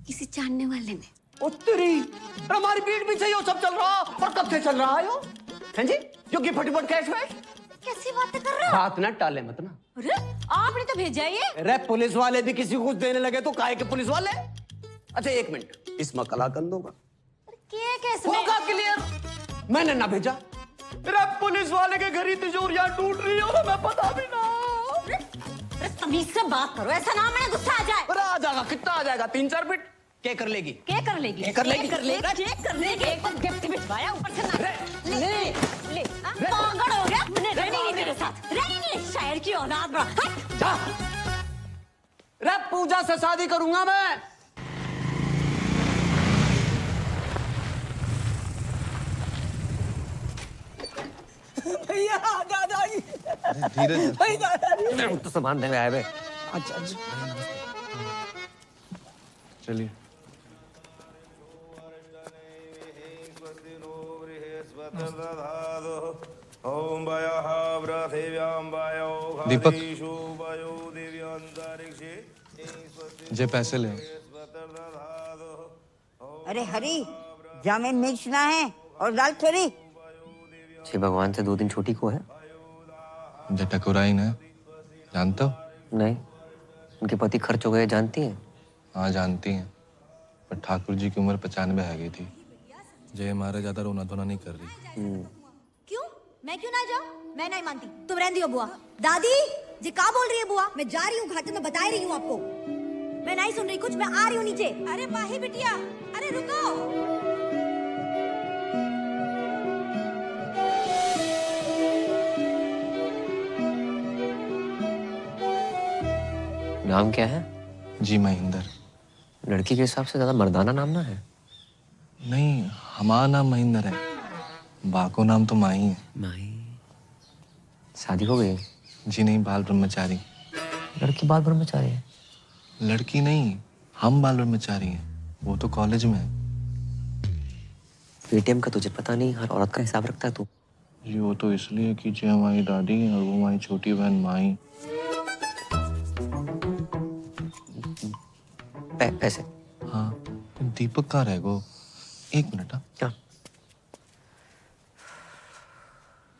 किसी जानने वाले ने। उत्तरी हमारी पीठ पीछे यो सब चल रहा और कब से चल रहा है यो? हैं जी? यो की फटाफट कैश वैश? कैसी बातें कर रहे हो? बात ना टाले मत ना। अरे आपने तो भेजा ये। अरे पुलिस वाले भी किसी को कुछ देने लगे तो काहे के पुलिस वाले? अच्छा एक मिनट, इसमें कलाकंद होगा? क्या कैसे? होगा क्लियर। मैंने ना भेजा। अरे पुलिस वाले के घर ही तिजोरियां टूट रही हो, हमें पता भी ना। अरे तमीज से बात करो, ऐसा ना मैंने गुस्सा आ जाए। अरे आ जाएगा, कितना आ जाएगा? 3-4 फीट क्या कर लेगी? क्या कर लेगी? कर लेगी? चेक कर लेगी। एक बार गिफ्ट भिजवाया ऊपर से ना। ले पागल हो गया? रहनी नहीं मेरे साथ, रहनी नहीं। शायर की औलाद बड़ा। जा। रे पूजा से शादी करूंगा मैं। भैया दादाजी। धीरे दादाजी तो सामान देने आए बे। अच्छा अच्छा चलिए। दीपक जे पैसे ले। अरे हरी, जामे मिर्च ना है और दाल थोड़ी। छे भगवान से 2 दिन छोटी को है। जे टकुराइन है, जानते हो? नहीं, उनके पति खर्च हो गए, जानती हैं? हाँ जानती हैं, पर ठाकुर जी की उम्र 95 है गई थी। जे हमारे ज्यादा रोना धोना नहीं कर रही। क्यों? मैं क्यों ना जाऊं? मैं नहीं मानती। तुम रहने दियो बुआ। दादी जी क्या बोल रही है बुआ? मैं जा रही हूँ घाटे में, बता रही हूँ आपको। मैं नहीं सुन रही कुछ, मैं आ रही हूँ नीचे। अरे माही बिटिया, अरे रुको। नाम क्या है? जी महेंद्र। लड़की के हिसाब से ज्यादा मर्दाना नाम ना है। नहीं, हमारा नाम महेंद्र है, बाको नाम तो माही है। माही। शादी हो गई? जी नहीं, बाल ब्रह्मचारी। लड़की बाल ब्रह्मचारी है? लड़की नहीं, हम बाल ब्रह्मचारी हैं, वो तो कॉलेज में है। पेटीएम का तुझे पता नहीं, हर औरत का हिसाब रखता है तू। जी वो तो इसलिए कि जे हमारी दादी है और वो हमारी छोटी बहन माही। पैसे? हाँ, दीपक कहाँ रह गो? 1 मिनट। क्या?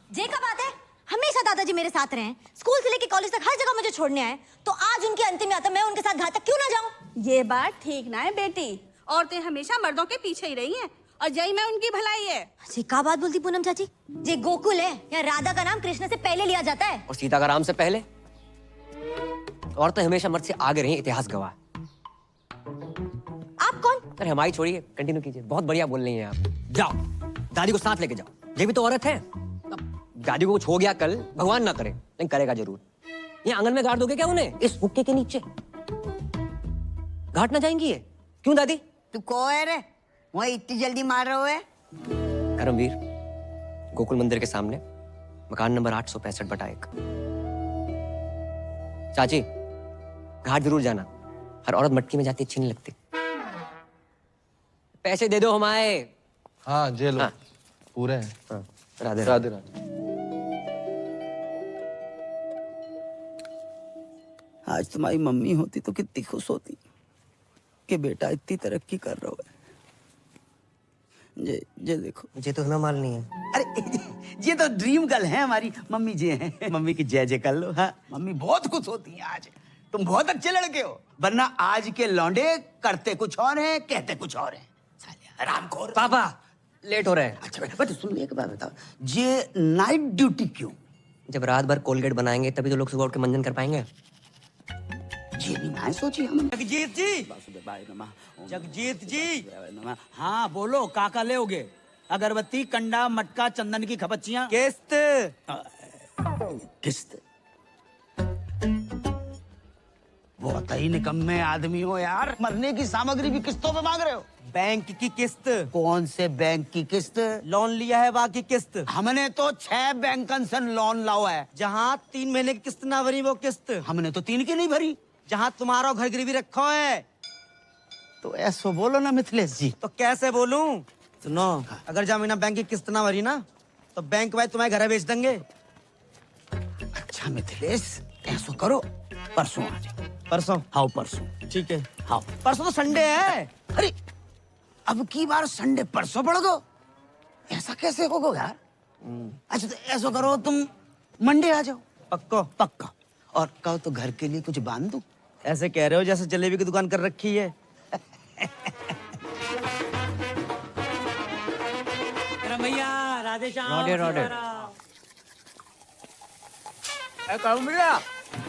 जे का बात है, हमेशा दादाजी मेरे साथ रहे। स्कूल से लेके कॉलेज तक हर जगह मुझे छोड़ने आए, तो आज उनकी अंतिम यात्रा मैं उनके साथ घाट तक क्यों ना जाऊं? ये बात ठीक ना है बेटी। औरतें हमेशा मर्दों के पीछे ही रही हैं और यही में उनकी भलाई है। जी का बात बोलती पूनम चाची? जे गोकुल है या राधा का नाम कृष्ण से पहले लिया जाता है, और सीता का राम से पहले? औरतें हमेशा मर्द से आगे रही, इतिहास गवाह। आप कौन? अरे हमारी छोड़िए, कंटिन्यू कीजिए। बहुत बढ़िया बोल रही हैं आप। जाओ, दादी को साथ लेके जाओ। ये भी तो औरत है। दादी को कुछ हो गया कल, भगवान ना करे, लेकिन करेगा जरूर। ये आंगन में गाड़ दोगे क्या उन्हें, इस हुक्के के नीचे? घाट ना जाएंगी ये? क्यों दादी? तू को है रे? वही इतनी जल्दी मार रहे हो है? धर्मवीर, गोकुल मंदिर के सामने, मकान नंबर 865/1। चाची, घाट जरूर जाना। हर औरत मटकी में जाती अच्छी नहीं लगती। पैसे दे दो हमारे। हाँ जे लो। हाँ। पूरे हैं। हाँ, राधे राधे राधे। आज तुम्हारी मम्मी होती तो कितनी खुश होती कि बेटा इतनी तरक्की कर रहा है। जे देखो, मुझे तो हमें माल नहीं है। अरे ये तो ड्रीम गर्ल है हमारी मम्मी जी हैं। मम्मी की जय जय कर लो। हाँ, मम्मी बहुत खुश होती हैं आज। तुम बहुत अच्छे लड़के हो, वरना आज के लौंडे करते कुछ और हैं, कहते कुछ और हैं। साले हरामखोर। पापा लेट हो रहा है। अच्छा बेटा, बट सुन एक बात बताओ, ये नाइट ड्यूटी क्यों? जब रात भर कोलगेट बनाएंगे तभी तो लोग सुबह उठ के मंजन कर पाएंगे। ये भी मैं सोची हम। जगजीत जी, वासुदेवाय नमः। जगजीत जी, नमः। हाँ बोलो, काका ले होगे? अगरबत्ती, कंडा, मटका, चंदन की खपच्चियां। किस्त। किस्त? बहुत ही निकम्मे आदमी हो यार, मरने की सामग्री भी किस्तों पे मांग रहे हो। बैंक की किस्त। कौन से बैंक की किस्त? लोन लिया है, बाकी किस्त। हमने तो 6 बैंकन से लोन लाओ है। जहाँ 3 महीने की किस्त ना भरी वो किस्त। हमने तो 3 की नहीं भरी। जहाँ तुम्हारा घर गिरवी रखा है। तो ऐसो बोलो ना मिथिलेश जी। तो कैसे बोलूं? सुनो, अगर जमीना बैंक की किस्त ना भरी ना तो बैंक भाई तुम्हारे घर बेच देंगे। अच्छा मिथिलेश, ऐसो करो, परसों आ जाओ। परसों? हाँ परसों। ठीक है। हाँ परसों तो संडे है। अरे अब की बार संडे परसों पड़ गो, ऐसा कैसे होगा यार? अच्छा तो ऐसा करो तुम मंडे आ जाओ। पक्को? पक्का। और कहो तो घर के लिए कुछ बांध दूं? ऐसे कह रहे हो जैसे जलेबी की दुकान कर रखी है। भैया राधे श्याम। रोडे रोडे। भैया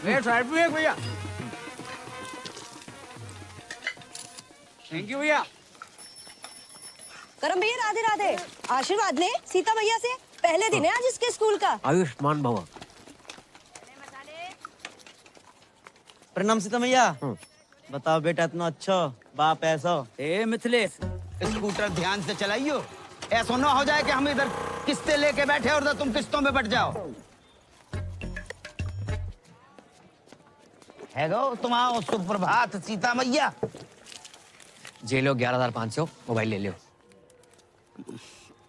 मेरे साइड भी है भैया। थैंक यू भैया। करम भैया राधे राधे, आशीर्वाद ले सीता भैया से, पहले दिन है आज इसके स्कूल का। आयुष्मान भव। प्रणाम सीता मैया। बताओ बेटा, इतना अच्छा बाप ऐसा। ए मिथिलेश, स्कूटर ध्यान से चलाइयो, ऐसा ना हो जाए कि हम इधर किस्तें लेके बैठे और उधर तुम किस्तों में बट जाओ। है गो तुम आओ। सुप्रभात सीता मैया। जे लो 11,500 मोबाइल ले लो।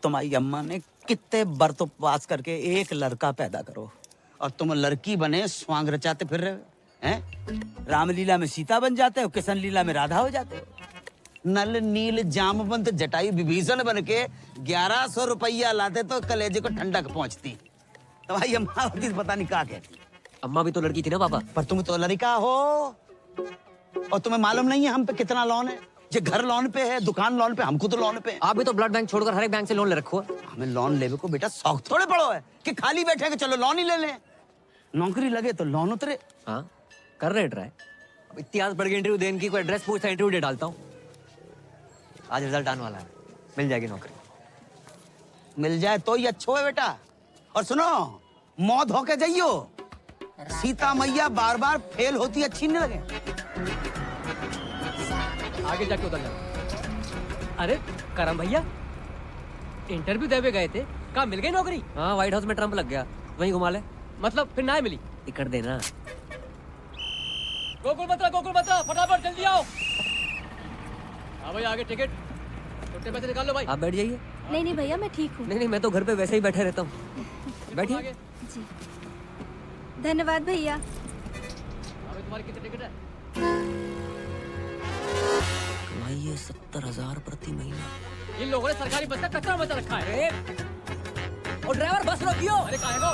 तुम्हारी अम्मा ने कितने बरतों पास करके एक लड़का पैदा करो और तुम लड़की बने स्वांग रचाते फिर रहे हो हैं? रामलीला में सीता बन जाते हो, किशन लीला में राधा हो जाते हो। नल नील जामवंत जटायु विभीषण बन के 1100 रुपया लाते तो कलेजे को ठंडक पहुंचती। तुम्हारी अम्मा होती तो पता नहीं क्या कहती। अम्मा भी तो लड़की थी ना पापा। पर तुम तो लड़का हो और तुम्हें मालूम नहीं है हम पे कितना लोन है। जे घर लोन पे है, दुकान लोन पे, हम खुद लोन पे हैं। आप भी तो ब्लड बैंक छोड़कर हर एक बैंक से लोन ले रखो है। हमें लोन लेवे को बेटा शौक थोड़े पड़ो है कि खाली बैठे के चलो लोन ही ले लें। नौकरी लगे तो लोन उतरे। हाँ कर रहे ट्राई। अब इतनी आदत पड़ गई इंटरव्यू देने की, कोई एड्रेस पूछता इंटरव्यू दे डालता हूँ। आज रिजल्ट आने वाला है, मिल जाएगी नौकरी। मिल जाए तो ही अच्छो है बेटा। और सुनो, मौत होके जाइयो, सीता मैया बार बार फेल होती अच्छी नहीं लगे। आगे जाके उतर जाओ। अरे करम भैया इंटरव्यू देवे गए थे, कहाँ मिल गई नौकरी? हाँ व्हाइट हाउस में ट्रम्प लग गया, वहीं घुमा ले। मतलब फिर ना मिली? टिकट देना। गोकुल बता फटाफट जल्दी आओ। हाँ भाई आगे टिकट, छोटे पैसे निकाल लो भाई। आप बैठ जाइए। नहीं नहीं भैया मैं ठीक हूँ। नहीं मैं तो घर पे वैसे ही बैठे रहता हूँ। बैठिए। जी धन्यवाद भैया। तुम्हारी कितनी टिकट है? कमाइए 70,000 प्रति महीना। इन लोगों ने सरकारी बस का कचरा मचा रखा है। और ड्राइवर बस रोकियो। अरे कहाँ है वो?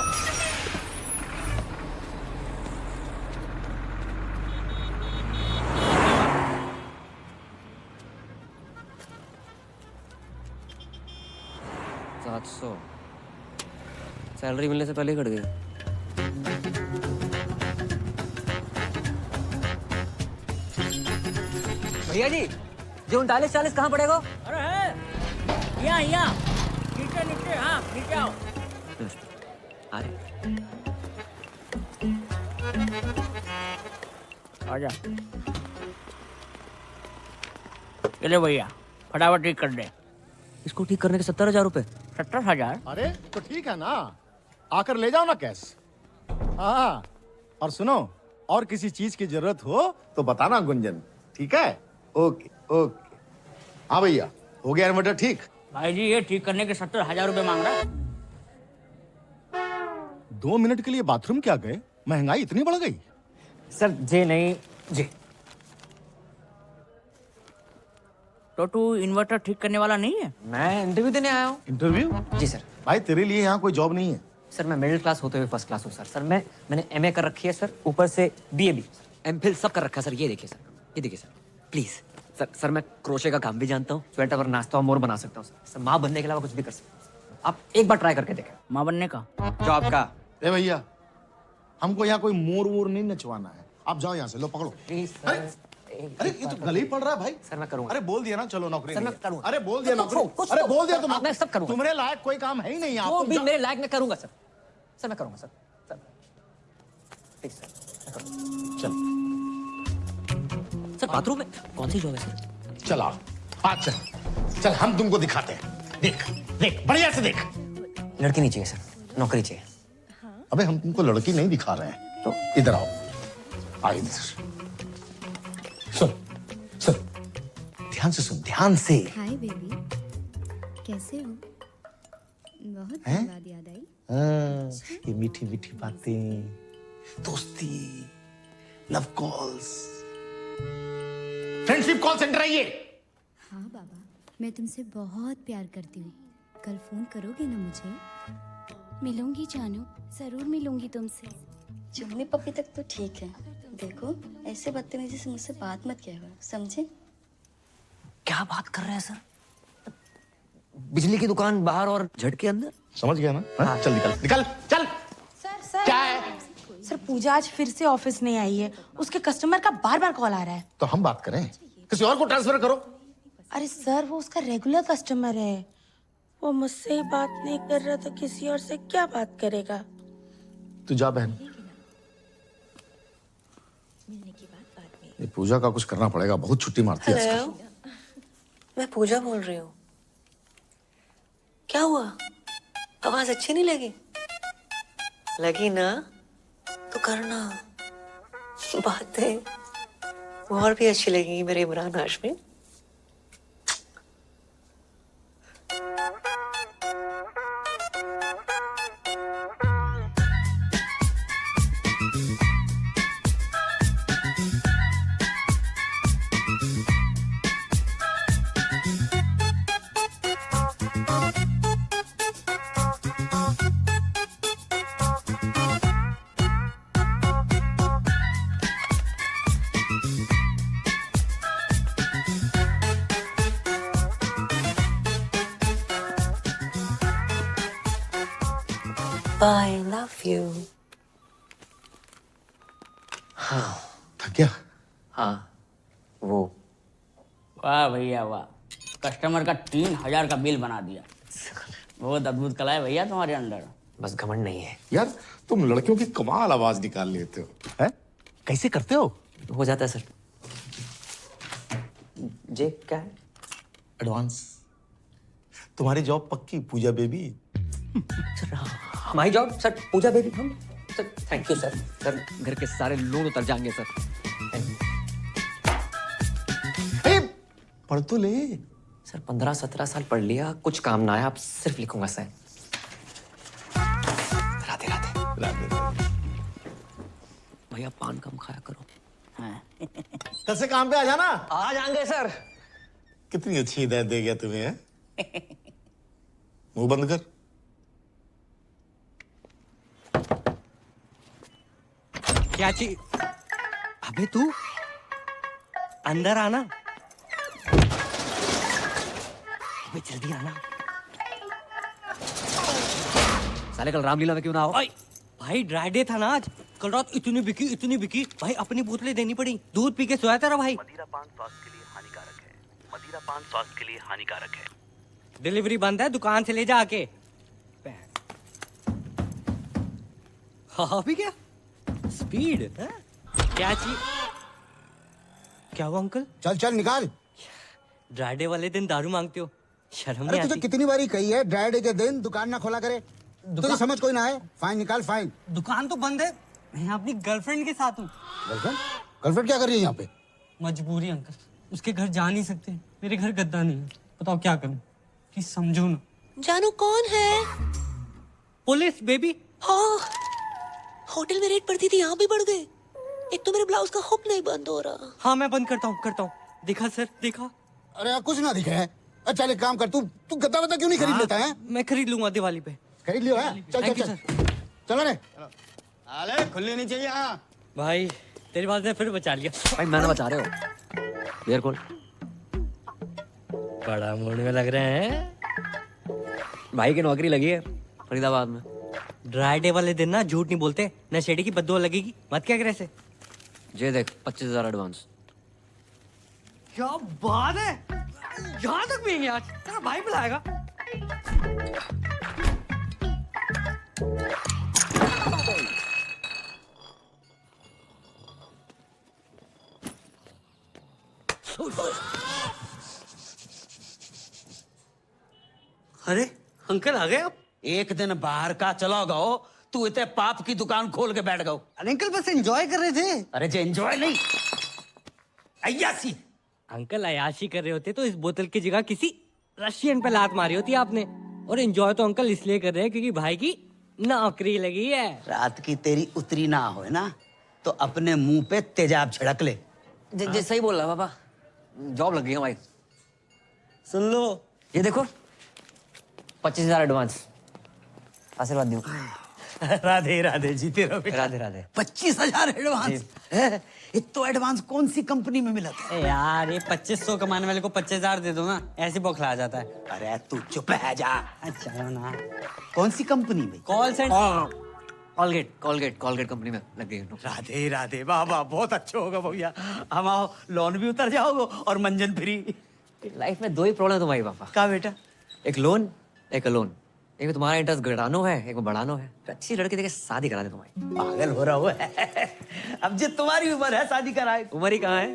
$700 सैलरी मिलने से पहले ही कट गई। भैया जी जो 39-40 कहाँ पड़ेगा? अरे है यहाँ नीचे हाँ नीचे आओ। अरे आजा चले भैया फटाफट ठीक कर दे। इसको ठीक करने के 70,000 रुपए। 70,000? अरे तो ठीक है ना, आकर ले जाओ ना कैश। हाँ और सुनो, और किसी चीज की जरूरत हो तो बताना गुंजन, ठीक है? Okay okay. हाँ भैया हो गया इन्वर्टर ठीक? भाई जी ये ठीक करने के 70,000 रुपए मांग रहा है। 2 मिनट के लिए बाथरूम क्या गए? महंगाई इतनी बढ़ गई? सर जी नहीं जी। तो तू इन्वर्टर ठीक करने वाला नहीं है? मैं इंटरव्यू देने आया हूँ। इंटरव्यू? जी सर। भाई तेरे लिए यहाँ कोई जॉब नहीं है। सर मैं मिडिल क्लास होते हुए फर्स्ट क्लास हूँ सर। सर मैंने एमए कर रखी है सर, ऊपर से बीए भी, एमफिल सब कर रखा है सर। ये देखिए सर, ये देखिए सर प्लीज। सर मैं क्रोशे का काम भी जानता हूँ, स्वेटर और नाश्ता और मोर बना सकता हूँ सर। माँ बनने के अलावा कुछ भी कर सकता हूँ। आप एक बार ट्राई करके देखें। माँ बनने का? जॉब का? ए भैया हमको यहाँ कोई मोर वोर नहीं नचवाना है, आप जाओ यहाँ से, लो पकड़ो। Please sir. अरे ये तो गले ही पड़ रहा है भाई। सर मैं करूँगा। अरे बोल दिया ना चलो नौकरी सर, नहीं मैं है। करूँगा। अरे बोल दिया नौकरी। कुछ अरे तो- बोल दिया तुम। मैं सब करूँगा। तुम्हारे लायक कोई काम है ही नहीं यहाँ। जो तुम भी जा- मेरे लायक मैं करूँगा सर। सर मैं करूँगा सर। सर प्लीज सर मैं करूँगा। चल सर बाथरूम में कौन सी जॉब है सर? चल आओ, आज चल चल हम तुमको दिखाते हैं। देख देख बढ़िया से देख। लड़की नहीं चाहिए सर, नौकरी चाहिए। अबे हम तुमको लड़की नहीं दिखा रहे हैं, तो इधर आओ। आओ इधर। सुन सुन ध्यान से सुन, ध्यान से। हाय बेबी, कैसे हो? बहुत हैं? बाद याद आई। हाँ, ये मीठी मीठी बातें, दोस्ती, love calls, friendship call centre है ये। हाँ बाबा, मैं तुमसे बहुत प्यार करती हूँ। कल फोन करोगे ना मुझे? मिलूंगी जानू, जरूर मिलूंगी तुमसे। चुम्मी पप्पी तक तो ठीक है, देखो ऐसे बदतमीजी से मुझसे बात मत किया करो, समझे? क्या बात कर रहे हैं सर? बिजली की दुकान बाहर और झटके अंदर। समझ गया ना? हाँ? चल निकल निकल चल। सर क्या है? सर पूजा आज फिर से ऑफिस नहीं आई है, उसके कस्टमर का बार बार कॉल आ रहा है। तो हम बात करें, किसी और को ट्रांसफर करो। अरे सर वो उसका रेगुलर कस्टमर है, वो मुझसे ही बात नहीं कर रहा तो किसी और से क्या बात करेगा? तू जा बहन, ये पूजा का कुछ करना पड़ेगा, बहुत छुट्टी मारती है आजकल। मैं पूजा बोल रही हूँ। क्या हुआ, आवाज अच्छी नहीं लगी? लगी ना तो करना, बातें और भी अच्छी लगेंगी मेरे Imran Hashmi. I love you. थक गया? हाँ वो। वाह भैया वाह, कस्टमर का 3000 का बिल बना दिया। बहुत अद्भुत कला है भैया तुम्हारे अंदर। बस घमंड नहीं है। यार तुम लड़कियों की कमाल आवाज निकाल लेते हो, हैं? कैसे करते हो? हो जाता है सर। जे क्या है? एडवांस। तुम्हारी जॉब पक्की पूजा बेबी। सर हमारी जॉब सर पूजा बेबी हम sir. Thank you sir. Sir घर के सारे लोन उतर जाएंगे सर। पढ़ तो ले। सर 15-17 साल पढ़ लिया, कुछ काम ना आया, अब सिर्फ लिखूंगा सर। राधे राधे। भैया पान कम खाया करो। कल से काम पे आ जाना। आ जाएंगे सर। कितनी अच्छी हिदायत दे गया तुम्हें, हैं? मुंह बंद कर। क्या चीज? अबे तू अंदर आना, अबे जल्दी आना। साले कल रामलीला में क्यों ना हो? भाई ड्राई डे था ना आज, कल रात इतनी बिकी भाई, अपनी बोतलें देनी पड़ी। दूध पी के सोया तेरा भाई। मदिरा पान स्वास्थ्य के लिए हानिकारक है। मदिरा पान स्वास्थ्य के लिए हानिकारक है। डिलीवरी बंद है, दुकान से ले जा आके। हाँ भी क्या स्पीड है? क्या चीज? क्या हुआ अंकल? चल चल निकाल। ड्राई डे वाले दिन दारू मांगते हो, शर्म अरे नहीं तुझे आती? कितनी बारी कही है ड्राई डे के दिन दुकान ना खोला करे, तुझे समझ कोई ना है। फाइन निकाल फाइन। दुकान तो बंद है, मैं अपनी गर्लफ्रेंड के साथ हूँ। गर्लफ्रेंड? गर्लफ्रेंड क्या कर रही है यहाँ पे? मजबूरी अंकल, उसके घर जा नहीं सकते, मेरे घर गद्दा नहीं है, बताओ क्या करूँ? प्लीज समझो ना। जानू कौन है? Police baby. हाँ, होटल में रेट पड़ती थी, यहाँ भी बढ़ गए। एक तो मेरे ब्लाउज का हुक नहीं बंद हो रहा। हाँ मैं बंद करता हूँ। देखा सर, देखा? अरे यार कुछ ना दिखे है। अच्छा एक काम कर, तू गद्दा वद्दा क्यों नहीं खरीद लेता है? मैं खरीद लूंगा दिवाली पे। खरीद लियो है? चल Thank चल you, चल चलो रे। अरे खुलनी नहीं चाहिए। हाँ भाई तेरी बात ने फिर बचा लिया। भाई मैंने बचा रहे हो। बियर कौन? बड़ा मूड में लग रहे हैं। भाई की नौकरी लगी है फरीदाबाद में। ड्राई डे वाले दिन ना झूठ नहीं बोलते, नशेड़ी की बददुआ लगेगी, मत क्या करे से। ये देख 25,000 एडवांस। क्या बात है, यहाँ तक भी आज तेरा भाई बुलाएगा। अरे अंकल आ गए आप? एक दिन बाहर का चलो गो, तू इतने पाप की दुकान खोल के बैठ गो। अरे अंकल बस एंजॉय कर रहे थे। अरे जे एंजॉय नहीं, अय्यासी। अंकल अयाशी कर रहे होते तो इस बोतल की जगह किसी रशियन पे लात मारी होती आपने। और एंजॉय तो अंकल इसलिए कर रहे हैं क्योंकि भाई की नौकरी लगी है। रात की तेरी उतरी ना हो ना, तो अपने मुंह पे तेजाब छिड़क ले। जे सही बोल रहा पापा, जॉब लग गई है भाई। सुन लो, ये देखो 25,000 एडवांस, आशीर्वाद दो। राधे राधे, जीते रहो बेटा। राधे राधे। 25,000 एडवांस? इतना एडवांस कौन सी कंपनी में मिला था? यार ये 2500 कमाने वाले को 25,000 दे दो ना, ऐसे बौखला जाता है। अरे तू चुप है जा। अच्छा ना, कौन सी कंपनी में? Call centre. कॉलगेट कंपनी में लग गई। राधे राधे, वाह वाह, बहुत अच्छा होगा भैया। हम आओ, लोन भी उतर जाओगे और मंजन फ्री। लाइफ में दो ही प्रॉब्लम है तुम्हारी पापा। क्या बेटा? एक लोन, एक अलोन। एक में तुम्हारा इंटरेस्ट घटानो है, एक में बढ़ानो है। अच्छी लड़की देके शादी करा दे तुम्हारी। पागल हो रहा हो? अब जो तुम्हारी उम्र है शादी कराए। उम्र ही कहाँ है,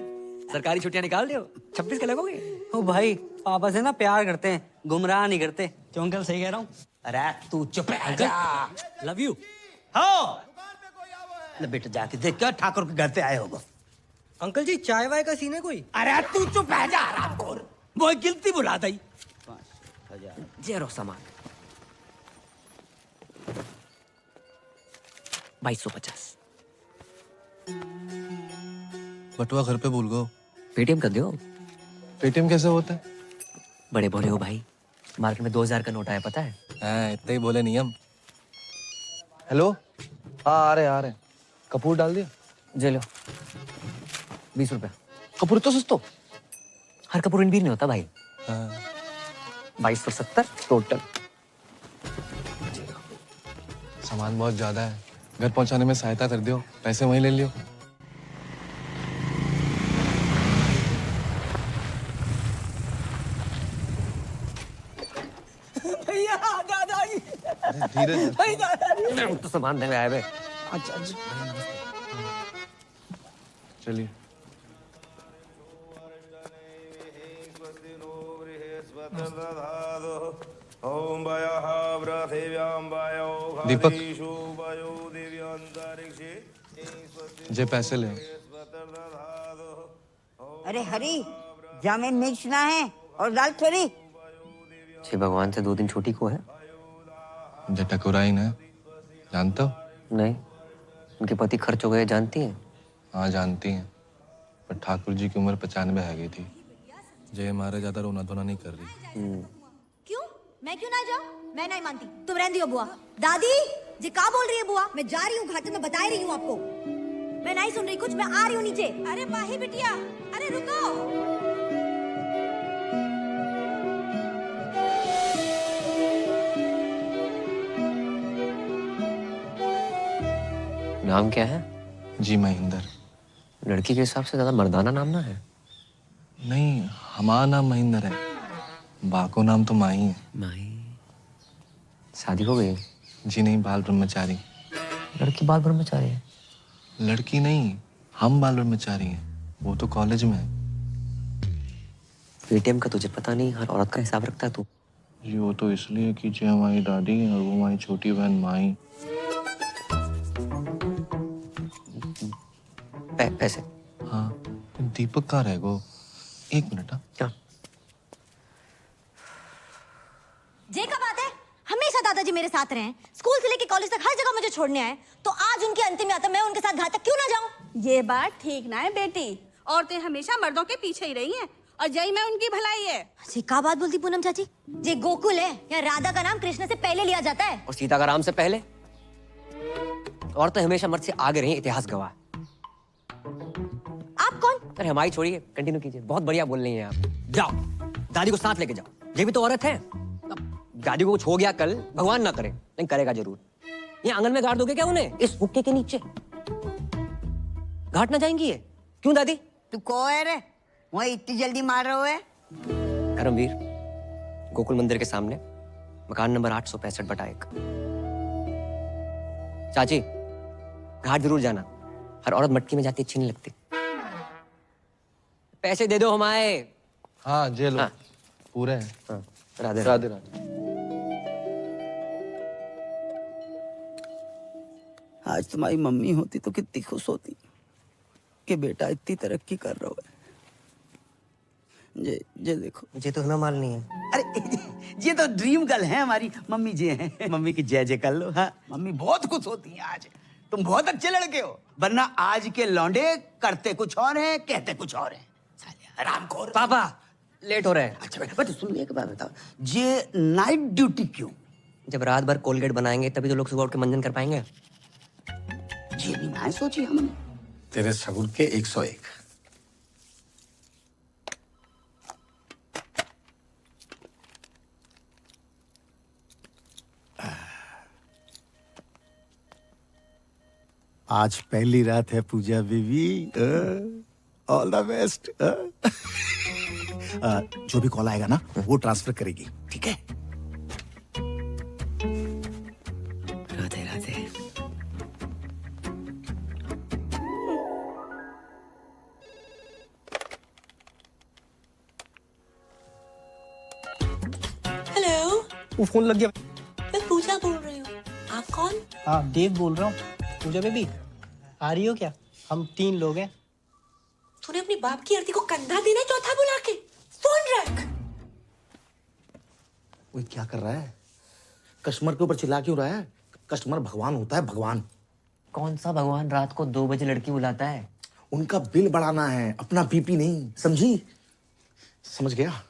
सरकारी छुट्टियां निकाल दो, 26 के लगोगे। ओ भाई, पापा से ना प्यार करते हैं, गुमराह नहीं करते। क्यों अंकल, सही कह रहा हूँ? अरे तू चुप है जा। Love you. हाँ ले बेटा, जाके देख क्या ठाकुर के घर पे आए होगा। अंकल जी चाय वाय का सीन है कोई? अरे तू चुप है जा, रामखोर। वो गिलती बुला दी। जे रो सामान 2250। बटुआ घर पे भूल गो। पेटीएम कर दो। पेटीएम कैसे होता है? बड़े भोले हो भाई, मार्केट में 2000 का नोट आया पता है? हाँ, इतना ही बोले नियम। हेलो, हाँ आ रहे। कपूर डाल दिया? जे लो 20 रुपया। कपूर तो सस्तो। हर कपूर इन भी नहीं होता भाई। हाँ। 2270 टोटल। सामान बहुत ज्यादा है, घर पहुंचाने में सहायता कर दियो, पैसे वहीं ले लियो। भैया दादाजी, धीरे तो सामान देने आए बे। अच्छा चलिए। दीपक, जे पैसे ले। अरे हरी, जामे मिर्च ना है और दाल थोड़ी। जी भगवान से 2 दिन छोटी को है। जे टकुराई ना, जानते हो? नहीं, उनके पति खर्च हो गए, जानती हैं? हाँ जानती हैं, पर ठाकुर जी की उम्र 95 है गई थी। जे मारे ज्यादा रोना धोना नहीं कर रही। क्यों? मैं क्यों ना जाऊं? मैं नहीं मानती, तुम रहने दियो बुआ। दादी जी का बोल रही है बुआ? मैं जा रही हूँ घाटे में, बता रही हूँ आपको। मैं नहीं सुन रही कुछ, मैं आ रही हूँ नीचे। अरे माही बिटिया, अरे रुको। नाम क्या है? जी महेंद्र। लड़की के हिसाब से ज्यादा मर्दाना नाम ना है। नहीं, हमारा नाम महेंद्र है, बाको नाम तो माही है। माही? शादी हो गई? जी नहीं, बाल ब्रह्मचारी। लड़की बाल ब्रह्मचारी है? लड़की नहीं, हम बाल ब्रह्मचारी हैं, वो तो कॉलेज में है। पेटीएम का तुझे पता नहीं, हर औरत का हिसाब रखता है तू। जी वो तो इसलिए कि जी हमारी दादी और वो हमारी छोटी बहन माही। पैसे? हाँ, तो दीपक कहाँ रह गो? 1 मिनट। हाँ क्या? जे का बात है, हमेशा दादाजी मेरे साथ रहे हैं, स्कूल से लेके कॉलेज तक हर जगह मुझे छोड़ने आए, तो आज उनकी अंतिम यात्रा मैं उनके साथ घाट तक क्यों ना जाऊं? ये बात ठीक ना है बेटी, औरतें हमेशा मर्दों के पीछे ही रही हैं और जय में उनकी भलाई है। जी का बात बोलती पूनम चाची? जे गोकुल है या राधा का नाम कृष्ण से पहले लिया जाता है? और सीता का राम से पहले? औरतें हमेशा मर्द से आगे रही, इतिहास गवाह। आप कौन? अरे हमारी छोड़िए, कंटिन्यू कीजिए। बहुत बढ़िया बोल रही हैं आप। जाओ, दादी को साथ लेके जाओ। ये भी तो औरत है। अब दादी को कुछ हो गया कल, भगवान ना करे, लेकिन करेगा जरूर। ये आंगन में गाड़ दोगे क्या उन्हें, इस हुक्के के नीचे? घाट ना जाएंगी ये? क्यों दादी? तू को है रे, वहाँ इतनी जल्दी मार रहे है? धर्मवीर, गोकुल मंदिर के सामने, मकान नंबर 865/1। चाची, घाट जरूर जाना। हर औरत मटकी में जाती अच्छी नहीं लगती। पैसे दे दो हमारे। हाँ जे लो। हाँ। पूरे हैं। हाँ, राधे राधे राधे। आज तुम्हारी मम्मी होती तो कितनी खुश होती कि बेटा इतनी तरक्की कर रहा है। जे देखो, मुझे तो ना मालनी है। अरे ये तो ड्रीम गर्ल है हमारी मम्मी जी हैं। मम्मी की जय जय कर लो। हाँ, मम्मी बहुत खुश होती हैं आज। तुम बहुत अच्छे लड़के हो, वरना आज के लौंडे करते कुछ और हैं, कहते कुछ और हैं। साले हरामखोर। पापा लेट हो रहा है। अच्छा बेटा सुन, एक बात बताओ, ये नाइट ड्यूटी क्यों? जब रात भर कोलगेट बनाएंगे तभी तो लोग सुबह उठ के मंजन कर पाएंगे। ये नहीं मैं सोची हमने। तेरे सगुन के 101। आज पहली रात है पूजा बेबी, ऑल द बेस्ट। जो भी कॉल आएगा ना वो ट्रांसफर करेगी, ठीक है? राधे राधे। हेलो, वो फोन लग गया। मैं पूजा बोल रही हूँ। आप कौन? हाँ देव बोल रहा हूँ। पूजा बेबी आ रही हो क्या? हम 3 लोग हैं। तूने अपनी बाप की आरती को कंधा देना, चौथा बुला के फोन रख। वो क्या कर रहा है? कस्टमर के ऊपर चिल्ला क्यों रहा है? कस्टमर भगवान होता है, भगवान। कौन सा भगवान रात को 2 बजे लड़की बुलाता है? उनका बिल बढ़ाना है, अपना बीपी नहीं, समझी? समझ गया?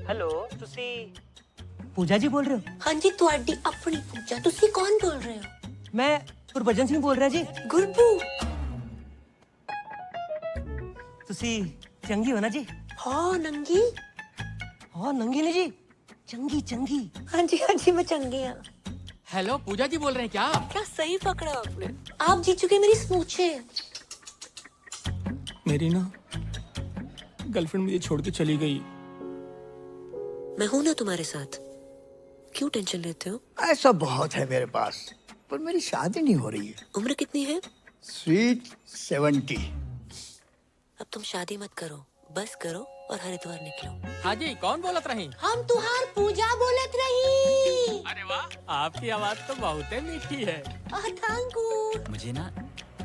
हेलो तुसी पूजा जी बोल रहे हो? हाँ जी, ਤੁਹਾਡੀ अपनी पूजा। तुसी कौन बोल रहे हो? मैं गुरबचन सिंह बोल रहा जी। गुरबू। तुसी चंगी हो ना जी? हाँ नंगी। हाँ नंगी नहीं जी, चंगी चंगी। हाँ जी मैं चंगी हूँ। हेलो पूजा जी बोल रहे हैं क्या? क्या सही पकड़ा आपने। आप जीत चुके मेरी स्मूचे। मेरी ना गर्लफ्रेंड मुझे छोड़ के चली गई। मैं हूं ना तुम्हारे साथ, क्यों टेंशन लेते हो? ऐसा बहुत है मेरे पास, पर मेरी शादी नहीं हो रही है। उम्र कितनी है? स्वीट 70। अब तुम शादी मत करो, बस करो और हरिद्वार निकलो। हाँ जी, कौन बोलत रही? हम तुहार पूजा बोलत रही। अरे वाह, आपकी आवाज तो बहुत ही मीठी है। Thank you. मुझे ना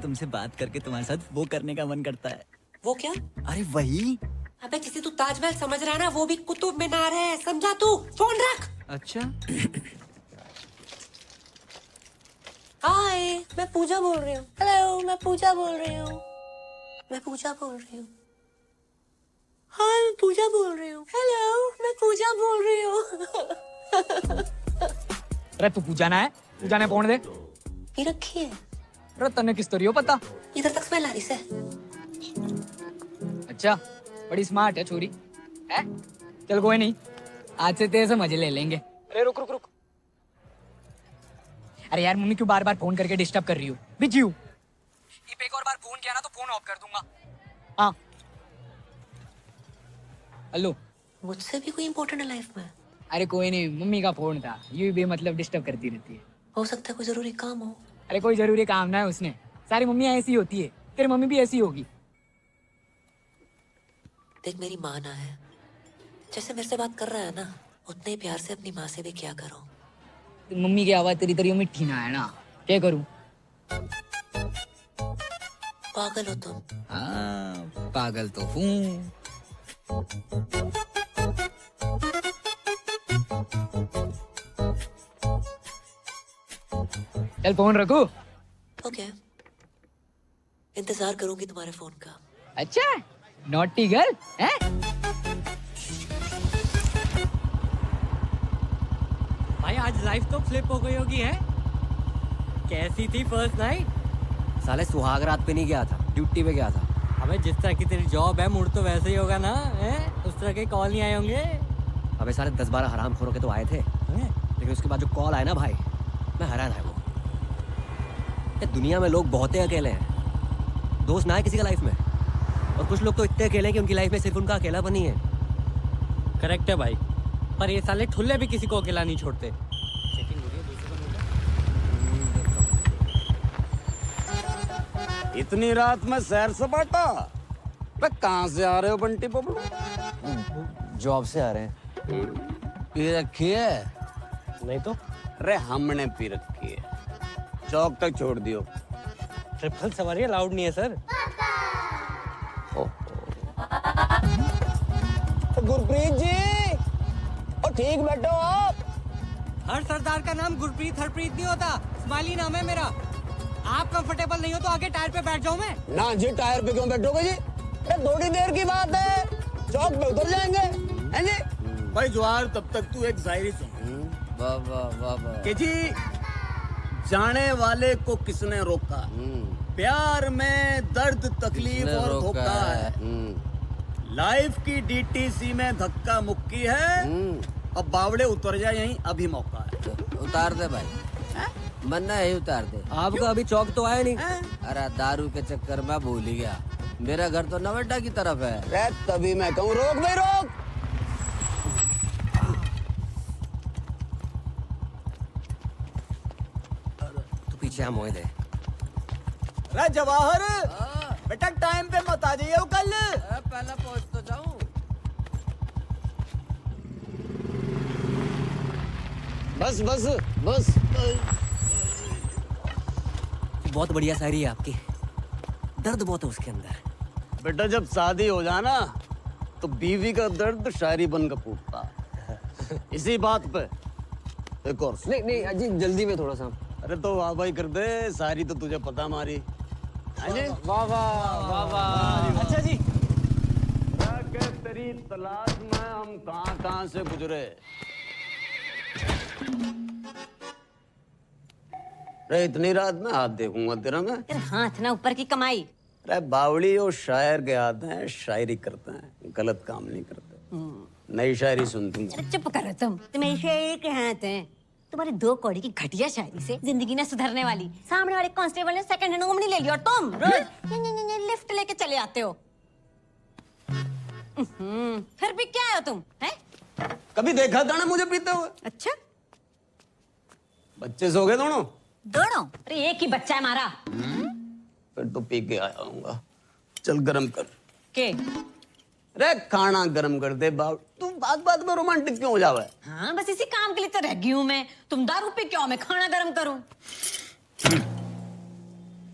तुमसे बात करके तुम्हारे साथ वो करने का मन करता है। वो क्या? अरे वही। अबे जिसे तू ताजमहल समझ रहा है ना, वो भी कुतुब मीनार है, समझा तू? फोन रख। अच्छा। हाय, मैं पूजा बोल रही हूँ। हेलो, मैं पूजा बोल रही हूँ। मैं पूजा बोल रही हूँ। हाय, मैं पूजा बोल रही हूँ। हेलो, मैं पूजा बोल रही हूँ। अरे तू पूजा ना है, पूजा ने फोन दे। ये रखी है। अरे तन्ने किस तोरी हो पता? इधर तक स्मेल आ रही से। अच्छा, बड़ी स्मार्ट है छोरी। है? चल कोई नहीं, आज से तेरे से मजे ले लेंगे। अरे रुक रुक रुक। अरे यार मम्मी क्यों बार बार फोन करके डिस्टर्ब कर रही हो? बिजी हूँ। एक और बार फोन किया ना तो फोन ऑफ कर दूंगा। हाँ। हेलो। मुझसे भी कोई इम्पोर्टेंट है लाइफ में? अरे कोई नहीं, मम्मी का फोन था, ये भी मतलब डिस्टर्ब करती रहती है। हो सकता है कोई जरूरी काम हो। अरे कोई जरूरी काम ना है उसने, सारी मम्मी ऐसी होती है, तेरी मम्मी भी ऐसी होगी। देख मेरी माँ ना है, जैसे मेरे से बात कर रहा है ना, उतने ही प्यार से अपनी माँ से भी क्या करो। तो मम्मी की आवाज तेरी तरी मिठी ना है ना, क्या करूं? पागल हो तुम। हाँ पागल तो हूँ। चल फोन रखो। ओके, इंतजार करूंगी तुम्हारे फोन का। अच्छा, नॉटी गर्ल है? भाई आज लाइफ तो फ्लिप हो गई होगी है? कैसी थी फर्स्ट नाइट? साले सुहाग रात पे नहीं गया था, ड्यूटी पे गया था। अबे जिस तरह की तेरी जॉब है, मूड तो वैसे ही होगा ना, है? उस तरह के कॉल नहीं आए होंगे? अबे साले 10-12 हरामखोरों के तो आए थे, लेकिन उसके बाद जो कॉल आया ना भाई, मैं हैरान है। वो ये दुनिया में लोग बहुत ही अकेले हैं, दोस्त ना है किसी का लाइफ में, और कुछ लोग तो इतने अकेले हैं कि उनकी लाइफ में सिर्फ उनका अकेलापन ही है। करेक्ट है भाई, पर ये साले ठुल्ले भी किसी को अकेला नहीं छोड़ते। इतनी रात में सैर सपाटा? कहाँ से आ रहे हो बंटी बबलू? जॉब से आ रहे हैं। पी रखी है? नहीं तो। अरे हमने पी रखी है, चौक तक छोड़ दियो। ट्रिपल सवारी अलाउड नहीं है सर। गुरप्रीत जी, और ठीक बैठो आप। हर सरदार का नाम गुरप्रीत हरप्रीत नहीं होता, स्माइली नाम है मेरा। आप कंफर्टेबल नहीं हो तो आगे टायर पे बैठ जाऊं मैं? ना जी, टायर पे क्यों बैठोगे जी? अरे थोड़ी देर की बात है, चौक पे उतर जाएंगे, हैं जी? भाई जवाहर, तब तक तू एक शायरी सुन। वाह वाह वाह वाह। कि जी जाने वाले को किसने रोका, प्यार में दर्द तकलीफ और धोखा है, लाइफ की डीटीसी में धक्का मुक्की है, अब बावड़े उतर जाए यहीं अभी मौका है। उतार दे भाई, मन्ना है उतार दे। आपका अभी चौक तो आया नहीं। अरे दारू के चक्कर में भूल ही गया, मेरा घर तो नवेटा की तरफ है। तभी मैं कहूँ रोक भाई रोक। तो पीछे हम मोए दे। अरे जवाहर, बेटा टाइम पे मत आ जाइए कल। पहले पहुंच तो जाऊं। बस बस बस। बहुत बढ़िया शायरी है आपकी, दर्द बहुत है उसके अंदर। बेटा जब शादी हो जाना तो बीवी का दर्द शायरी बनकर फूटता। इसी बात पे एक और सुन। नहीं नहीं अजी, जल्दी में थोड़ा सा। अरे तो वाह भाई कर दे, सारी तो तुझे पता मारी। वाह वाह वाह। अच्छा जी, तेरी तलाश में हम कहां से गुजरे। अरे इतनी रात में हाथ देखूंगा तेरा मैं? तेरे हाथ ना ऊपर की कमाई। अरे बावड़ी और शायर के हाथ हैं, शायरी करते हैं, गलत काम नहीं करते। नई शायरी सुनती हूँ। अरे चुप करो तुम, तुम्हें शेर के हाथ हैं। तुम्हारी 2 कौड़ी की घटिया शायरी से जिंदगी न सुधरने वाली। सामने वाले कांस्टेबल ने सेकंड हैंड उंगली ले ली और तुम रोज लिफ्ट लेके चले आते हो। फिर भी क्या है तुम, हैं? कभी देखा था ना मुझे पीते हुए? अच्छा, बच्चे सो गए दोनों? दोनों? अरे एक ही बच्चा है हमारा। फिर तो पी के आया हूँगा। चल गरम कर के। अरे खाना गरम कर दे बाब। तू बात बात में रोमांटिक क्यों हो जावे? हाँ, बस इसी काम के लिए तो रह गई हूँ मैं। तुम दारू पी क्यों, मैं खाना गरम करूं?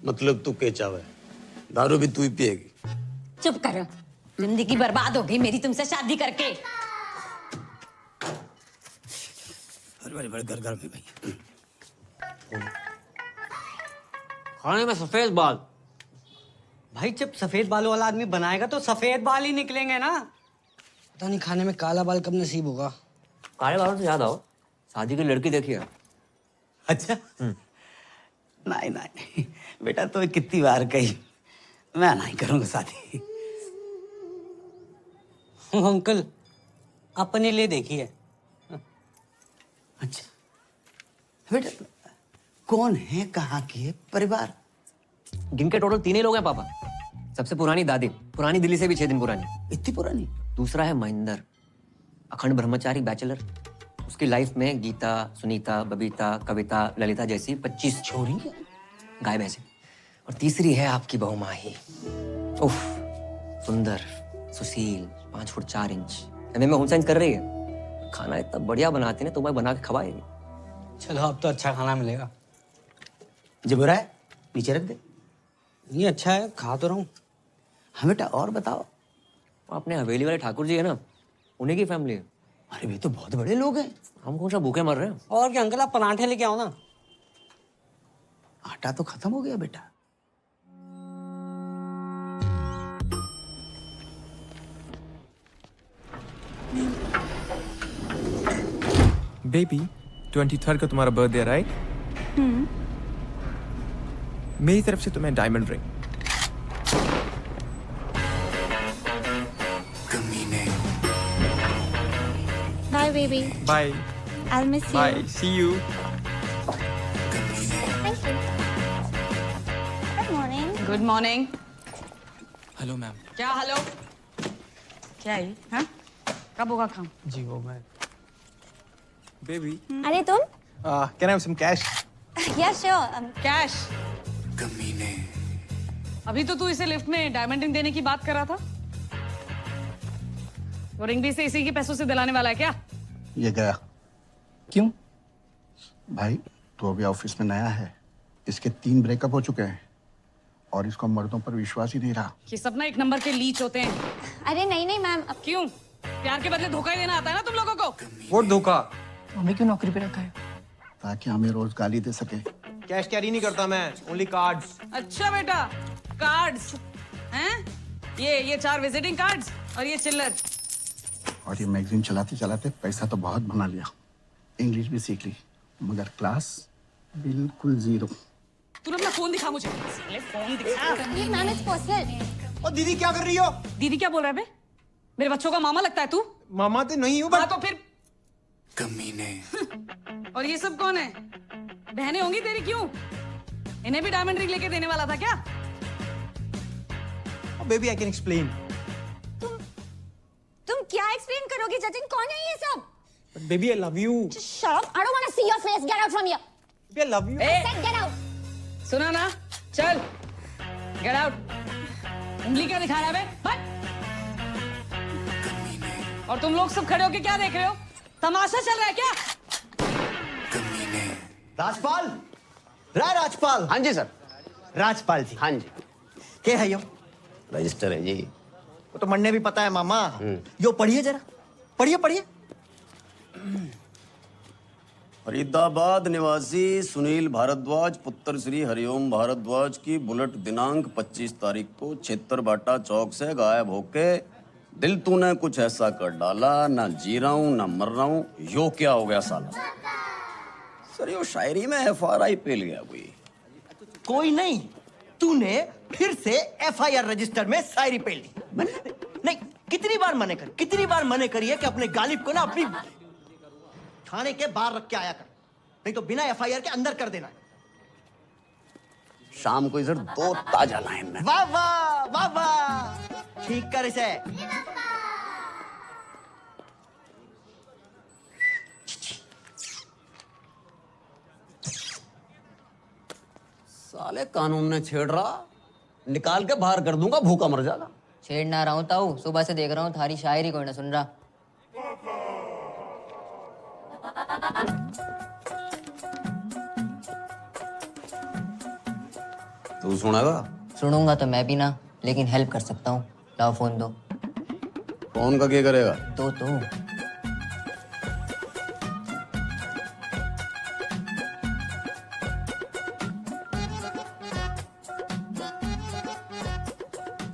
मतलब तू के चावे, दारू भी तू ही पिएगी? चुप करो, जिंदगी बर्बाद हो गई मेरी तुमसे शादी करके। बड़े बड़े घर में भाई। खाने में सफेद बाल। भाई जब सफेद बालों वाला आदमी बनाएगा तो सफेद बाल ही निकलेंगे ना। पता नहीं खाने में काला बाल कब नसीब होगा। काले बालों से याद आओ, शादी की लड़की देखी है? अच्छा नहीं नहीं बेटा, तो कितनी बार कही मैं नहीं करूंगा शादी। अंकल अपने लिए देखी है। अच्छा बेटा, कौन है, कहाँ की है, परिवार? जिनके टोटल 3 ही लोग हैं पापा। सबसे पुरानी दादी, पुरानी दिल्ली से भी 6 दिन पुरानी। इतनी पुरानी? दूसरा है महेंद्र, अखंड ब्रह्मचारी बैचलर। उसकी लाइफ में गीता, सुनीता, बबीता, कविता, ललिता जैसी 25 छोरी गाय भैंसे। और तीसरी है आपकी बहू माही। उफ, सुंदर, सुशील, 5 फुट 4 इंच। एमए में होम साइंस कर रही है। खाना इतना बढ़िया बनाती है, तुम्हें बना के खवाएगी। चलो अब तो अच्छा खाना मिलेगा। जो बुरा है नीचे रख दे। ये अच्छा है, खा तो रहा हूँ। हाँ बेटा, और बताओ। वो अपने हवेली वाले ठाकुर जी है ना, उन्हीं की फैमिली है। अरे वे तो बहुत बड़े लोग हैं। हम कौन सा भूखे मर रहे हैं? और क्या अंकल, आप पराठे लेके आओ ना। आटा तो खत्म हो गया बेटा। बेबी 23rd को तुम्हारा बर्थडे, राइट? मेरी तरफ से तुम्हें diamond ring. Bye, baby. Bye I'll miss you. Bye, see you. Thank you. Good morning. Good morning. Hello ma'am. क्या हेलो? क्या है? हाँ? कब होगा काम? जी वो मैं। बेबी अरे तुम? Can I have some cash? Yeah, sure. Cash? अभी तो तू इसे लिफ्ट में डायमंड रिंग देने की बात कर रहा था। वो रिंग भी इसी के पैसों से दिलाने वाला है क्या? ये गया। क्यों भाई? तो अभी ऑफिस में नया है, इसके 3 ब्रेकअप हो चुके हैं और इसको मर्दों पर विश्वास ही नहीं रहा। ये सब ना 1 नंबर के लीच होते हैं। अरे नहीं नहीं मैम। क्यों? प्यार के बदले धोखा ही देना आता है ना तुम लोगों को? वो धोखा हमें क्यों नौकरी पे रखा है? ताकि हमें रोज गाली दे सके। कैश कैरी नहीं करता मैं, ओनली कार्ड्स। अच्छा बेटा, कार्ड्स हैं? ये 4 विजिटिंग कार्ड्स और ये चिल्लर। और ये मैगजीन चलाते चलाते पैसा तो बहुत बना लिया, इंग्लिश भी सीख ली, मगर क्लास बिल्कुल जीरो। तूने अपना फोन दिखा मुझे। साले फोन दिखा। और दीदी क्या कर रही हो? दीदी क्या बोल रहा है बे? मेरे बच्चों का मामा लगता है तू? मामा तो नहीं हूँ हाँ तो फिर कमीने। और ये सब कौन है? बहनें होंगी तेरी, क्यों? इन्हें भी डायमंड रिंग लेके देने वाला था क्या? Baby I can explain. तुम क्या एक्सप्लेन करोगे जतिन? कौन है ये सब? Baby I love you. Shut up! I don't want to see your face. Get out from here. Baby I love you. A, Get out. सुना ना? चल, गेट आउट। उंगली क्या दिखा रहा है बे? हट! और तुम लोग सब खड़े होके क्या देख रहे हो? तमाशा चल रहा है क्या? राजपाल, राजपाल। हाँ जी सर। राजपाल जी। हाँ जी। क्या है यो? रजिस्टर है जी। वो तो मन्ने भी पता है मामा। यो पढ़िए जरा, पढ़िए पढ़िए। फरीदाबाद निवासी सुनील भारद्वाज पुत्र श्री हरिओम भारद्वाज की बुलेट दिनांक 25 तारीख को छेत्तरबाटा चौक से गायब होके दिल तूने कुछ ऐसा कर डाला, ना जी रहा हूं ना मर रहा हूं, यो क्या हो गया साला? सर यो शायरी में FRI पेल गया कोई नहीं, तूने फिर से FIR रजिस्टर में शायरी पेल दी। नहीं, कितनी बार मने करिए कि अपने गालिब को ना अपनी थाने के बाहर रख के आया कर, नहीं तो बिना FIR के अंदर कर देना। शाम को इधर 2 ताजा लाइन में। वाह वाह वाह वाह, ठीक कर इसे। साले कानून ने छेड़ रहा, निकाल के बाहर कर दूंगा, भूखा मर जाएगा। छेड़ ना रहा हूँ ताऊ, सुबह से देख रहा हूँ थारी शायरी कोई ना सुन रहा। तू सुनेगा? सुनूंगा तो मैं भी ना, लेकिन हेल्प कर सकता हूँ। लाओ फोन दो। फोन का क्या करेगा? तो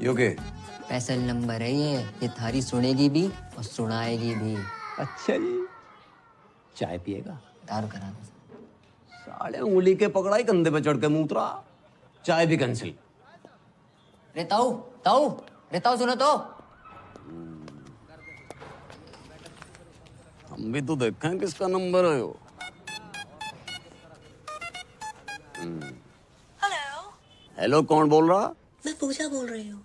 यो के? स्पेशल नंबर है ये थारी सुनेगी भी और सुनाएगी भी। अच्छा जी। चाय पिएगा? दारू करा दो। साले उंगली के पकड़ाई, कंधे पे चढ़ के मूत्रा, चाय भी कैंसिल। रे ताऊ सुनो तो। हम भी तो देखें किसका नंबर है यो। हेलो, कौन बोल रहा? मैं पूजा बोल रही हूँ।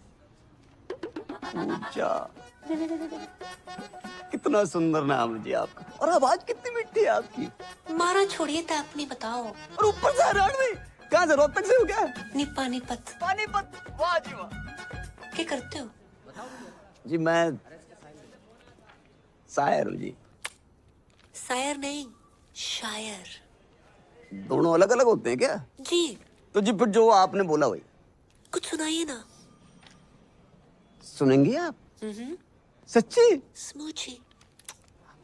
पूजा, कितना सुंदर नाम है जी आपका, और आवाज कितनी मीठी है आपकी। मारा छोड़िए तो अपनी बताओ। और ऊपर से हरियाणवी, कहाँ से, रोहतक से हो क्या? पानीपत। वाह जी वाह। क्या करते हो? जी मैं शायर हूँ जी। शायर नहीं, शायर। दोनों अलग अलग होते हैं क्या? जी। तो जी फिर जो आपने बोला वही कुछ सुनाइए ना। सुनेंगी आप? सच्ची? स्मूची।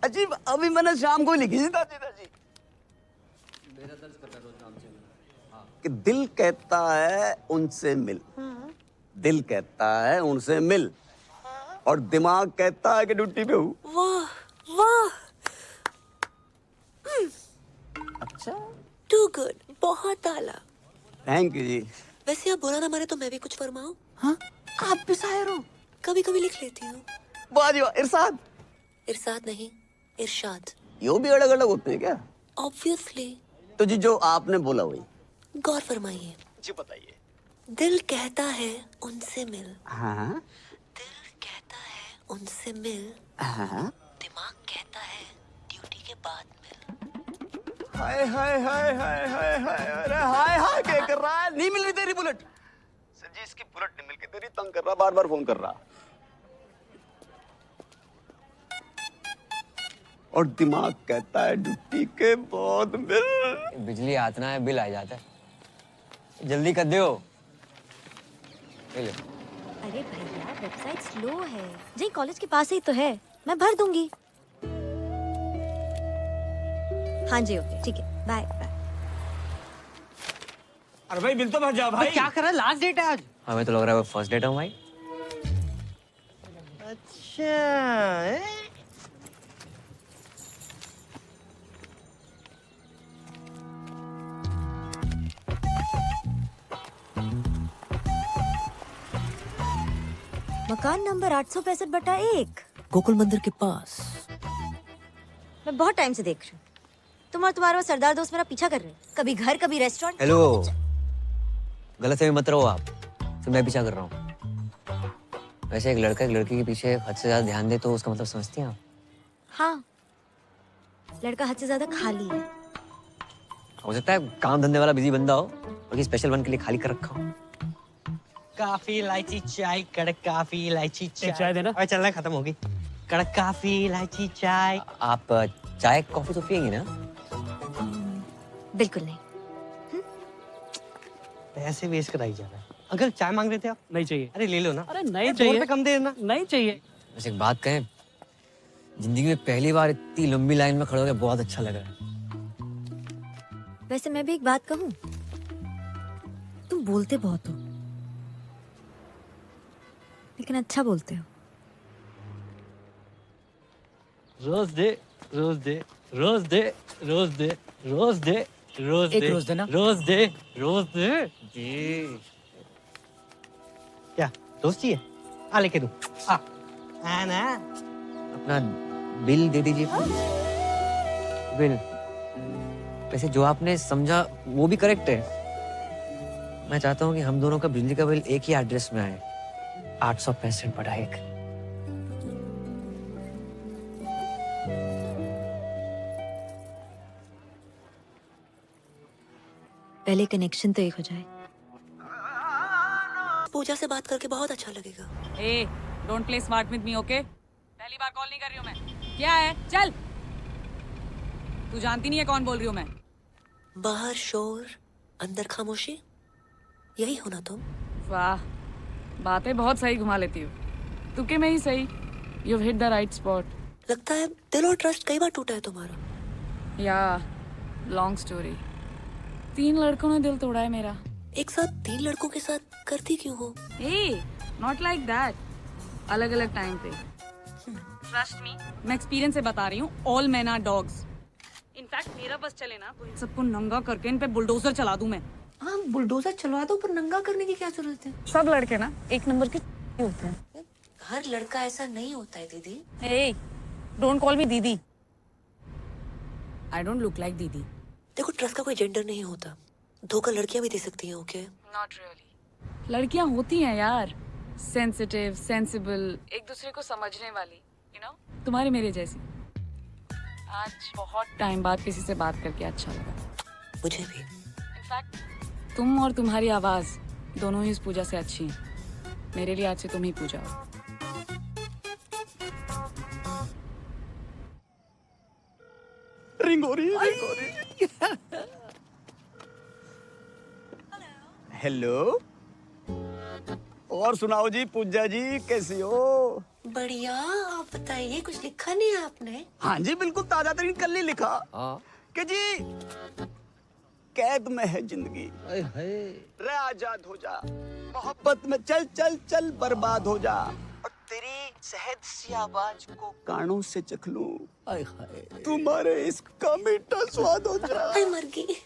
अजीब, अभी मैंने शाम को लिखी थी दादी। कि दिल कहता है उनसे मिल, दिल कहता है उनसे मिल, और दिमाग कहता है कि ड्यूटी पे हूँ। वाह वाह। अच्छा, टू गुड, बहुत आला। थैंक यू जी। वैसे आप बुरा ना माने तो मैं भी कुछ फरमाऊं? हाँ, आप भी शायर हो? कभी कभी लिख लेती हूँ। वाह जी वाह। इरशाद? इरशाद नहीं, इरशाद। यो भी अलग अलग होते हैं क्या? ऑब्वियसली। तो जी जो आपने बोला वही गौर फरमाइए। जी बताइए। दिल कहता है उनसे मिल। हाँ। दिल कहता है उनसे मिल। हाँ। दिमाग कहता है ड्यूटी के बाद मिल। हाय हाय हाय हाय हाय हाय, अरे हाय हाय क्या कर रहा है? नहीं मिल रही तेरी बुलेट। सर जी इसकी बुलेट नहीं मिल के तेरी तंग कर रहा, बार बार फोन कर रहा, और दिमाग कहता है ड्यूटी के बाद मिल। बिजली आतना है, बिल आ जाता है, जल्दी कर दो। अरे भैया, वेबसाइट स्लो है जी, कॉलेज के पास ही तो है, मैं भर दूंगी। हाँ जी ओके ठीक है बाय बाय। अरे भाई बिल तो भर जाओ भाई। क्या कर रहा है? लास्ट डेट है आज। हमें तो लग रहा है वो फर्स्ट डेट है भाई। अच्छा मकान नंबर 865/1 गोकुल मंदिर के पास। मैं बहुत टाइम से देख रही हूँ तुम और तुम्हारा वो सरदार दोस्त मेरा पीछा कर रहे हैं, कभी घर कभी रेस्टोरेंट। हेलो, गलत फहमी मत रहो आप, तो मैं पीछा कर रहा हूँ। वैसे एक लड़का एक लड़की के पीछे हद से ज्यादा ध्यान दे तो उसका मतलब समझती हैं आप? हाँ लड़का हद से ज्यादा खाली है। हो सकता है काम धंधे वाला बिजी बंदा हो और स्पेशल वन के लिए खाली कर रखा हो। काफी इलायची चाय, कड़क काफी इलायची चाय। चाय देना। अरे चलना खत्म होगी। कड़क काफी इलायची चाय। आप चाय कॉफी तो पियेंगी ना? बिल्कुल नहीं। पैसे वेस्ट कराई जा रहा है। अंकल चाय मांग रहे थे आप? नहीं चाहिए। अरे ले लो ना। अरे नहीं 2 रुपए कम दे देना। नहीं चाहिए। वैसे एक बात कहें, जिंदगी में पहली बार इतनी लंबी लाइन में खड़े होकर बहुत अच्छा लगा है। वैसे मैं भी एक बात कहूँ, तुम बोलते बहुत हो लेकिन अच्छा बोलते हो। रोज दे रोज दे रोज दे रोज दे रोज दे रोज एक दे रोज देना। रोज दे रोज दे जी। क्या दोस्त चाहिए? आ लेके दूं। आ ना। अपना बिल दे दीजिए। बिल। वैसे जो आपने समझा वो भी करेक्ट है। मैं चाहता हूँ कि हम दोनों का बिजली का बिल एक ही एड्रेस में आए, 865/1। पहले कनेक्शन तो एक हो जाए। पूजा से बात करके बहुत अच्छा लगेगा। ए don't play smart with me okay. पहली बार कॉल नहीं कर रही हूँ मैं। क्या है चल। तू जानती नहीं है कौन बोल रही हूँ मैं। बाहर शोर अंदर खामोशी, यही हो ना तुम? वाह बातें बहुत सही घुमा लेती हो। तुके में ही सही। You hit the right spot. लगता है दिल और ट्रस्ट कई बार टूटा है तुम्हारा। या लॉन्ग स्टोरी। 3 लड़कों ने दिल तोड़ा है मेरा। एक साथ 3 लड़कों के साथ करती क्यों हो? ए नॉट लाइक दैट। अलग अलग टाइम पे। ट्रस्ट मी मैं एक्सपीरियंस से बता रही हूँ। All man are dogs. In fact मेरा बस चले ना तो इन सबको नंगा करके इन पे बुलडोजर चला दूं मैं। हाँ बुलडोजर चलवा दो, पर नंगा करने की क्या जरूरत है? सब लड़के ना एक नंबर के होते हैं। हर लड़का ऐसा नहीं होता है दीदी। ए डोंट कॉल मी दीदी। आई डोंट लुक लाइक दीदी। देखो ट्रस्ट का कोई जेंडर नहीं होता, धोखा लड़कियां भी दे सकती हैं। Okay not really. लड़कियां होती हैं यार, सेंसिटिव सेंसिबल, एक दूसरे को समझने वाली, यू नो तुम्हारी मेरे जैसी। आज बहुत टाइम बाद किसी से बात करके अच्छा लगा। मुझे भी। इनफैक्ट तुम और तुम्हारी आवाज दोनों ही इस पूजा से अच्छी हैं। मेरे लिए आज से तुम ही पूजा हो। रिंग हो रही है, रिंग हो रही है। हेलो। और सुनाओ जी पूजा जी, कैसी हो? बढ़िया। आप बताइए, कुछ लिखा नहीं है आपने? हाँ जी बिल्कुल ताजा तरीन कल ही लिखा कि जी कैद में है जिंदगी, रे आजाद हो जा, मोहब्बत में चल चल चल बर्बाद हो जा, और तेरी शहद सी आवाज को कानों से चख लूं, तुम्हारे इश्क का मीठा स्वाद हो जा। मर गई।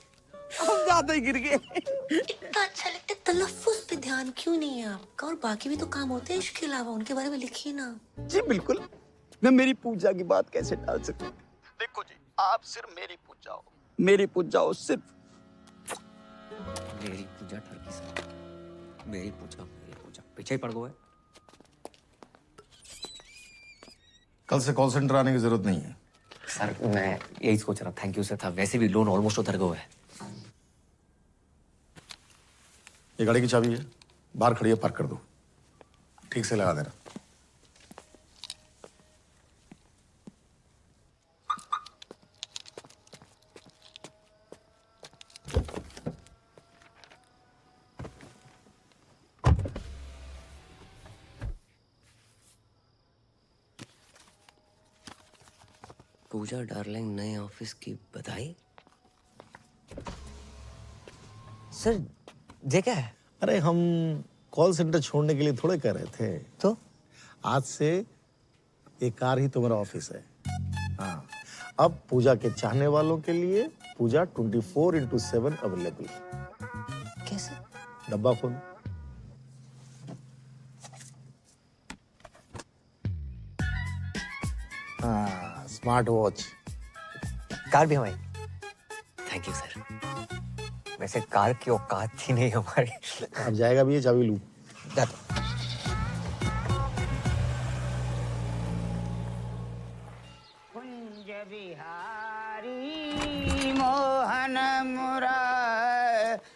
हम ज्यादा ही गिर गए। इतना अच्छा लगता है, तलफ्फुज पे ध्यान क्यों नहीं है आपका? और बाकी भी तो काम होते हैं इश्क के अलावा, उनके बारे में लिखिए ना। जी बिल्कुल, मैं मेरी पूजा की बात कैसे टाल सकता हूँ? देखो जी, आप सिर्फ मेरी पूजा हो, मेरी पूजा हो सिर्फ। मेरी पूजा ठरकी से, मेरी पूजा पीछे ही पड़ गए। कल से कॉल सेंटर आने की जरूरत नहीं है। सर मैं यही सोच रहा, थैंक यू सर था, वैसे भी लोन ऑलमोस्ट उतर गया है। ये गाड़ी की चाबी है, बाहर खड़ी है, पार्क कर दो, ठीक से लगा देना। पूजा डार्लिंग नए ऑफिस की बधाई। सर ये क्या है? अरे हम कॉल सेंटर छोड़ने के लिए थोड़े कह रहे थे। तो आज से एक कार ही तुम्हारा ऑफिस है। हाँ, अब पूजा के चाहने वालों के लिए पूजा 24/7 अवेलेबल। कैसे? डब्बा खोल। हाँ, स्मार्ट वॉच। कार भी हमारी। Thank you sir. वैसे कार की औकात थी नहीं हमारी। अब जाएगा भी ये, चाबी लूं। कुंज बिहारी मोहन मुरारे।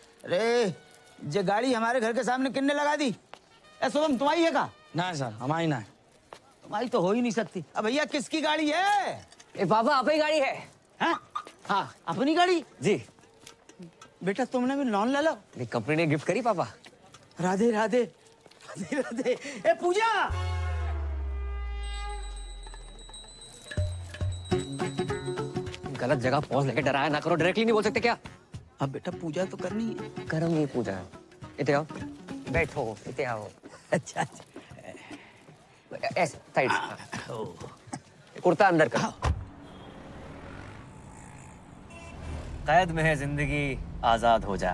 जे गाड़ी हमारे घर के सामने किन्ने लगा दी? ए शुभम, तुम्हारी है का? ना सर, हमारी ना है। तुम्हारी तो हो ही नहीं सकती। अब भैया किसकी गाड़ी है? ए पापा, अपनी गाड़ी है। हाँ हाँ, अपनी गाड़ी? जी। बेटा तुमने भी लोन ले लो। कंपनी ने गिफ्ट करी पापा। राधे राधे राधे राधे। ए पूजा, गलत जगह पहुंच लेके डराया ना करो। डायरेक्टली नहीं बोल सकते क्या? अब बेटा पूजा तो करनी है। करम ये पूजा है। इते आओ, बैठो, इते आओ। अच्छा ऐसे साइड कुर्ता अंदर कर। कैद में है जिंदगी, आजाद हो जा।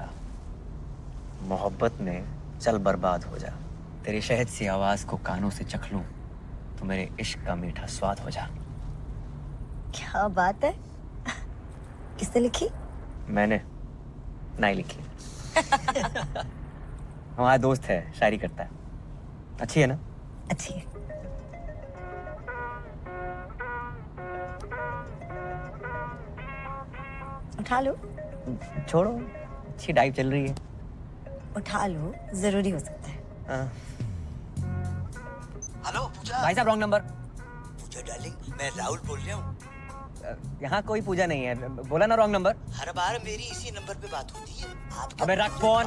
मोहब्बत में चल बर्बाद हो जा। तेरी शहद सी आवाज को कानों से चख लूं तो मेरे इश्क का मीठा स्वाद हो जा। क्या बात है? किसने लिखी? मैंने नहीं लिखी। हमारा दोस्त है, शायरी करता है। अच्छी है ना? अच्छी है। उठा लो। छोड़ो, अच्छी डाइव चल रही है। उठा लो, जरूरी हो सकता है। हेलो पूजा। भाई साहब रॉन्ग नंबर। पूजा डार्लिंग, मैं राहुल बोल रहा हूँ। यहाँ कोई पूजा नहीं है। बोला ना रॉन्ग नंबर। हर बार मेरी इसी नंबर पे बात होती है। आपका अबे रख फोन।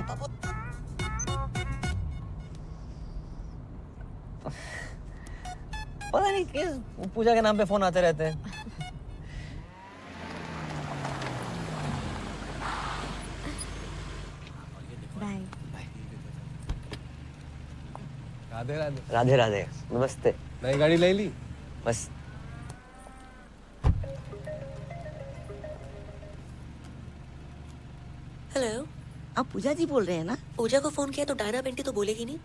पता नहीं किस पूजा के नाम पे फोन आते रहते हैं। बाय। राधे राधे। राधे राधे। नमस्ते। नई गाड़ी ले ली? बस। हेलो, आप पूजा जी बोल रहे हैं ना? पूजा को फोन किया तो डायना पेंटी तो बोलेगी नहीं।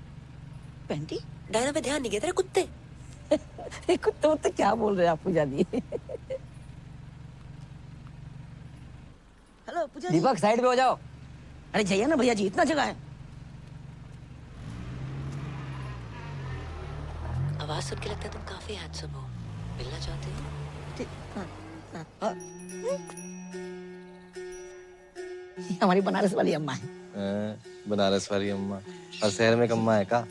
पेंटी? डायना पे ध्यान नहीं गया तेरे कुत्ते। कुत्ते तो क्या बोल रहे हैं आप पूजा जी? हेलो पूजा जी। दीपक साइड पे हो जाओ। अरे जाइए ना भैया जी, इतना जगह है। आवाज सुन के लगता है तुम काफी हैंडसम हो। मिलना चाहते हो? हमारी बनारस वाली अम्मा है। बनारस वाली अम्मा। और शहर में कम्मा है का?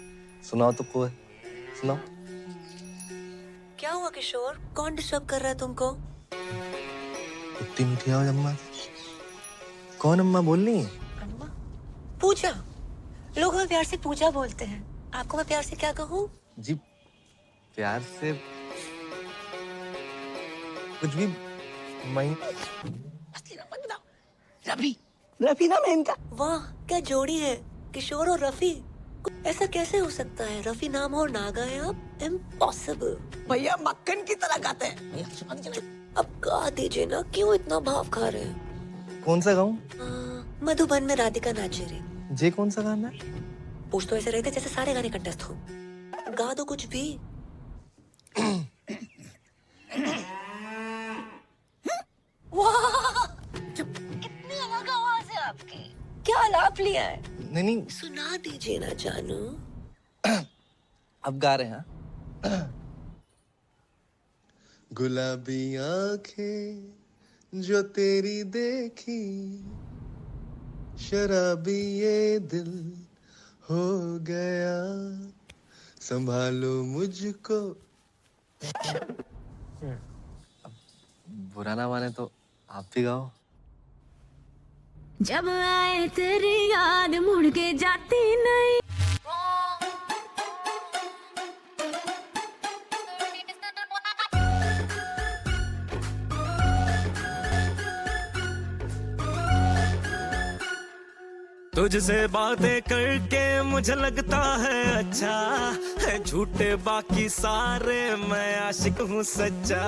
सुनाओ तो कोई, सुनाओ। क्या हुआ किशोर? कौन डिस्टर्ब कर रहा है तुमको? इतनी मीठी आवाज अम्मा। कौन अम्मा बोल रही है? पूजा। लोग हमें प्यार से पूजा बोलते हैं। आपको मैं प्यार से क्या कहूँ? जी प्यार से कुछ भी। रफी, रफी नाम है इनका। वाह क्या जोड़ी है, किशोर और रफी। ऐसा कैसे हो सकता है? रफी नाम हो और ना गाए आप? इम्पॉसिबल। भैया मक्खन की तरह गाते हैं। भैया सुना दीजिए। अब गा दीजिए ना, क्यों इतना भाव खा रहे हैं? कौन सा गाऊं? मधुबन में राधिका नाचे रे। जे कौन सा गाना है? पूछ तो ऐसे रहे थे जैसे सारे गाने कंटेस्ट हो। गा दो कुछ भी। वाह कितनी अलग आवाज है आपकी। क्या आलाप लिया है? नहीं सुना दीजिए ना जानू। अब गा रहे हैं। गुलाबी आंखें जो तेरी देखी, शराबी ये दिल हो गया, संभालो मुझको। बुरा ना माने तो आप भी गाओ। जब आए तेरी याद मुड़ के जाती नहीं। तुझसे बातें करके मुझे लगता है अच्छा है, झूठे बाकी सारे मैं आशिक हूँ सच्चा।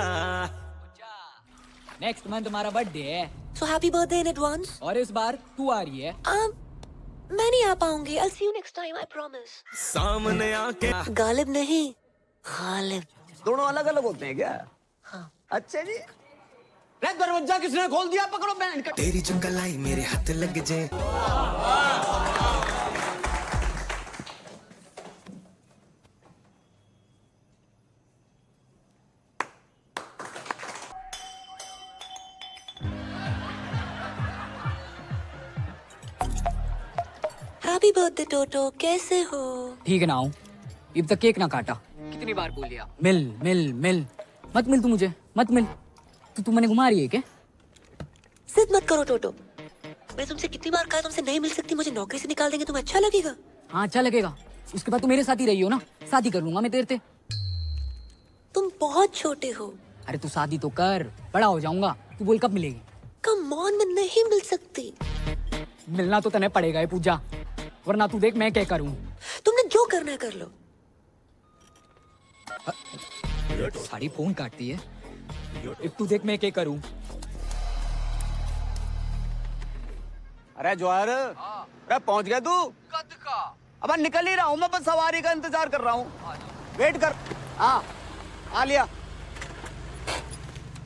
नेक्स्ट मंथ तुम्हारा बर्थडे है, So happy birthday in advance. और इस बार तू आ रही है। मैं नहीं आ पाऊंगी। I'll see you next time, I promise. सामने आके गालिब नहीं, गालिब। दोनों अलग अलग होते हैं क्या? हाँ। अच्छा जी। रे दरवाजा किसने खोल दिया? पकड़ो बैंड का। तेरी जो कलाई मेरे हाथ लग जाए। Happy birthday टोटो, कैसे हो? ठीक है ना हूँ, अब तक केक ना काटा। कितनी बार बोल लिया मिल मिल मिल, मत मिल तू मुझे, मत मिल। तू मैंने घुमा रही है क्या? जिद मत करो टोटो। मैं तुमसे कितनी बार कहा तुमसे नहीं मिल सकती, मुझे नौकरी से निकाल देंगे, तुम्हें अच्छा लगेगा? हाँ अच्छा लगेगा, उसके बाद तू मेरे साथ ही रही हो ना, शादी कर लूंगा मैं तेरे से। तुम बहुत छोटे हो। अरे तू शादी तो कर, बड़ा हो जाऊंगा। तू बोल कब मिलेगी? कम ऑन, मैं नहीं मिल सकती। मिलना तो तने पड़ेगा है पूजा, वरना तू देख मैं क्या करूँ। तुमने जो करना है कर लो। सारी फोन काटती है, अब तू देख मैं क्या करूँ। अरे जवाहर, अरे पहुंच गया तू? कद का? अब निकल ही रहा हूँ मैं, बस सवारी का इंतजार कर रहा हूँ। वेट कर। हाँ आ लिया।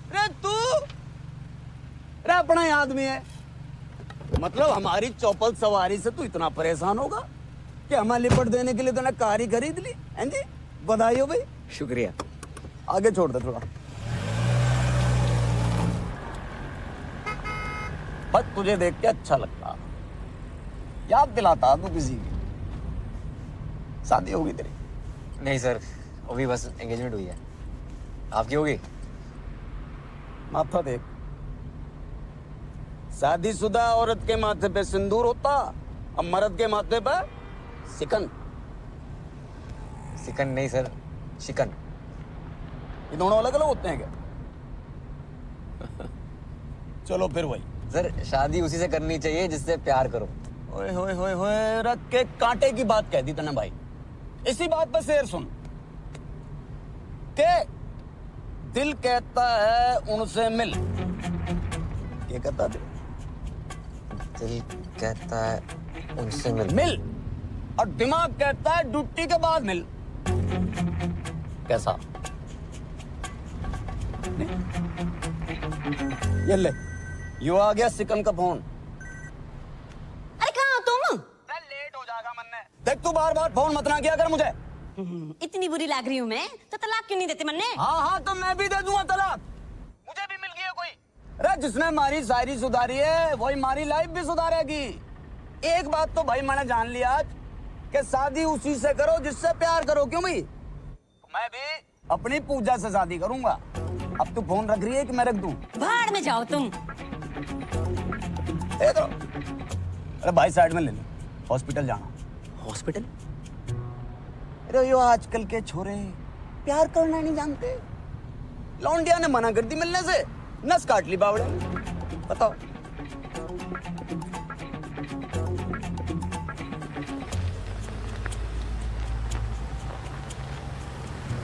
अरे तू, अरे अपना ही आदमी है। मतलब हमारी चौपल सवारी से तू इतना परेशान होगा कि हमें लिपट देने के लिए तूने कार ही खरीद ली? हैं जी, बधाई हो भाई। शुक्रिया। आगे छोड़ दे थोड़ा। बस तुझे देख के अच्छा लगता, याद दिलाता तू किसी की। शादी होगी तेरी? नहीं सर, अभी बस एंगेजमेंट हुई है। आपकी होगी? माथा देख, शादीशुदा औरत के माथे पे सिंदूर होता, अब मर्द के माथे पे सिकन। सिकन नहीं सर, शिकन। ये दोनों अलग अलग होते हैं क्या? चलो फिर वही। सर शादी उसी से करनी चाहिए जिससे प्यार करो। ओए होए होए होए, रख के कांटे की बात कह दी तूने भाई। इसी बात पर शेर सुन के दिल कहता है उनसे मिल। क्या कहता दिल? दिल कहता है उनसे मिल। और दिमाग कहता है ड्यूटी के बाद मिल। कैसा? ये ले, यो आ गया सिकन का फोन। अरे कहाँ हो तुम? लेट हो जाएगा मन्ने। देख तू बार बार फोन मत ना किया कर मुझे। इतनी बुरी लग रही हूँ मैं तो तलाक क्यों नहीं देते मन्ने? हाँ तो मैं भी दे दूंगा तलाक। मुझे भी मिल गया कोई। अरे जिसने हमारी शायरी सुधारी है वही हमारी लाइफ भी सुधारेगी। एक बात तो भाई मैंने जान लिया आज कि शादी उसी से करो जिससे प्यार करो। क्यों भाई? मैं भी अपनी पूजा से शादी करूंगा। अब तू फोन रख रही है कि मैं रख दूं? भाड़ में जाओ तुम। तो अरे भाई साइड में ले ले, हॉस्पिटल जाना। हॉस्पिटल? अरे यो आजकल के छोरे प्यार करना नहीं जानते। लौंडिया ने मना कर दी मिलने से, नस काट ली बावड़े। बताओ।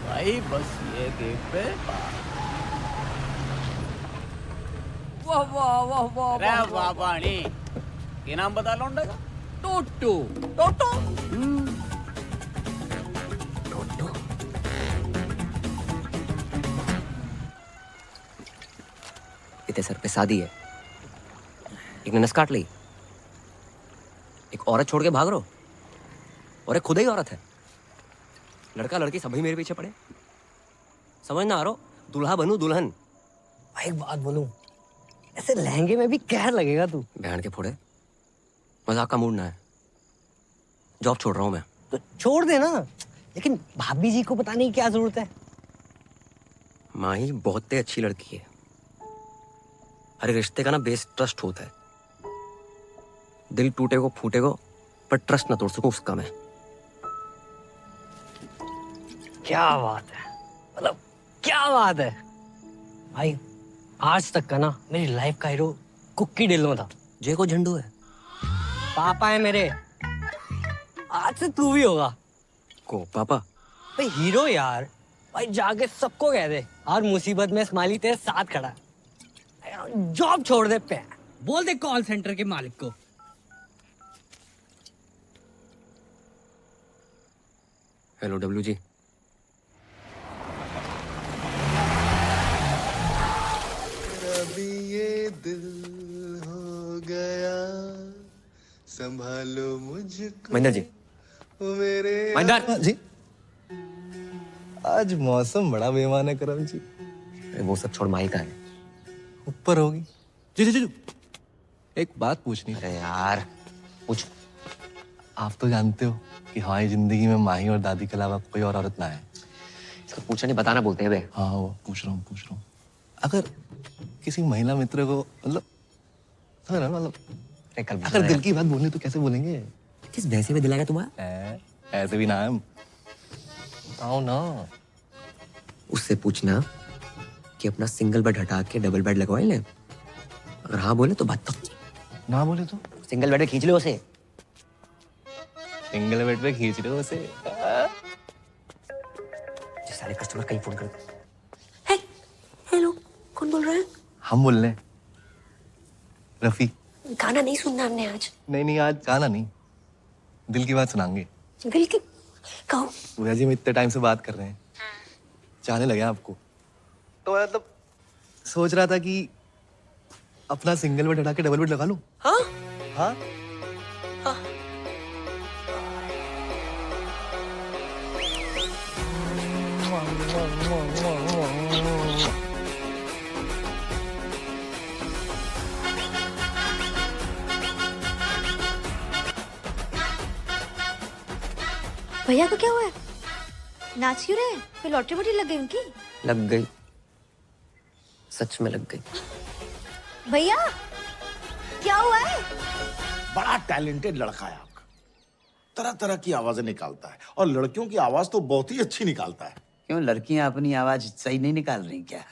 भाई बस ये गेट पे। वाह वाह वाह वाह अरे वाह पानी। क्या नाम बता लौंडे का? टोटो। टोटो? इतने सर पे शादी है, एक ने नस काट ली, एक औरत छोड़ के भाग रहो, और एक खुद ही औरत है। लड़का लड़की सभी मेरे पीछे पड़े। समझ ना आ रहा, दूल्हा बनूं दुल्हन। एक बात बोलूं, ऐसे लहंगे में भी कहर लगेगा तू। बहन के फोड़े, मजाक का मूड ना है। जॉब छोड़ रहा हूं मैं। तो छोड़ दे ना, लेकिन भाभी जी को बताने की क्या जरूरत है? माही बहुत ही अच्छी लड़की है। हर रिश्ते का ना बेस ट्रस्ट होता है। दिल टूटे को फूटे को, पर ट्रस्ट ना तोड़ सकूं उसका मैं। क्या बात है, मतलब क्या बात है भाई। आज तक का ना मेरी लाइफ का हीरो कुक्की डिल्लो था। जय को झंडू है। पापा है मेरे। आज से तू भी होगा। को पापा? भाई हीरो यार, भाई जाके सबको कह दे हर मुसीबत में स्माइली तेरे साथ खड़ा है। जॉब छोड़ दे पे, बोल दे कॉल सेंटर के मालिक को। Hello W G. अभी ये दिल हो गया, संभालो मुझको। महेंद्र जी। मेरे महेंद्र जी। आज मौसम बड़ा बेईमान है करम जी। वो सब छोड़, माई का है ऊपर होगी। जी जी जी, एक बात पूछनी है यार। पूछ। आप तो जानते हो कि हमारी जिंदगी में माही और दादी के अलावा कोई और औरत ना है। इसको पूछना नहीं बताना बोलते हैं बे। हाँ वो पूछ रहा हूँ। अगर किसी महिला मित्र को मतलब अगर दिल की बात बोलनी तो कैसे बोलेंगे? किस भैंसे में दिलाएगा तुम्हारा? ऐसे भी ना आओ ना। उससे पूछना कि अपना सिंगल बेड हटा के डबल बेड लगवाए ले। अगर हाँ बोले तो बात तक, ना बोले तो सिंगल बेड पे खींच लो उसे। सिंगल बेड पे खींच रहे हो उसे। सारे कस्टमर कहीं फोन कर। हेलो, कौन बोल रहा है? हम बोल रहे हैं रफी। गाना नहीं सुनना हमने आज। नहीं आज गाना नहीं, दिल की बात सुनाएंगे। दिल की कहो। भैया जी हम इतने टाइम से बात कर रहे हैं, चाहने लगे आपको, तो मतलब सोच रहा था कि अपना सिंगल बेड हटा के डबल बेड लगा लूं। हाँ हाँ भैया को क्या हुआ है? नाच क्यों रहे? फिर लॉटरी वोटरी लग गई उनकी? लग गई, सच में लग गई। भैया क्या हुआ है? बड़ा टैलेंटेड लड़का है आपका, तरह तरह की आवाजें निकालता है और लड़कियों की आवाज तो बहुत ही अच्छी निकालता है। क्यों, लड़कियां अपनी आवाज सही नहीं निकाल रही क्या?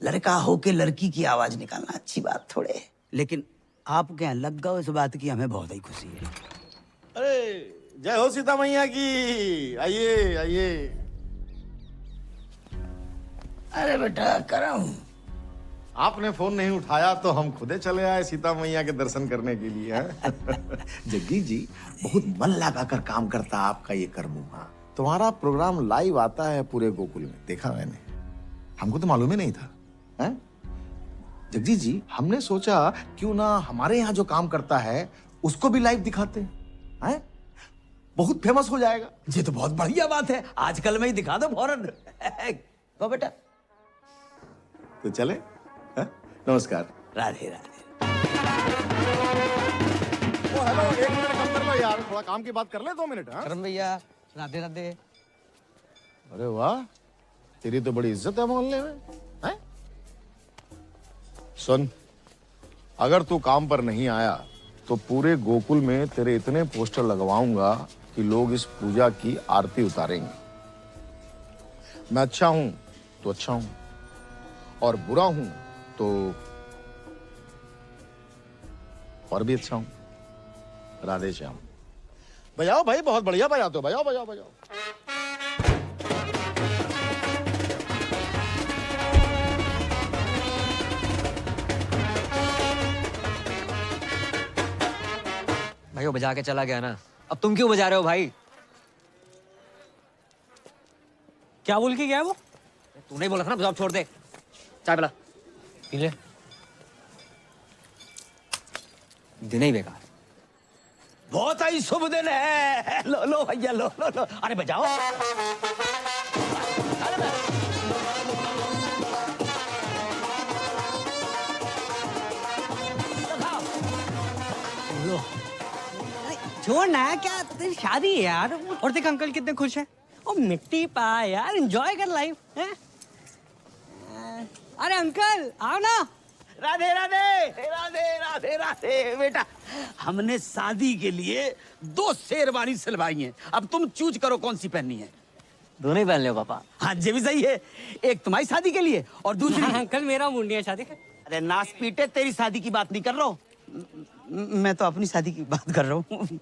लड़का होके लड़की की आवाज निकालना अच्छी बात थोड़े है। लेकिन आपके यहाँ लग गए इस बात की हमें बहुत ही खुशी है। अरे जय हो सीता मैया की। आइए आइए। अरे बेटा करम, आपने फोन नहीं उठाया तो हम खुदे चले आए सीता मैया के दर्शन करने के लिए। हैं? जगदीश जी, बहुत मन लगाकर काम करता है आपका ये कर्मुआ। तुम्हारा प्रोग्राम लाइव आता है पूरे गोकुल में, देखा मैंने, हमको तो मालूम ही नहीं था। हैं? जगदीश जी, हमने सोचा क्यों ना हमारे यहाँ जो काम करता है उसको भी लाइव दिखाते हैं, बहुत फेमस हो जाएगा। ये तो बहुत बढ़िया बात है, आजकल में ही दिखा दो फौरन। तो बेटा तो चले। नमस्कार। राधे राधे। ओ हेलो, 1 मिनट कम कर लो यार, थोड़ा काम की बात कर ले। 2 मिनट। करम भैया, राधे राधे। अरे वाह, तेरी तो बड़ी इज्जत है मोहल्ले में। हैं? सुन, अगर तू काम पर नहीं आया तो पूरे गोकुल में तेरे इतने पोस्टर लगवाऊंगा कि लोग इस पूजा की आरती उतारेंगे। मैं अच्छा हूं तो अच्छा हूं, और बुरा हूं तो और भी अच्छा हूं। राधे श्याम। बजाओ भाई, बहुत बढ़िया बजाते हो, बजाओ बजाओ बजाओ। भाई वो बजा के चला गया ना, अब तुम क्यों बजा रहे हो भाई? क्या बोल के गया वो? तू नहीं बोला था ना जॉब छोड़ दे। चाय पिला। पी ले। दिन ही बेकार। बहुत ही शुभ दिन है। लो लो भैया, लो लो लो। अरे बजाओ। छोड़ ना, क्या तेरी शादी है यार। और देख अंकल कितने खुश हैं। ओ मिट्टी पा यार, एंजॉय कर लाइफ है। अरे अंकल आओ ना। राधे राधे राधे राधे राधे। बेटा, हमने शादी के लिए 2 शेरवानी सिलवाई हैं, अब तुम चूज करो कौन सी पहननी है। दोनों ही पहन लो पापा। हाँ ये भी सही है, एक तुम्हारी शादी के लिए और दूसरी अंकल मेरा मुंडिया शादी। अरे नास पीटे, तेरी शादी की बात नहीं कर रहा हूं, मैं तो अपनी शादी की बात कर रहा हूँ।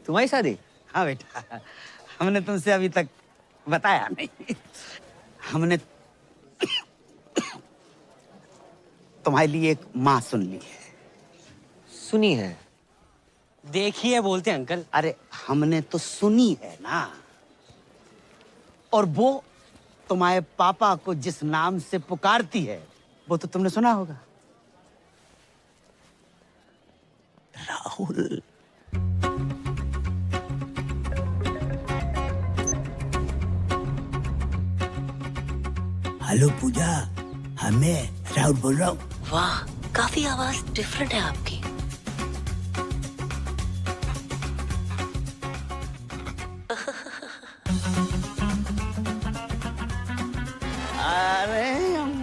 तुम्हारी शादी? हाँ बेटा, हमने तुमसे अभी तक बताया नहीं। हमने तुम्हारे लिए एक माँ सुन ली है। सुनी है? देखिए बोलते अंकल। अरे हमने तो सुनी है ना। और वो तुम्हारे पापा को जिस नाम से पुकारती है वो तो तुमने सुना होगा, राहुल। हेलो पूजा, हाँ मैं राहुल बोल रहा हूँ। वाह, काफी आवाज डिफरेंट है आपकी।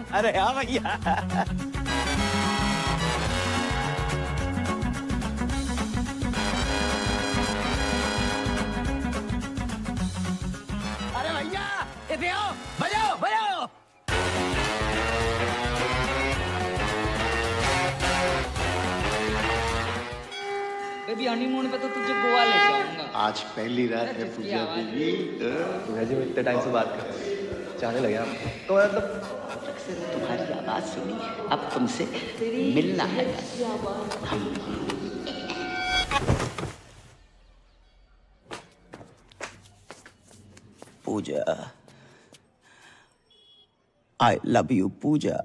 अरे हाँ भैया। अरे भैया, इधर आओ, बजाओ बजाओ। बेबी हनीमून पे तो तुझे गोवा ले जाऊंगा। आज पहली रात है पूजा बीवी। वैसे वो इतने टाइम से बात कर रहे हैं, चाहने लगे आप तो मतलब तुम्हारी आवाज सुनी, अब तुमसे मिलना है। पूजा, आई लव यू पूजा।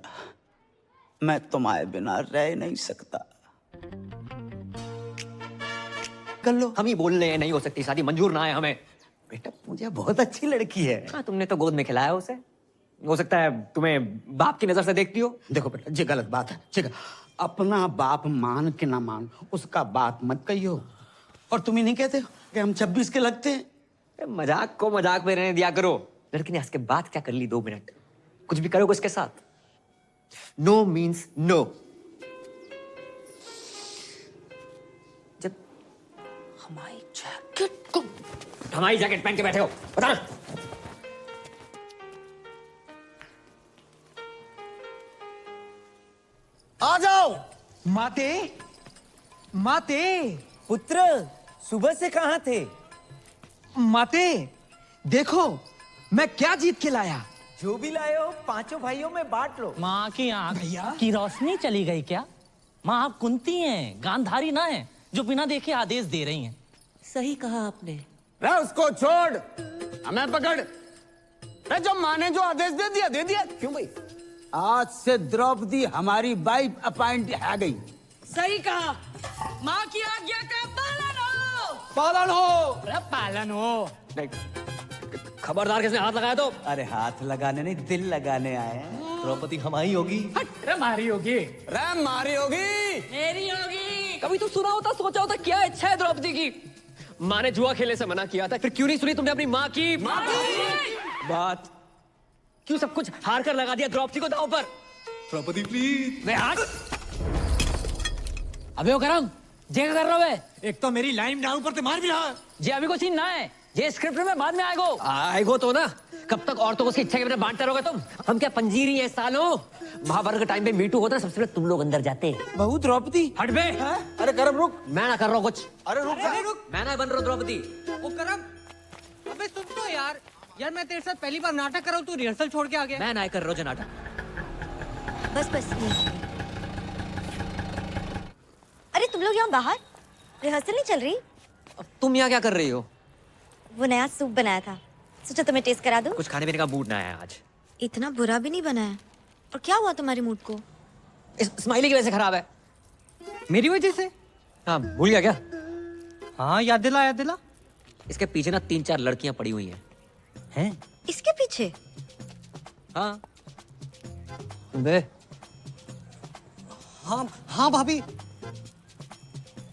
मैं तुम्हारे बिना रह नहीं सकता। कर लो। हम ही बोल रहे हैं नहीं हो सकती शादी, मंजूर ना है हमें। बेटा पूजा बहुत अच्छी लड़की है। हाँ, तुमने तो गोद में खिलाया उसे। हो सकता है तुम्हें बाप की नजर से देखती हो। देखो बेटा, ये गलत बात है। ठीक है, अपना बाप मान के ना मान, उसका बात मत कहियो। और तुम ही नहीं कहते हो कि हम 26 के लगते हैं। मजाक को मजाक में रहने दिया करो। लड़की ने आज के बाद क्या कर ली 2 मिनट? कुछ भी करोगे उसके साथ? No means no. जब हमारी जैकेट पहन के बैठे हो, बता। आ जाओ। माते, माते। पुत्र, सुबह से कहां थे? माते, देखो मैं क्या जीत के लाया। जो भी लाए हो 5 भाइयों में बांट लो। माँ की आंख की रोशनी चली गई क्या? माँ आप कुंती हैं, गांधारी ना है, जो बिना देखे आदेश दे रही हैं। सही कहा आपने। रे उसको छोड़, हमें पकड़। रे जो माँ ने जो आदेश दे दिया दे दिया। क्यों भाई? आज से द्रौपदी हमारी वाइफ अपॉइंट है गई। सही कहा। माँ की आज्ञा का पालन हो। पालन हो। अरे पालन हो। खबरदार, किसने हाथ लगाया तो? अरे हाथ लगाने नहीं, दिल लगाने आए हैं। द्रौपदी हमारी होगी। अरे मारी होगी। रे मारी होगी। मेरी होगी। कभी तो सुना होता, सोचा होता क्या इच्छा है द्रौपदी की। माँ ने जुआ खेलने से मना किया था, फिर क्यों नहीं सुनी तुमने अपनी माँ की बात? क्यों सब कुछ हार कर लगा दिया द्रौपदी को दांव पर? द्रौपदी प्लीज। वे हाथ। अबे वो करम, जे कर रहा है? एक तो मेरी लाइन डाउन पर मार भी रहा। जे अभी को सीन ना है, ये स्क्रिप्ट में बाद में आएगो। आएगो तो ना। कब तक औरतों को उसकी इच्छा के बिना बांटते रहोगे तुम? हम क्या पंजीरी है सालों? महाभारत के टाइम पे मीटू होता सबसे पहले तुम लोग अंदर जाते। बहू द्रौपदी। हट बे। अरे करम रुक। मैं ना कर रहा हूँ कुछ। अरे रुक जा। रुक। मैं ना बन रहा हूँ द्रौपदी। ओ करम, अबे सुन तो यार मैं तेरे साथ पहली बार नाटक कर रहा हूँ, तू रिहर्सल छोड़ के आ गया। मैं ना कर रहा हूँ नाटक। बस अरे तुम लोग यहाँ बाहर रिहर्सल नहीं चल रही? अब तुम यहाँ क्या कर रही हो? वो नया सूप बनाया था, सोचा तुम्हें टेस्ट करा दूं। कुछ खाने पीने का मूड ना है आज। इतना बुरा भी नहीं बना है। और क्या हुआ तुम्हारे मूड को? स्माइली की वजह से खराब है। मेरी वजह से? हाँ, भूल गया क्या? हाँ याद दिला, याद दिला। इसके पीछे ना 3-4 लड़कियां पड़ी हुई हैं। इसके पीछे? हाँ। बे। हाँ भाभी,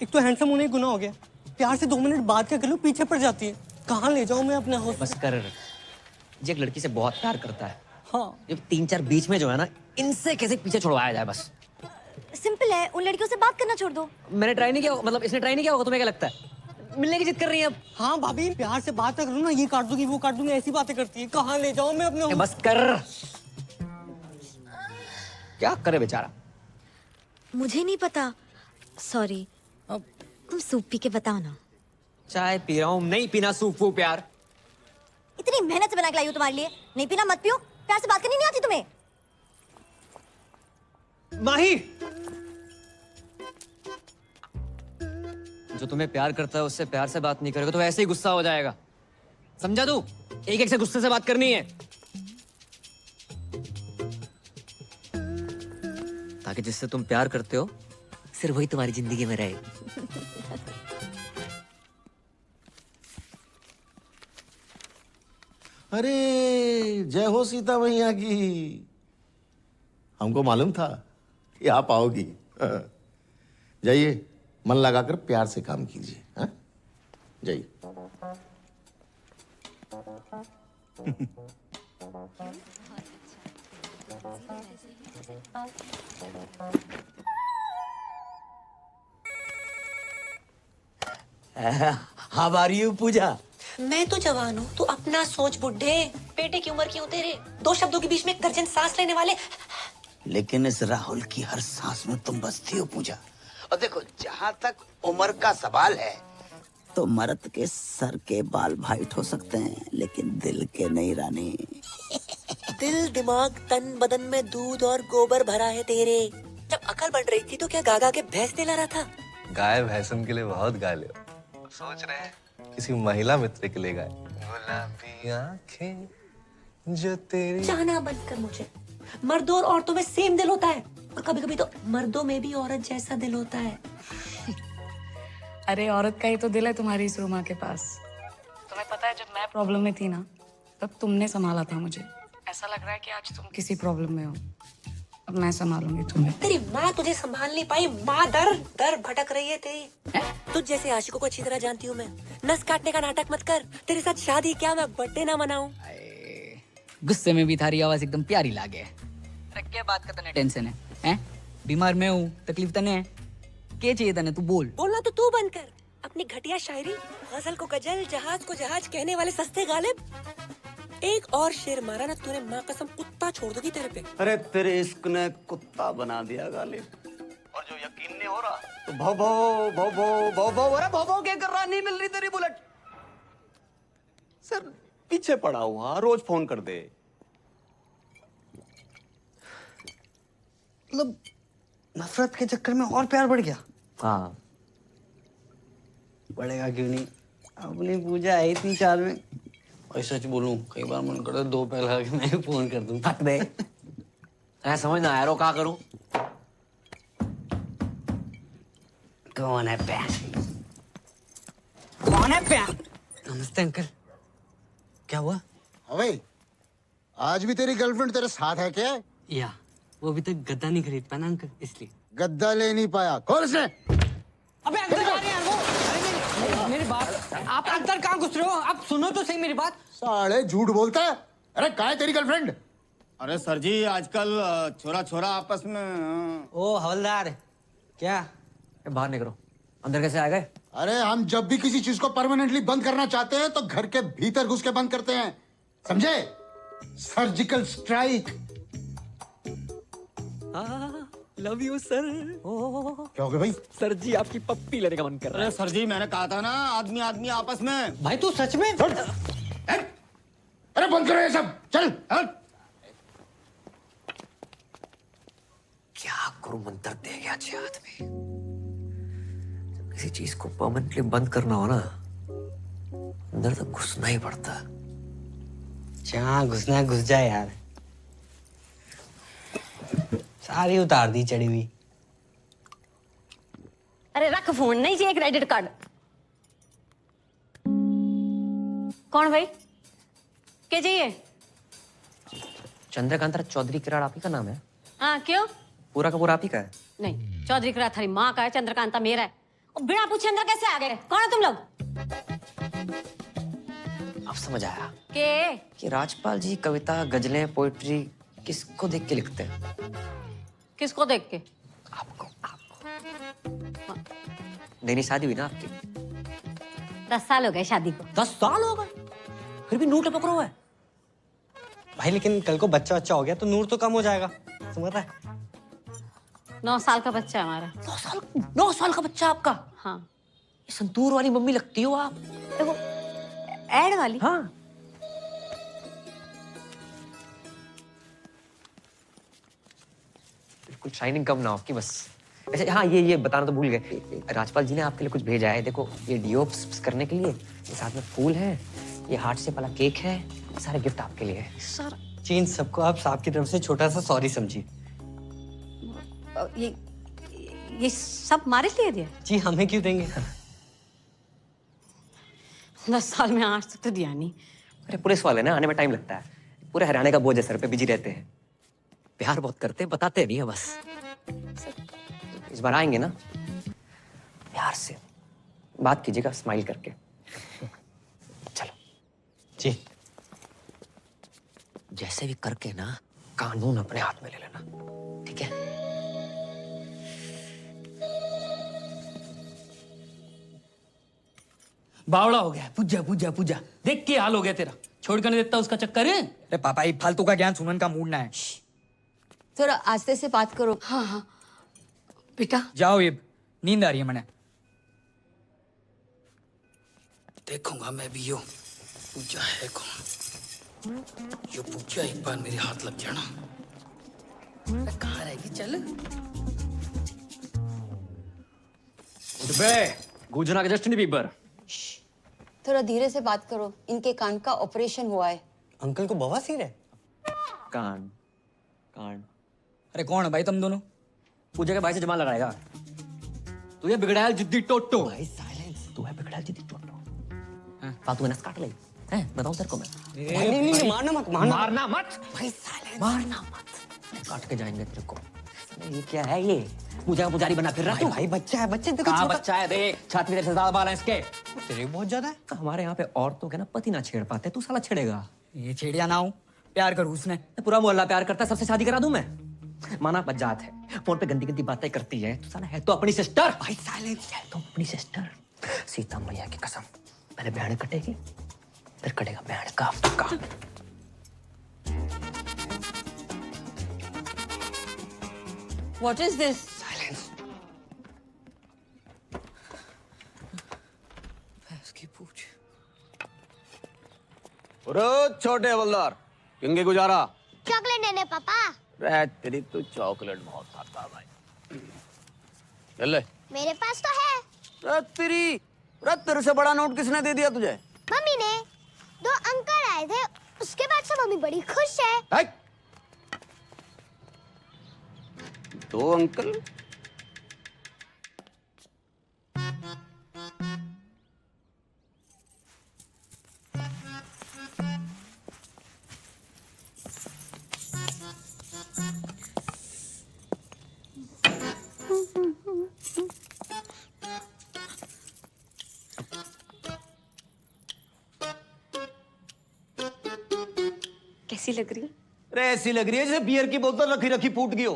एक तो हैंडसम होने ही गुनाह हो गया। प्यार से 2 मिनट बाद क्या कर लूं, पीछे पड़ जाती है। कहाँ ले जाऊं मैं अपने हाउस? बस कर। ये एक लड़की से बहुत प्यार करता है। हाँ। ये 3-4 बीच में जो है ना, इनसे कैसे पीछे छुड़वाया जाए बस। सिंपल है, उन लड़कियों से बात करना छोड़ दो। मैंने ट्राई नहीं किया, मतलब इसने ट्राई नहीं किया होगा। तुम्हें क्या लगता है मिलने की जिद कर रही है अब? हाँ भाभी, प्यार से बात करूँ ना, ये काट दूंगी वो काट दूंगी, ऐसी बातें करती है। कहाँ ले जाऊं मैं अपने? बस कर। क्या करे बेचारा? मुझे नहीं पता, सॉरी। तुम सूप पी के बताओ ना। चाय पी रहा हूँ, नहीं पीना सूप वूप यार। इतनी मेहनत से बना के लाई हूँ तुम्हारे लिए, नहीं पीना मत पियो। प्यार से बात करनी नहीं आती तुम्हें? माही, जो तुम्हें प्यार करता है उससे प्यार से बात नहीं करेगा तो ऐसे ही गुस्सा हो जाएगा, समझा तू? एक एक से गुस्से से बात करनी है, ताकि जिससे तुम प्यार करते हो सिर्फ वही तुम्हारी जिंदगी में रहे। अरे जय हो सीता मैया की। हमको मालूम था कि आप आओगी। जाइए, मन लगाकर प्यार से काम कीजिए। हाँ? जाइए। हाउ आर यू पूजा? मैं तो जवान हूँ, तू अपना सोच बुड्ढे। बेटे की उम्र क्यों तेरे? दो शब्दों के बीच में एक दर्जन सांस लेने वाले। लेकिन इस राहुल की हर सांस में तुम बसती हो पूजा। और देखो, जहाँ तक उम्र का सवाल है तो मर्द के सर के बाल वाइट हो सकते हैं लेकिन दिल के नहीं रानी। दिल दिमाग तन बदन में दूध और गोबर भरा है तेरे। जब अकल बढ़ रही थी तो क्या गागा के भैंस दिला रहा था? गाय भैंसन के लिए बहुत गा लियो। सोच रहे हैं किसी महिला मित्र के लिए गाए। गुलाबी आंखें जो तेरी। चाहना बंद कर मुझे। मर्दों और औरतों में सेम दिल होता है, और कभी कभी तो मर्दों में भी औरत जैसा दिल होता है। अरे औरत का ही तो दिल है तुम्हारी इस रूमा के पास। तुम्हें पता है, जब मैं प्रॉब्लम में थी ना, तब तुमने संभाला था मुझे। ऐसा लग रहा है कि आज तुम किसी प्रॉब्लम में हो, अब मैं संभालूंगी तुम्हें। तेरी माँ तुझे संभाल नहीं पाई, माँ दर दर भटक रही है तेरी। तुझ जैसे आशिकों को अच्छी तरह जानती हूँ मैं। नस काटने का नाटक मत कर। तेरे साथ शादी क्या मैं बर्थडे ना मनाऊं? गुस्से में भी थारी आवाज एकदम प्यारी लागे। क्या बात का तने टेंशन है? हैं? बीमार मैं हूँ, तकलीफ तने है? क्या चाहिए तने? तू बोल। बोलना तो तू बंद कर। अपनी घटिया शायरी, गजल को गजल, जहाज को जहाज कहने वाले सस्ते गालिब। एक और शेर मारा ना तूने, माँ कसम कुत्ता छोड़ दूंगी तेरे पे। अरे तेरे इश्क ने कुत्ता बना दिया गालिब, और जो यकीन नहीं हो रहा तो भौ भौ भौ भौ भौ भौ। अरे भौ भौ क्या कर रहा? नहीं मिल रही तेरी बुलेट। सर पीछे पड़ा हुआ, रोज फोन कर दे। मतलब नफरत के चक्कर में और प्यार बढ़ गया। हाँ, बढ़ेगा क्यों नहीं? अपनी पूजा आई थी 4 में। और सच बोलूं, कई बार मन करता है 2 पैर लगा के मैं फोन कर दूं। थक दे। ऐ समझ ना आया रो, क्या करूं? कौन है प्यार? कौन है प्यार? नमस्ते अंकल। क्या हुआ? अबे, आज भी तेरी गर्लफ्रेंड तेरे साथ है क्या? या वो अभी तक गद्दा नहीं खरीद पाया ना अंकल, इसलिए। गद्दा ले नहीं पाया? खोल इसे। अबे अंकल आ रहे हैं वो। अरे मेरी बात, आप अंदर कहाँ घुस रहे हो? आप सुनो तो सही मेरी बात। साले झूठ बोलता है। अरे कहाँ है तेरी गर्लफ्रेंड? अरे सर जी, आजकल छोरा छोरा आपस में। ओ हवलदार, क्या? बाहर निकलो। अंदर कैसे आ गए? अरे हम जब भी किसी चीज को परमानेंटली बंद करना चाहते हैं तो घर के भीतर घुस के बंद करते हैं, समझे? Surgical strike. Love you sir. क्या हो गया भाई? सर जी आपकी पप्पी लेने का मन कर रहा है। अरे सर जी, मैंने कहा था ना, आदमी आदमी आपस में। भाई तू सच में? अरे बंद करो ये सब, चल। क्या गुरु मंत्र दे गया अच्छे हाथ में। जब किसी चीज को परमानेंटली बंद करना हो ना, अंदर तक घुसना ही पड़ता। जहाँ घुसना है घुस जाए यार। सारी उतार दी चढ़ी हुई। अरे रख फोन, नहीं चाहिए क्रेडिट कार्ड। कौन भाई? क्या चाहिए? चंद्रकांता चौधरी किराड़ आप ही का नाम है? हाँ क्यों? पूरा का पूरा आप ही का है? नहीं, चौधरी किराड़ थारी माँ का है, चंद्रकांता मेरा है। और बिना पूछे अंदर कैसे आ गए? कौन है तुम लोग? अब समझ आया के? कि राजपाल जी कविता, गजलें, पोइट्री किसको देख के लिखते हैं? किसको देख के? आपको। नई नई शादी हुई ना आपकी? 10 साल हो गए शादी को। 10 साल हो गए? फिर भी नूर टपक रहा है भाई। लेकिन कल को बच्चा बच्चा हो गया तो नूर तो कम हो जाएगा, समझ रहा है? 9 साल का बच्चा है हमारा। 9 साल का बच्चा आपका? हाँ। ये संतूर वाली मम्मी लगती हो आप। देखो एड वाली। हाँ। बिल्कुल शाइनिंग कम ना आपकी बस। अच्छा हाँ, ये बताना तो भूल गए, राजपाल जी ने आपके लिए कुछ भेजा है। देखो ये डिओप्स करने के लिए, ये साथ में फूल है, ये हार्ट शेप वाला केक है, ये सारे गिफ्ट आपके लिए है। सर चीन सबको आप साहब की तरफ से छोटा सा सॉरी समझिए। ये सब हमारे लिए दिया? जी हमें क्यों देंगे? 10 साल में आज तक तो दिया नहीं। अरे पुलिस वाले ना, आने में टाइम लगता है, पूरे हरियाणा का बोझ है सर पे, बिजी रहते हैं। प्यार बहुत करते हैं, बताते नहीं है बस। इस बार आएंगे ना, प्यार से बात कीजिएगा, स्माइल करके। चलो जी। जैसे भी करके ना कानून अपने हाथ में ले लेना, ठीक है? बावड़ा हो गया। पूजा पूजा पूजा, देख के हाल हो गया तेरा। छोड़ कर नहीं देता उसका चक्कर है। अरे पापा ये फालतू का ज्ञान सुनने का मूड ना है। थोड़ा आस्ते से बात करो। हाँ हाँ बेटा। जाओ, ये नींद आ रही है मैंने। देखूंगा मैं भी यो पूजा है कौन। यो पूजा एक बार मेरे हाथ लग जाना, कहाँ रहेगी? चल गुजना के जस्टिन बीबर। थोड़ा धीरे से बात करो, इनके कान का ऑपरेशन हुआ है। अंकल को बवासीर है। कान कान। अरे कौन है भाई तुम दोनों? पूजा के भाई से जमा लगाएगा। तू ये बिगड़ायल जिद्दी टोटो। भाई साइलेंस। तू है बिगड़ायल जिद्दी टोटो। फालतू में नस काट ले। हैं बताऊं तेरे को मैं। नहीं मारना मत, मारना मत भाई, साइलेंस। मारना मत, काट के जाएंगे तेरे को। ये क्या है ये? पूजा का पुजारी बना फिर रहा है। भाई बच्चा है, बच्चे देखो कहाँ बच्चा है? देख छाती में से ज्यादा बाल है इसके। तेरे बहुत ज्यादा है। हमारे यहाँ पे औरतों के ना पति ना छेड़ पाते, तू साला छेड़ेगा। ये छेड़िया ना हो, प्यार करूँ उसने। पूरा मोहल्ला प्यार करता है, सबसे शादी करा दूं मैं। माना बजात है, फोन पे गंदी गंदी बातें करती है, तू साला है तो अपनी सिस्टर। भाई साइलेंस। है तो अपनी सिस्टर। सीता मैया की कसम, पहले बैंड कटेगी फिर कटेगा बैंड का। What is this? साइलेंस। इसकी पूछ। छोटे हवलदार, किंगे गुजारा? चॉकलेट देने पापा। रे तेरी तो चॉकलेट बहुत खाता भाई। ले मेरे पास तो है। तेरे से बड़ा नोट किसने दे दिया तुझे? मम्मी ने। 2 अंकल आए थे, उसके बाद से मम्मी बड़ी खुश है। 2 अंकल? कैसी लग रही है? अरे ऐसी लग रही है जैसे बियर की बोतल रखी रखी फूट गई हो।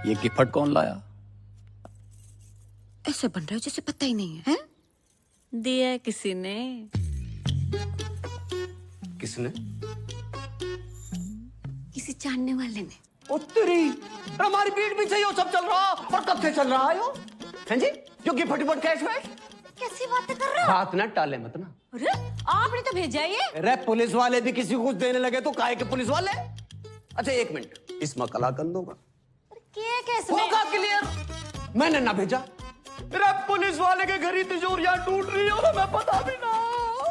ये गिफ्ट कौन लाया? ऐसे बन रहे हो जैसे पता ही नहीं है। दिया है किसी ने। किसने? किसी जानने वाले ने। उत्तरी हमारी पीठ पीछे यो सब चल रहा और कब से चल रहा है यो? हैं जी? जो गिफ्ट विफ्ट कैश वैश? कैसी बातें कर रहे हो? बात ना टाले मत ना। अरे आपने तो भेजा ये। अरे पुलिस वाले भी किसी को कुछ देने लगे तो काहे के पुलिस वाले? अच्छा 1 मिनट, इसमें कलाकंद होगा? होगा क्लियर। मैंने ना भेजा। अरे पुलिस वाले के घर ही तिजोरियां टूट रही हो, मैं पता भी ना।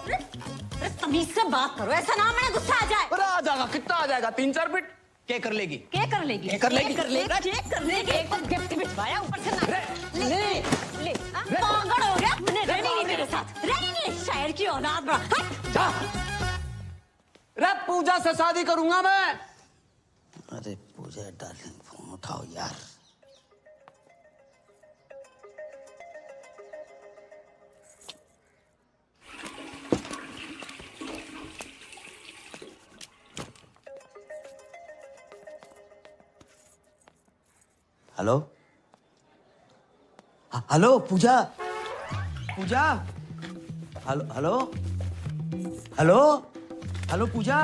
अरे तमीज से बात करो, ऐसा ना मैंने गुस्सा आ जाए। अरे आ जाएगा, कितना आ जाएगा? 3-4 बिट क्या कर लेगी? क्या कर लेगी? क्या कर लेगी? क्या कर लेगी? क्या कर लेगी? एक तो गिफ्ट बिठवाया ऊपर से ना। ले पागल हो गया। मैंने रहनी नहीं तेरे साथ, रहनी नहीं। शायर की औलाद बड़ा। जा। रे पूजा से शादी करूंगा मैं। अरे पूजा डार्लिंग, फोन उठाओ यार। हेलो हेलो पूजा पूजा हेलो हेलो हेलो हेलो पूजा।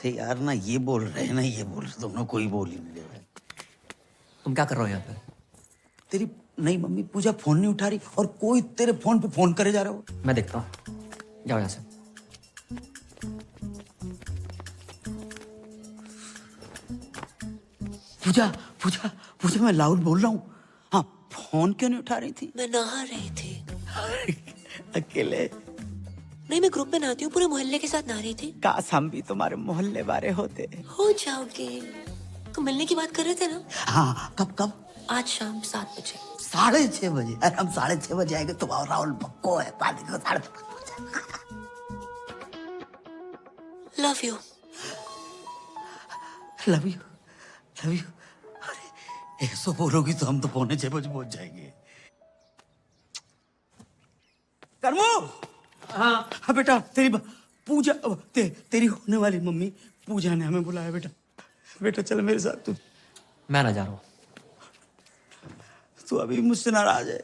से यार ना ये बोल रहे हैं ना ये बोल रहे, दोनों कोई बोल ही नहीं रहे। तुम क्या कर रहे हो यहाँ पे? तेरी नहीं मम्मी पूजा फोन नहीं उठा रही और कोई तेरे फोन पे फोन करे जा रहे हो। मैं देखता हूँ, जाओ यहाँ से। पूजा पूजा पूजा मैं लाउड बोल रहा हूँ। हाँ फोन क्यों नहीं उठा रही थी? मैं नहा रही थी। अकेले? नहीं, मैं ग्रुप में नहाती हूँ, पूरे मोहल्ले के साथ नहा रही थी। काश हम भी तुम्हारे मोहल्ले वाले होते। हो जाओगे। तो मिलने की बात कर रहे थे ना? हाँ कब कब? आज शाम 7 बजे। 6:30 बजे? अरे हम 6:30 बजे आएंगे तो राहुल पक्को है, पार्टी को 5:30 love you. Love you love you. अरे ऐसा बोलोगी तो हम तो 5:45 बजे पहुंच जाएंगे। करमू। हाँ बेटा तेरी पूजा तेरी होने वाली मम्मी पूजा ने हमें बुलाया बेटा। बेटा चल मेरे साथ तू। मैं ना जा रहा हूँ। तू अभी मुझसे नाराज है?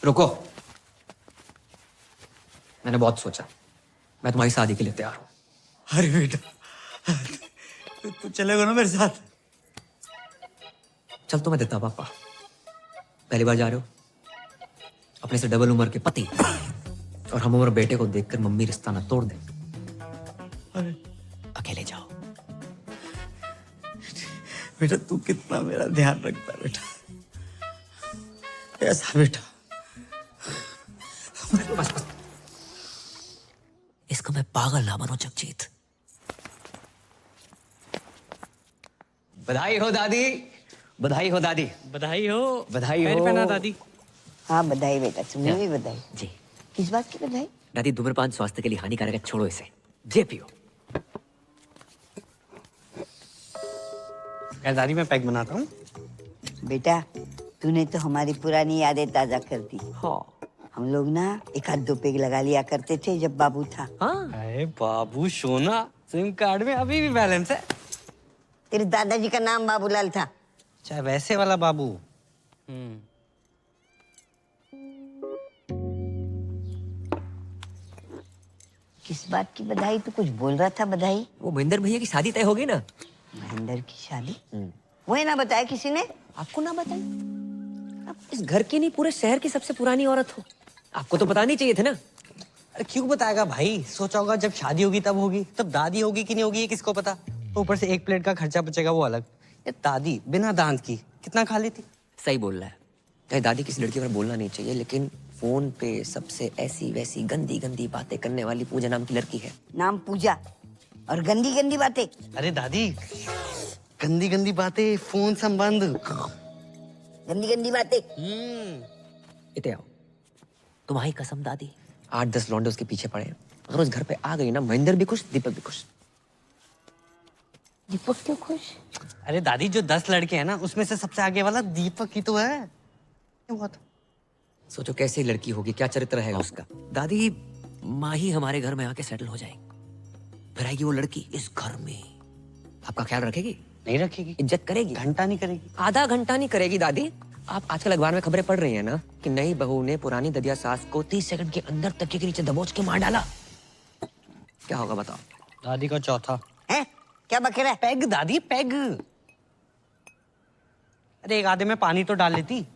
रुको, मैंने बहुत सोचा, मैं तुम्हारी शादी के लिए तैयार हूँ। अरे बेटा तू चलेगा ना मेरे साथ? चल तो मैं देता पापा। पहली बार जा रहे हो, अपने से डबल उम्र के पति और हम उम्र बेटे को देखकर मम्मी रिश्ता ना तोड़ दे। अरे अकेले जाओ। बेटा तू कितना मेरा ध्यान रखता है बेटा, ऐसा बेटा। बस बस, इसको मैं पागल ना बनो जगजीत। बधाई हो दादी, बधाई हो दादी, बधाई हो, बधाई पैर हो। पहना दादी। हाँ बधाई बेटा, तुम्हें भी बधाई। जी। किस बात की बधाई? दादी धूम्रपान स्वास्थ्य के लिए हानिकारक है, छोड़ो इसे, जे पियो। दादी मैं पैक बनाता हूँ। बेटा तूने तो हमारी पुरानी यादें ताजा कर दी। हाँ। हम लोग ना 1-2 पेग लगा लिया करते थे जब बाबू था। हाँ। अरे बाबू सोना, सिम कार्ड में अभी भी बैलेंस है। तेरे दादाजी का नाम बाबूलाल था। चाहे वैसे वाला बाबू। किस बात की बधाई? तू कुछ बोल रहा था बधाई? वो महेंद्र भैया की शादी तय होगी ना। महेंद्र की शादी? वो ना बताया किसी ने? आपको ना बताया? आप इस घर की नहीं पूरे शहर की सबसे पुरानी औरत हो, आपको तो बतानी चाहिए थे ना। अरे क्यों बताएगा भाई, सोचा होगा जब शादी होगी तब होगी, तब दादी होगी कि नहीं होगी ये किसको पता। ऊपर से 1 प्लेट का खर्चा बचेगा वो अलग। ये दादी बिना दांत की कितना खा लेती। सही बोल रहा है, चाहे दादी किसी लड़की पर बोलना नहीं चाहिए, लेकिन फोन पे सबसे ऐसी वैसी गंदी गंदी बातें करने वाली पूजा नाम की लड़की है। नाम पूजा और गंदी गंदी बातें? अरे दादी गंदी गंदी बातें, फोन संबंध, गंदी गंदी बातें। इते आओ, तुम्हारी कसम दादी 8-10 लौंडे उसके पीछे पड़े हैं। अगर उस घर पे आ गई ना, महेंद्र भी खुश, दीपक भी खुश। दीपक क्यों खुश? अरे दादी जो 10 लड़के हैं ना उसमें से सबसे आगे वाला दीपक ही तो है। बहुत सोचो कैसी लड़की होगी, क्या चरित्र रहेगा उसका। दादी माँ ही हमारे घर में आके सेटल हो जाएगी, फिर आएगी वो लड़की इस घर में, आपका ख्याल रखेगी? नहीं रखेगी। इज्जत करेगी? घंटा नहीं करेगी। आधा घंटा नहीं करेगी दादी। आप आजकल अखबार में खबरें पढ़ रही हैं ना कि नई बहू ने पुरानी ददिया सास को 30 सेकंड के अंदर तकिए के नीचे दबोच के मार डाला। क्या होगा बताओ? दादी का चौथा है। क्या बक रहा है? पैग दादी, पैग। अरे एक आधे में पानी तो डाल लेती।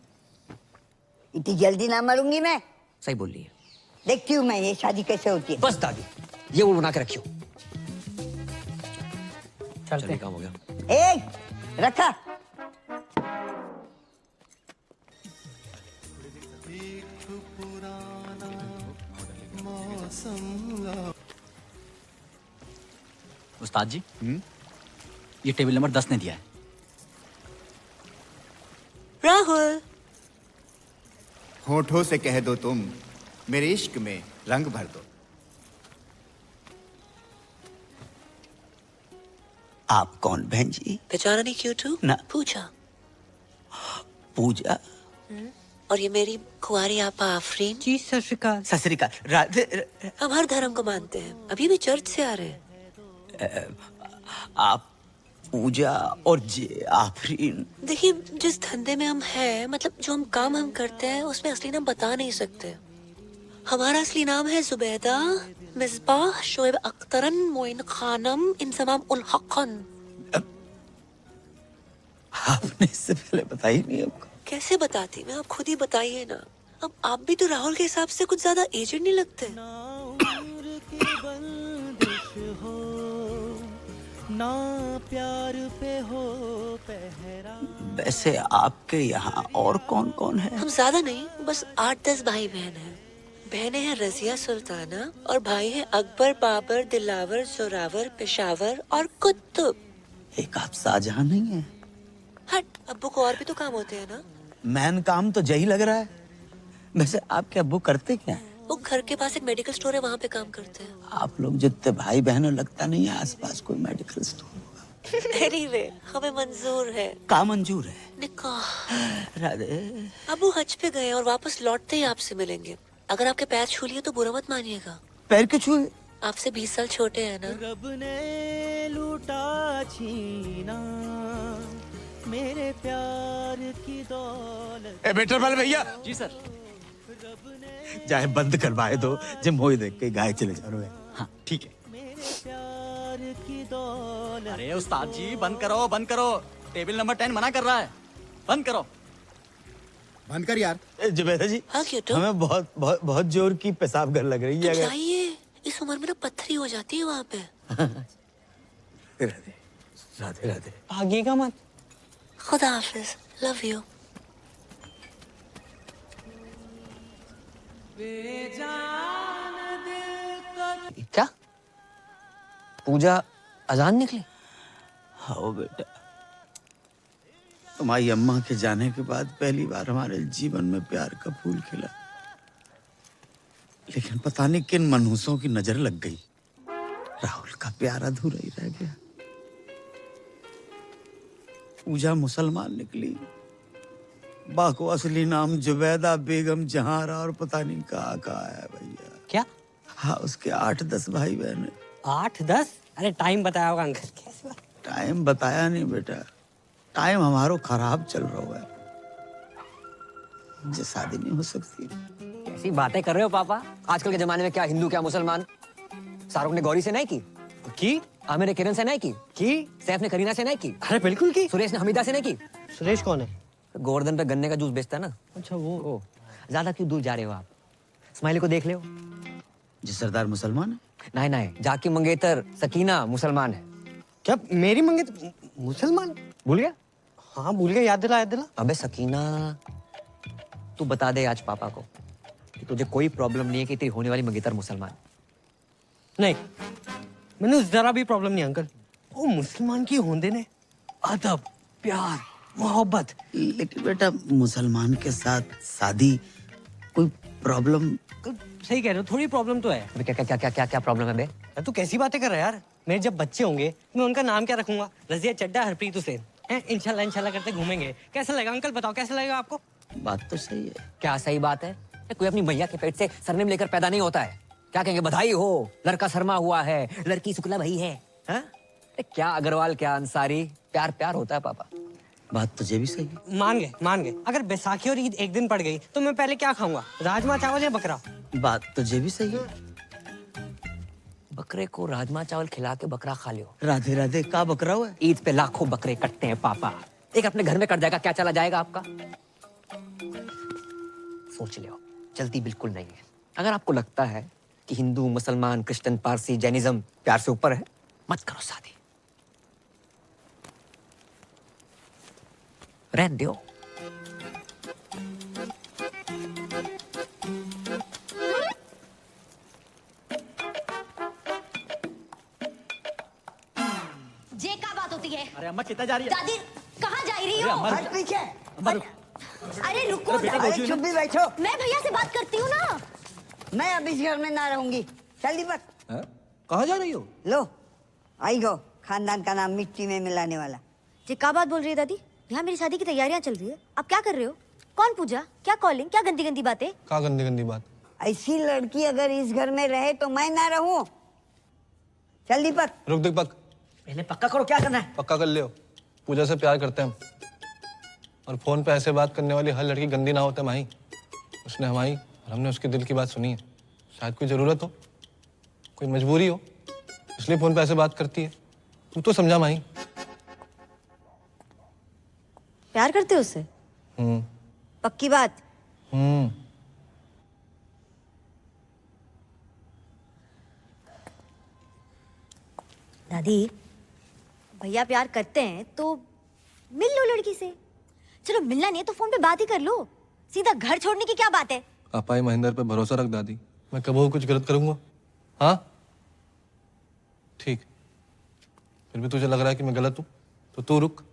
इतनी जल्दी ना मरूंगी मैं। सही बोल रही है। देखती हूँ मैं ये शादी कैसे होती है। बस दादी ये वो बना के रखियो। चलते काम हो गया। रखा। उस्ताद जी, ये टेबल नंबर 10 ने दिया है। राहुल, होठों से कह दो तुम मेरे इश्क में रंग भर दो। आप कौन बहन जी? पहचाना नहीं क्यों तू? ना। पूजा। पूजा? और ये मेरी कुंवारी आपा आफरीन। जी सत श्री अकाल। सत श्री अकाल। राधे। हम हर धर्म को मानते हैं, अभी भी चर्च से आ रहे हैं। आप पूजा और जे आफरीन? देखिए जिस धंधे में हम हैं, मतलब जो हम काम करते हैं उसमें असली नाम बता नहीं सकते। हमारा असली नाम है जुबैदा मिसबाह शोएब अख्तरन मोइन खानम इंजमाम उल हक़न। आपने इससे पहले बताई नहीं हमको। कैसे बताती मैं, आप खुद ही बताइए ना। अब आप भी तो राहुल के हिसाब से कुछ ज्यादा एजेड नहीं लगते। ना प्यार पे हो पहरा। वैसे आपके यहाँ और कौन कौन है? हम ज्यादा नहीं, बस 8-10 भाई बहन हैं। बहनें हैं रजिया सुल्ताना और भाई हैं अकबर, बाबर, दिलावर, जोरावर, पेशावर और कुतुब। एक आप शाहजहां नहीं है? हट, अब्बू को और भी तो काम होते हैं ना। मैन काम तो यही लग रहा है। वैसे आपके अब्बू करते क्या है? वो घर के पास एक मेडिकल स्टोर है, वहाँ पे काम करते हैं। आप लोग जितने भाई बहन हो, लगता नहीं है आसपास कोई मेडिकल स्टोर होगा। एनीवे, हमें मंजूर है। का मंजूर है? निकाह। राधे। अबू हज पे गए और वापस लौटते ही आपसे मिलेंगे। अगर आपके पैर छू लिए तो बुरा मत मानिएगा। पैर के छुए? आपसे 20 साल छोटे हैं ना। रब ने लूटा छीना मेरे प्यार की दौलत। ए बेटर वाले भैया। जी सर। चाहे बंद करवाए दो, जब मोई देख के गाय चले जा रहे हैं। हाँ ठीक है। प्यार की दौलत। अरे उस्ताद जी बंद करो बंद करो, टेबल नंबर 10 मना कर रहा है, बंद करो। बंद कर यार। जुबैदा जी, हाँ क्यों? हमें बहुत बहुत बहुत जोर की पेशाब घर लग रही है। अगर जाइए, इस उम्र में ना पत्थरी हो जाती है वहाँ पे। राधे राधे राधे। भागिएगा मत। खुदा हाफिज, लव यू। क्या पूजा अजान निकली? हाँ बेटा, तुम्हारी अम्मा के जाने के बाद पहली बार हमारे जीवन में प्यार का फूल खिला। लेकिन पता नहीं किन मनहूसों की नजर लग गई, राहुल का प्यार अधूरा ही रह गया। पूजा मुसलमान निकली, बा को असली नाम जुबैदा बेगम जहारा और पता नहीं कहाँ है भैया। क्या? हाँ, उसके 8-10 भाई बहन है। 8-10? अरे टाइम बताया होगा अंकल। टाइम बताया नहीं बेटा, टाइम हमारो खराब चल रहा है। मुझे शादी नहीं हो सकती। कैसी बातें कर रहे हो पापा? आजकल के जमाने में क्या हिंदू क्या मुसलमान। शाहरुख ने गौरी से नहीं की? आमिर ने किरण से नहीं की? सैफ ने करीना से नहीं की? अरे बिल्कुल की। सुरेश ने हमीदा से नहीं की? सुरेश कौन है? गोवर्धन पे गन्ने का जूस बेचता है ना। अच्छा वो। ज्यादा क्यों दूर जा रहे हो आप? स्माइली को देख ले। जी सरदार मुसलमान है? नहीं नहीं, जाकी मंगेतर सकीना मुसलमान है। क्या मेरी मंगेतर मुसलमान? भूल गया? हाँ भूल गया, याद दिला याद दिला। अबे सकीना, तू बता दे आज पापा को कि तुझे कोई प्रॉब्लम नहीं है कि तेरी होने वाली मंगेतर मुसलमान। नहीं, मैंने जरा भी प्रॉब्लम नहीं अंकल। वो मुसलमान की होंदे ने अदब, प्यार, मोहब्बत। लेकिन बेटा मुसलमान के साथ शादी कोई प्रॉब्लम? सही कह रहे हो, थोड़ी प्रॉब्लम तो है। अबे क्या क्या क्या क्या क्या प्रॉब्लम है बे? यार तू कैसी बातें कर रहा है यार? मेरे जब बच्चे होंगे मैं उनका नाम क्या रखूंगा? रजिया चड्डा, हरप्रीत हुसैन। हैं इंशाल्लाह इंशाल्लाह करते घूमेंगे। कैसा लगेगा अंकल, बताओ कैसा लगेगा आपको? बात तो सही है। क्या सही बात है? कोई अपनी मैया के पेट से सरनेम लेकर पैदा नहीं होता है। क्या कहेंगे? बधाई हो, लड़का शर्मा हुआ है, लड़की शुक्ला भाई है। हाँ? क्या अग्रवाल क्या अंसारी, प्यार प्यार होता है पापा। बात तुझे भी सही है। मान गए। अगर बैसाखी और ईद एक दिन पड़ गई तो मैं पहले क्या खाऊंगा? राजमा चावल या बकरा? बात तुझे भी सही है। बकरे को राजमा चावल खिला के बकरा खा लियो। राधे राधे, का बकरा हुआ है? ईद पे लाखों बकरे कटते हैं पापा, एक अपने घर में कट जाएगा, क्या चला जाएगा आपका? सोच लियो, जल्दी बिल्कुल नहीं है। अगर आपको लगता है कि हिंदू मुसलमान क्रिश्चियन पारसी जैनिज्म प्यार से ऊपर है, मत करो शादी, रहने दो। जे का बात होती है? अरे अम्मा कितना जा रही है? दादी कहाँ जा रही हो? हट पीछे। अरे रुको, अरे चुप भी बैठो। मैं भैया से बात करती हूँ ना। मैं अब इस घर में ना रहूंगी। चल दीपक। कहाँ जा रही हो? लो आई गो, खानदान का नाम मिट्टी में मिलाने वाला। ये क्या बात बोल रही है दादी? यहाँ मेरी शादी की तैयारियां चल रही है, आप क्या कर रहे हो? कौन पूजा, क्या कॉलिंग, क्या गंदी गंदी बातें? क्या गंदी गंदी बात? ऐसी लड़की अगर इस घर में रहे तो मैं ना रहूं। चल दीपक। रुक दीपक, पहले पक्का करो क्या करना है। पक्का कर लियो, पूजा से प्यार करते हैं हम। और फोन पे ऐसे बात करने वाली हर लड़की गंदी ना होते माही। उसने हमारी और हमने उसके दिल की बात सुनी है। शायद कोई जरूरत हो कोई मजबूरी हो इसलिए फोन पे ऐसे बात करती है। तू तो समझा माही। प्यार करते हो उससे? पक्की बात? दादी, भैया प्यार करते हैं तो मिल लो लड़की से। चलो मिलना नहीं है तो फोन पे बात ही कर लो। सीधा घर छोड़ने की क्या बात है? पापा महेंद्र पे भरोसा रख दादी, मैं कभी कुछ गलत करूंगा? हाँ ठीक, फिर भी तुझे लग रहा है कि मैं गलत हूँ तो तू रुक,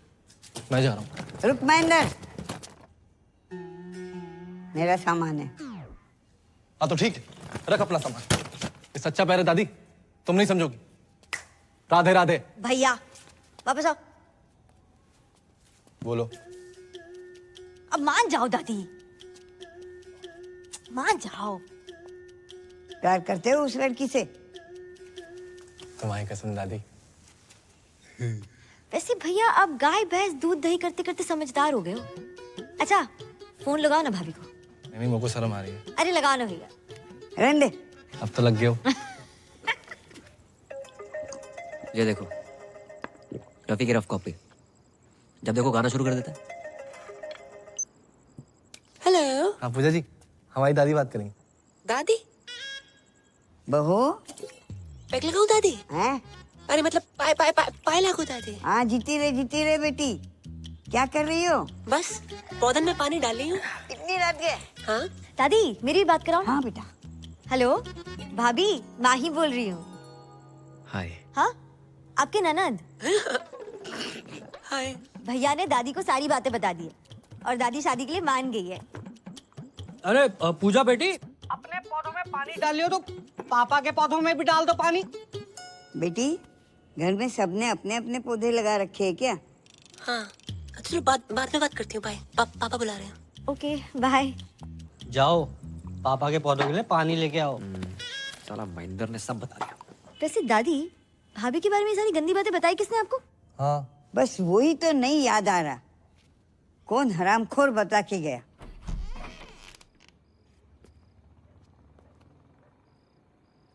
मैं जा रहा हूँ। रुक महेंद्र, मेरा सामान है। हाँ तो ठीक है, रख अपना सामान। ये सच्चा प्यार है दादी, तुम नहीं समझोगी। राधे राधे। भैया वापस आओ। बोलो। अब मान जाओ दादी, मान जाओ। प्यार करते हो उस लड़की से? तुम्हारी कसम दादी। वैसे भैया अब गाय भैंस दूध दही करते करते समझदार हो गए हो। अच्छा फोन लगाओ ना भाभी को। नहीं मेरे को शर्म आ रही है। अरे लगाओ ना भैया। रहने दे। अब तो लग गए हो। ये देखो रफी की रफ कॉपी, जब देखो गाना शुरू कर देता है। हेलो। हाँ पूजा जी, हमारी दादी बात करेंगी। दादी? बहू पैक लगाऊं दादी? हैं? अरे मतलब पाए पाए पाए पाए लागू दादी। हाँ जीती रहे बेटी। क्या कर रही हो? बस पौधन में पानी डाल रही हूँ। इतनी रात के? हाँ दादी मेरी भी बात कराओ। हाँ बेटा। हेलो भाभी, माही बोल रही हूँ। हाय। हाँ आपके ननद। हाय। भैया ने दादी को सारी बातें बता दी है और दादी शादी के लिए मान गई है। अरे पूजा बेटी, अपने पौधों में पानी डालियो तो पापा के पौधों में भी डाल दो पानी। बेटी घर में सबने अपने अपने पौधे लगा रखे हैं क्या? हाँ चलो बाद में बात करती हूँ। बाय। पापा बुला रहे हैं। Okay bye. जाओ पापा के पौधों के लिए पानी लेके आओ। साला महेंद्र ने सब बता दिया। वैसे दादी भाभी के बारे में सारी गंदी बातें बताई किसने आपको? हाँ बस वही तो नहीं याद आ रहा, कौन हरामखोर बता के गया।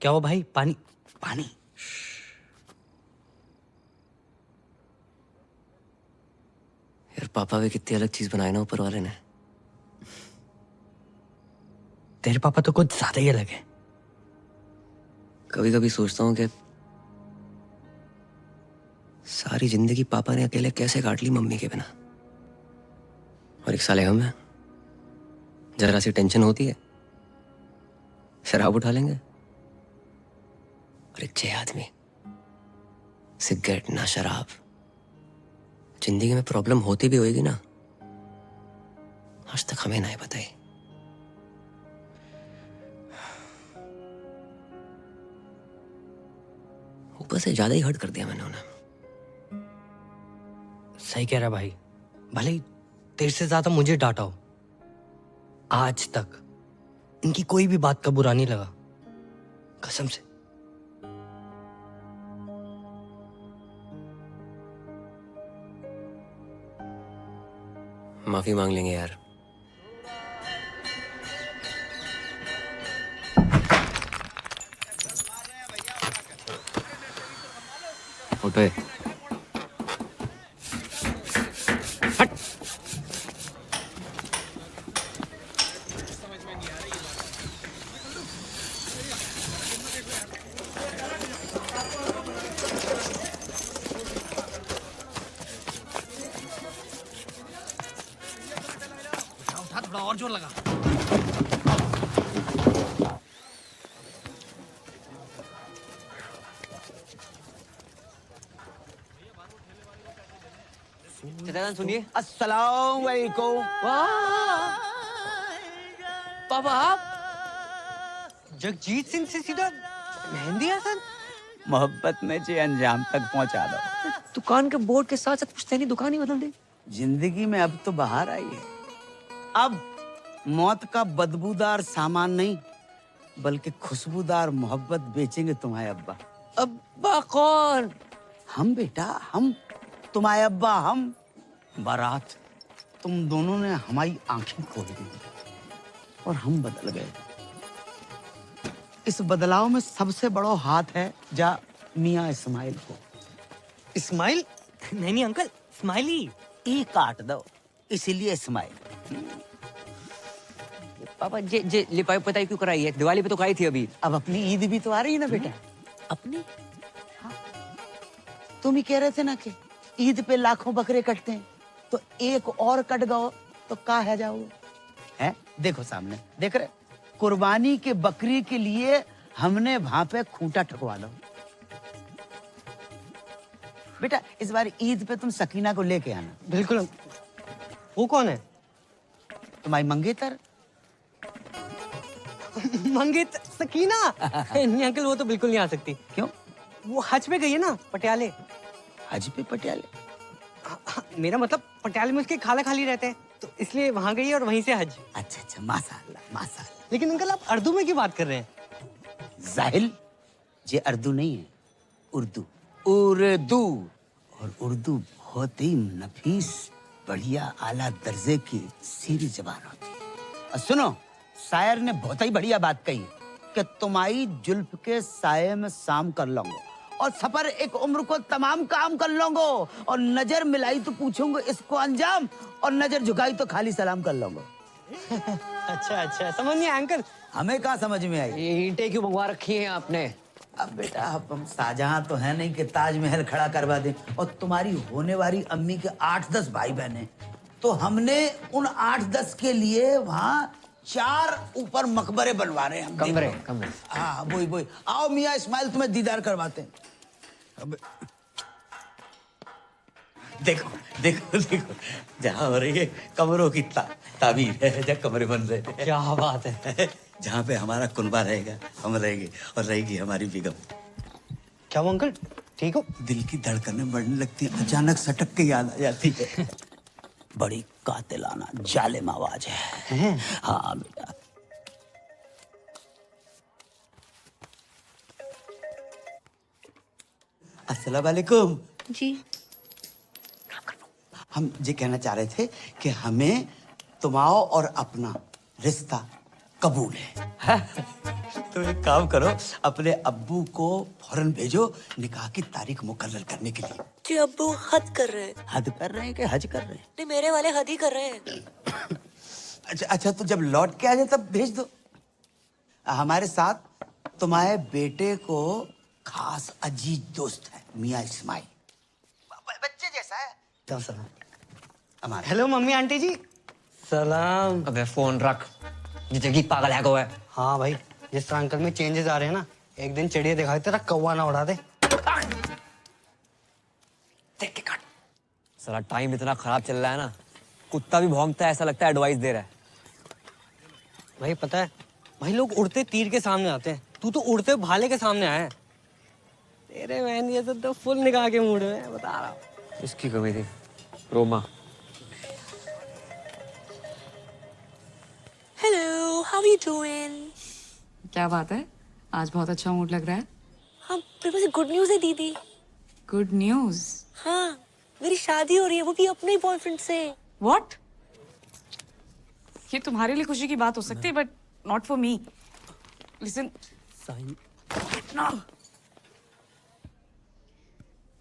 क्या हो भाई? पानी पानी। यार पापा भी कितनी अलग चीज बनाई ना ऊपर वाले ने। तेरे पापा तो कुछ ज्यादा ही अलग है। कभी कभी सोचता हूँ कि सारी जिंदगी पापा ने अकेले कैसे काट ली मम्मी के बिना। और एक साले हम हैं, जरा सी टेंशन होती है शराब उठा लेंगे। और एक छह आदमी, सिगरेट ना शराब। जिंदगी में प्रॉब्लम होती भी होगी ना, आज तक हमें नहीं बताई। ऊपर से ज्यादा ही हर्ट कर दिया मैंने उन्हें। सही कह रहा भाई, भले ही तेरे से ज्यादा मुझे डांटा हो, आज तक इनकी कोई भी बात का बुरा नहीं लगा, कसम से। माफी मांग लेंगे यार। उठे। हट। थोड़ा और जोर लगा। सुनिए। अस्सलाम वालेकुम। पापा आप जगजीत सिंह से सीधा मेहंदी हसन? मोहब्बत में जे अंजाम तक पहुंचा दो। दुकान के बोर्ड के साथ साथ पुश्तैनी दुकान ही बदल दे। जिंदगी में अब तो बाहर आई है। अब मौत का बदबूदार सामान नहीं, बल्कि खुशबूदार मोहब्बत बेचेंगे तुम्हारे अब्बा। अब्बा कौन? हम बेटा, हम तुम्हारे अब्बा। हम बारात, तुम दोनों ने हमारी आंखें खोल दी और हम बदल गए। इस बदलाव में सबसे बड़ा हाथ है जा मियाँ इस्माइल को। इस्माइल? नहीं नहीं अंकल, स्माइली। ई काट दो, इसीलिए इस्माइल। पापा जे लिपाई पताई क्यों कराई है? दिवाली पे तो कराई थी अभी। अब अपनी ईद भी तो आ रही है ना बेटा। अपनी? हाँ। तुम ही कह रहे थे ना कि ईद पे लाखों बकरे कटते हैं, तो एक और कट गओ तो का है जाओगे? हैं? देखो सामने, देख रहे? कुर्बानी के बकरी के लिए हमने वहां पे खूंटा ठकवा लो। बेटा इस बार ईद पे तुम सकीना को लेके आना। बिल्कुल। वो कौन है? तुम्हारी मंगेतर। मंगेतर? सकीना? नहीं अंकल, वो तो बिल्कुल नहीं आ सकती। क्यों? वो हज पे गई है ना, पटियाले। हज पे पटियाले? मेरा मतलब पटियाले में उसके खाला खाली रहते हैं, तो इसलिए वहां गई है और वहीं से हज। अच्छा अच्छा, माशाअल्लाह माशाअल्लाह। लेकिन अंकल आप उर्दू में क्यों बात कर रहे हैं? जाहिल, ये उर्दू नहीं है, उर्दू। उर्दू। और उर्दू बहुत ही नफीस, बढ़िया, आला दर्जे की सीरी जबान होती है। और सुनो, शायर ने बहुत ही बढ़िया बात कही कि तुम्हारी जुल्फ के साये में शाम कर लूंगा और सफर एक उम्र को तमाम काम कर लूंगा, और नजर मिलाई तो पूछूंगा इसको अंजाम, और नजर झुकाई तो खाली सलाम कर लूंगा। अच्छा अच्छा, समझ नहीं आया अंकल। हमें कहाँ समझ में आई? ये ईंटें क्यों मंगवा रखी हैं आपने? अब बेटा हम शाहजहां तो है नहीं कि ताजमहल खड़ा करवा दें, और तुम्हारी होने वाली अम्मी के 8-10 भाई बहन हैं, तो हमने उन 8-10 के लिए वहाँ 4 ऊपर मकबरे बनवा रहे हैं। कमरे कमरे। हाँ वही वही। आओ मियाँ इस्माइल, तुम्हें दीदार करवाते हैं। अब देखो देखो देखो, जहाँ हो रही है कमरों की ताबीर है, जहाँ कमरे बन रहे हैं। क्या बात है। जहाँ पे हमारा कुनबा रहेगा हम रहेंगे, और रहेगी हमारी बेगम। क्या वो अंकल ठीक हो? दिल की धड़कनें बढ़ने लगती हैं, अचानक सटक के याद आ जाती है। बड़ी कातिलाना जालिम आवाज है। हाँ बेटा। अस्सलाम वालेकुम। जी। हम ये कहना चाह रहे थे कि हमें तुम्हारा और अपना रिश्ता कबूल है। तो एक काम करो, अपने अब्बू को फौरन भेजो निकाह की तारीख मुकर्रर करने के लिए। जी अब्बू हद कर रहे हैं। हद कर रहे हैं कि हज कर रहे हैं? नहीं, मेरे वाले हद ही कर रहे हैं। अच्छा अच्छा, तो जब लौट के आ जाए तब भेज दो। हमारे साथ तुम्हारे बेटे को खास अजीज दोस्त है मियाँ इस्माइल, बच्चे जैसा है। हमारा। हेलो मम्मी आंटी जी। सलाम। अबे फोन रख, जिंदगी पागल है को है। हाँ भाई, जिस तरह अंकल में चेंजेस आ रहे हैं ना, एक दिन चिड़िया दिखाई तेरा कौवा ना उड़ा दे। देख के काट। साला टाइम इतना खराब चल रहा है ना, कुत्ता भी भौंकता है, ऐसा लगता है एडवाइस दे रहा है। भाई पता है, भाई लोग उड़ते तीर के सामने आते हैं, तू तो उड़ते भाले के सामने आया है। तेरे बहन ये तो फुल निकाह के मूड में, बता रहा हूँ। इसकी कमी थी, Roma. Hello, how you doing? क्या बात है, आज बहुत अच्छा मूड लग रहा है। हाँ, मेरे पास एक गुड न्यूज़ है दीदी। Good news? हाँ, मेरी शादी हो रही है, वो भी अपने ही बॉयफ्रेंड से। व्हाट? ये तुम्हारे लिए खुशी की बात हो सकती है, but not for me. Listen,